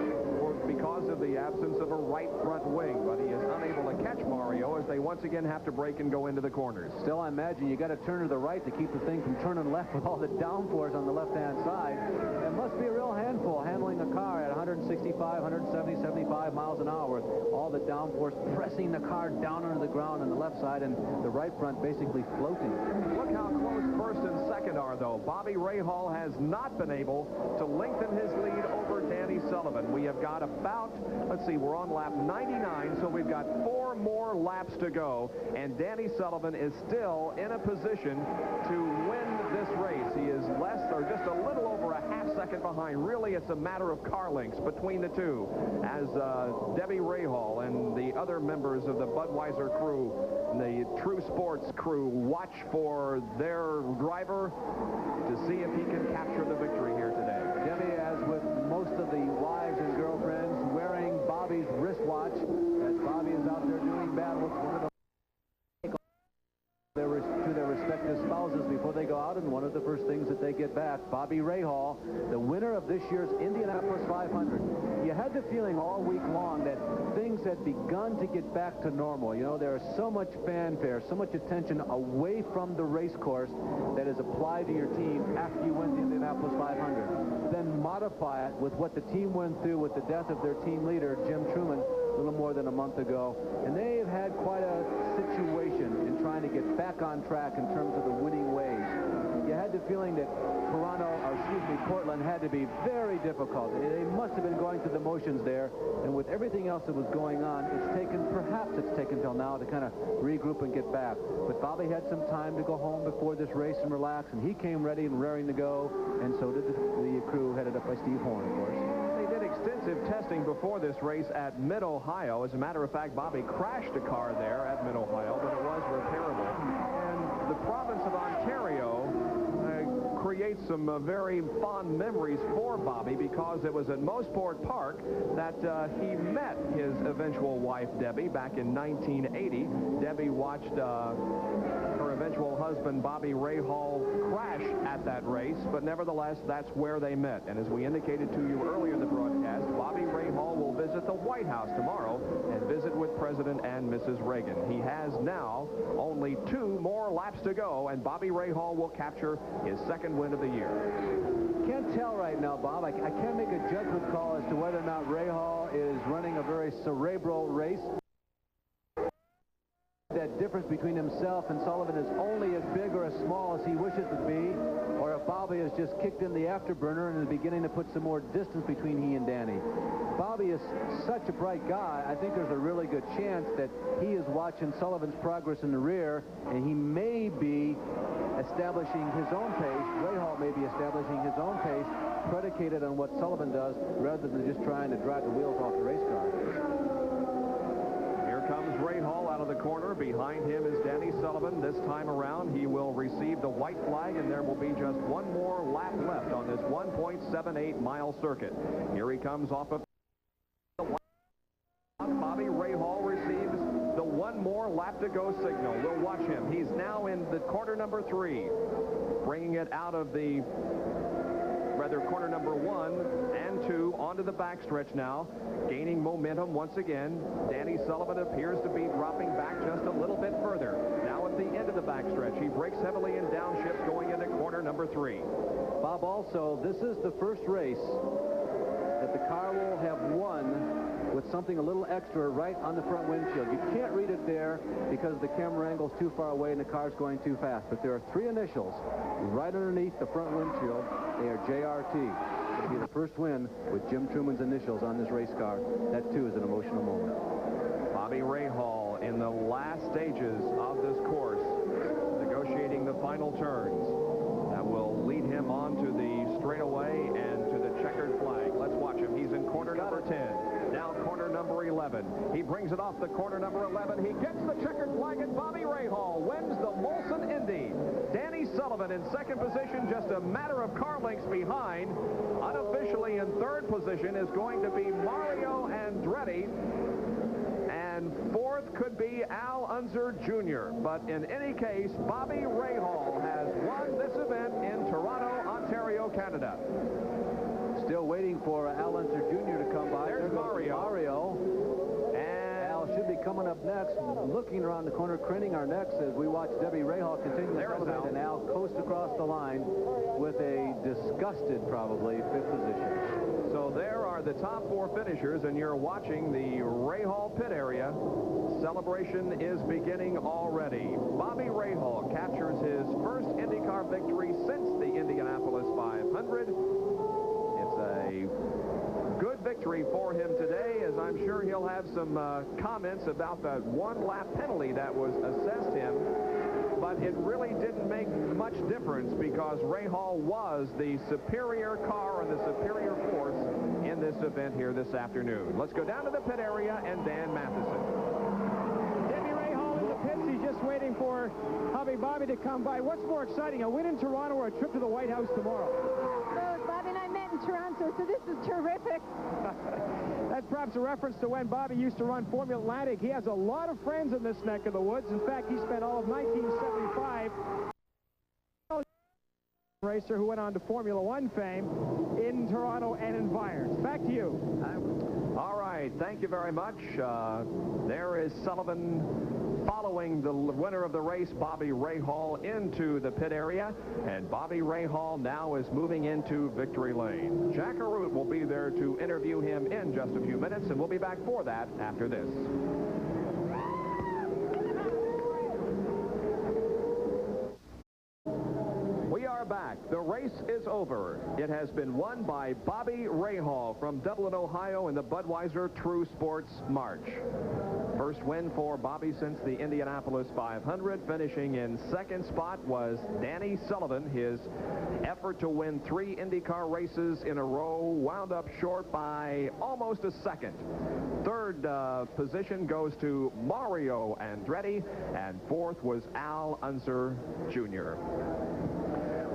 Speaker 1: because of the absence of a right front wing, but he is unable to catch Mario as they once again have to brake and go into the corners.
Speaker 2: Still, I imagine you got to turn to the right to keep the thing from turning left with all the downforce on the left-hand side. It must be a real handful handling a car at 165, 170, 75 miles an hour with all the downforce pressing the car down onto the ground on the left side and the right front basically floating.
Speaker 1: Look how close first and second star, though. Bobby Rahal has not been able to lengthen his lead over Danny Sullivan. We have got about, let's see, we're on lap 99, so we've got 4 more laps to go, and Danny Sullivan is still in a position to win this race. He is less or just a little over a half second behind. Really, it's a matter of car lengths between the two as Debbie Rahal and the other members of the Budweiser crew, the True Sports crew, watch for their driver to see if he can capture the victory here today.
Speaker 2: Debbie, as with most of the wives and girlfriends, wearing Bobby's wristwatch as Bobby is out there doing battle. It's one of the to their respective spouses before they go out, and one of the first things that they get back. Bobby Rahal, the winner of this year's Indianapolis 500. You had the feeling all week long that things had begun to get back to normal. You know, there is so much fanfare, so much attention away from the race course that is applied to your team after you win the Indianapolis 500. Then modify it with what the team went through with the death of their team leader, Jim Truman, a little more than a month ago. And they've had quite a situation in trying to get back on track in terms of the winning ways. You had the feeling that Portland had to be very difficult. They must have been going through the motions there, and with everything else that was going on, perhaps it's taken till now to kind of regroup and get back. But Bobby had some time to go home before this race and relax, and he came ready and raring to go, and so did the crew headed up by Steve Horn, of course.
Speaker 1: They did extensive testing before this race at Mid-Ohio. As a matter of fact, Bobby crashed a car there at Mid-Ohio, but it was repairable. And the province of Ontario creates some very fond memories for Bobby, because it was at Mosport Park that he met his eventual wife, Debbie, back in 1980. Debbie watched her eventual husband, Bobby Rahal, crash at that race, but nevertheless, that's where they met. And as we indicated to you earlier in the broadcast, Bobby Rahal will visit the White House tomorrow and visit with President and Mrs. Reagan. He has now only 2 more laps to go, and Bobby Rahal will capture his second win of the year.
Speaker 2: Can't tell right now, Bob. I can't make a judgment call as to whether or not Rahal is running a very cerebral race. That difference between himself and Sullivan is only as big or as small as he wishes it to be, or if Bobby has just kicked in the afterburner and is beginning to put some more distance between he and Danny. Bobby is such a bright guy. I think there's a really good chance that he is watching Sullivan's progress in the rear, and he may be establishing his own pace. Rahal may be establishing his own pace, predicated on what Sullivan does, rather than just trying to drive the wheels off the race car.
Speaker 1: Here comes Rahal out of the corner. Behind him is Danny Sullivan. This time around, he will receive the white flag, and there will be just 1 more lap left on this 1.78-mile circuit. Here he comes off of Bobby Rahal receives the 1 more lap to go signal. We'll watch him. He's now in the corner number 3, bringing it out of the corner number 1 and 2 onto the backstretch now, gaining momentum once again. Danny Sullivan appears to be dropping back just a little bit further. Now at the end of the backstretch, he brakes heavily in downshifts going into corner number 3.
Speaker 2: Bob, also, this is the first race that the car will have won with something a little extra right on the front windshield. You can't read it there because the camera angle's too far away and the car's going too fast. But there are 3 initials right underneath the front windshield. They are JRT. It'll be the first win with Jim Truman's initials on this race car. That, too, is an emotional moment.
Speaker 1: Bobby Rahal in the last stages of this course, negotiating the final turns. That will lead him on to the straightaway and to the checkered flag. Let's watch him. He's in corner number 10. Now corner number 11. He brings it off the corner number 11. He gets the checkered flag, and Bobby Rahal wins the Molson Indy. Danny Sullivan in second position, just a matter of car lengths behind. Unofficially in third position is going to be Mario Andretti. And fourth could be Al Unser Jr. But in any case, Bobby Rahal has won this event in Toronto, Ontario, Canada.
Speaker 2: Still waiting for Al Unser Jr. to come by.
Speaker 1: There's Mario.
Speaker 2: And Al should be coming up next, looking around the corner, craning our necks as we watch Debbie Rahal continue to celebrate, and Al coast across the line. with a disgusted, probably, 5th position.
Speaker 1: So there are the top 4 finishers, and you're watching the Rahal pit area. Celebration is beginning already. Bobby Rahal captures his first IndyCar victory since the Indianapolis 500. It's a good victory for him today, as I'm sure he'll have some comments about that 1-lap penalty that was assessed him. But it really didn't make much difference because Rahal was the superior car and the superior force in this event here this afternoon. Let's go down to the pit area and Dan Matheson.
Speaker 3: Debbie Rahal in the pits. He's just waiting for Hubby Bobby to come by. What's more exciting, a win in Toronto or a trip to the White House tomorrow?
Speaker 10: Both. Bobby and I met in Toronto, so this is terrific.
Speaker 3: That's perhaps a reference to when Bobby used to run Formula Atlantic. He has a lot of friends in this neck of the woods. In fact, he spent all of 1975 racer who went on to Formula One fame in Toronto and in Byron. Back to you.
Speaker 1: All right, thank you very much. There is Sullivan following the winner of the race, Bobby Rahal, into the pit area, and Bobby Rahal now is moving into victory lane. Jack Arute will be there to interview him in just a few minutes, and we'll be back for that after this. We are back. The race is over. It has been won by Bobby Rahal from Dublin, Ohio in the Budweiser True Sports March. First win for Bobby since the Indianapolis 500. Finishing in second spot was Danny Sullivan. His effort to win 3 IndyCar races in a row wound up short by almost a second. Third position goes to Mario Andretti, and fourth was Al Unser Jr.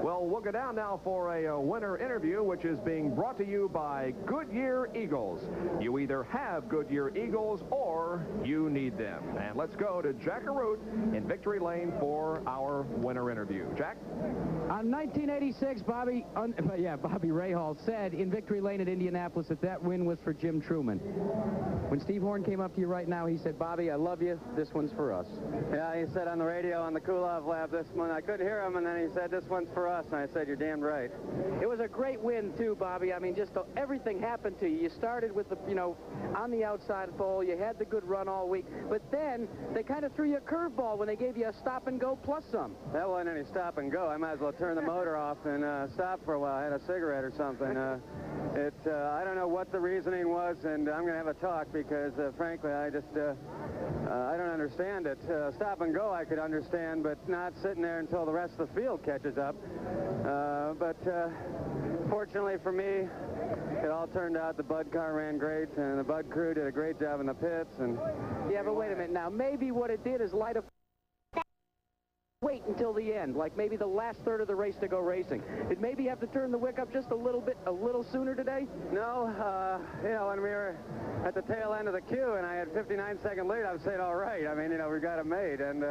Speaker 1: Well, we'll go down now for a winner interview, which is being brought to you by Goodyear Eagles. You either have Goodyear Eagles or you need them. And let's go to Jack Arute in victory lane for our winner interview. Jack?
Speaker 6: On 1986, Bobby Rahal said in victory lane at Indianapolis that win was for Jim Truman. When Steve Horn came up to you right now, he said, Bobby, I love you. This one's for us.
Speaker 11: Yeah, he said on the radio on the Kulov lab this one. I couldn't hear him, and then he said, this one's for us. And I said, you're damn right.
Speaker 4: It was a great win, too, Bobby. I mean, just everything happened to you. You started with the, on the outside pole. You had the good run all week. But then they kind of threw you a curveball when they gave you a stop-and-go plus some.
Speaker 11: That wasn't any stop-and-go. I might as well turn the motor off and stop for a while. I had a cigarette or something. I don't know what the reasoning was, and I'm going to have a talk because, frankly, I just, I don't understand it. Stop and go I could understand, but not sitting there until the rest of the field catches up. But fortunately for me, it all turned out the Bud car ran great, and the Bud crew did a great job in the pits. And
Speaker 4: yeah, but wait a minute now. Maybe what it did is light a... Wait until the end, like maybe the last third of the race to go racing. Did maybe have to turn the wick up just a little sooner today?
Speaker 11: No, when we were at the tail end of the queue and I had 59-second lead, I was saying, all right. I mean, we got it made, and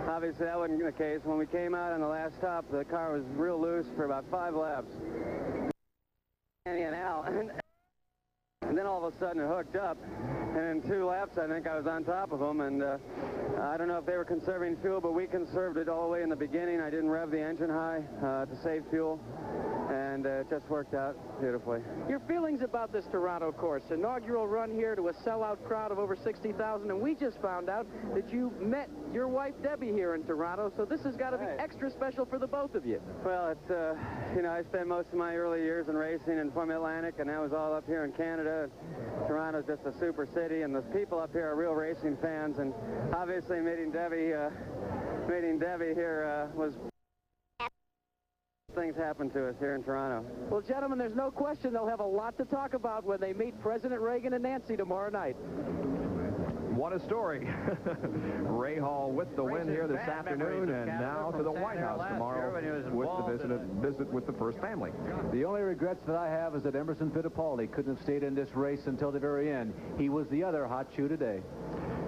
Speaker 11: obviously that wasn't the case. When we came out on the last stop, the car was real loose for about 5 laps. And Al, and then all of a sudden it hooked up, and in 2 laps I think I was on top of them, and I don't know if they were conserving fuel, but we conserved it all the way in the beginning. I didn't rev the engine high to save fuel, and it just worked out beautifully.
Speaker 4: Your feelings about this Toronto course, inaugural run here to a sellout crowd of over 60,000, and we just found out that you met your wife Debbie here in Toronto, so this has got to be extra special for the both of you.
Speaker 11: Well, it's, I spent most of my early years in racing in Formula Atlantic, and that was all up here in Canada. Toronto's just a super city, and the people up here are real racing fans, and obviously meeting Debbie here was... Things happen to us here in Toronto.
Speaker 4: Well, gentlemen, there's no question they'll have a lot to talk about when they meet President Reagan and Nancy tomorrow night.
Speaker 1: What a story. Rahal with the win here this afternoon, and now to the White House tomorrow with the visit with the first family.
Speaker 2: The only regrets that I have is that Emerson Fittipaldi couldn't have stayed in this race until the very end. He was the other hot shoe today.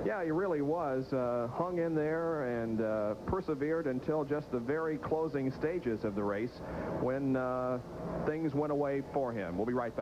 Speaker 1: Yeah, he really was. Hung in there and persevered until just the very closing stages of the race when things went away for him. We'll be right back.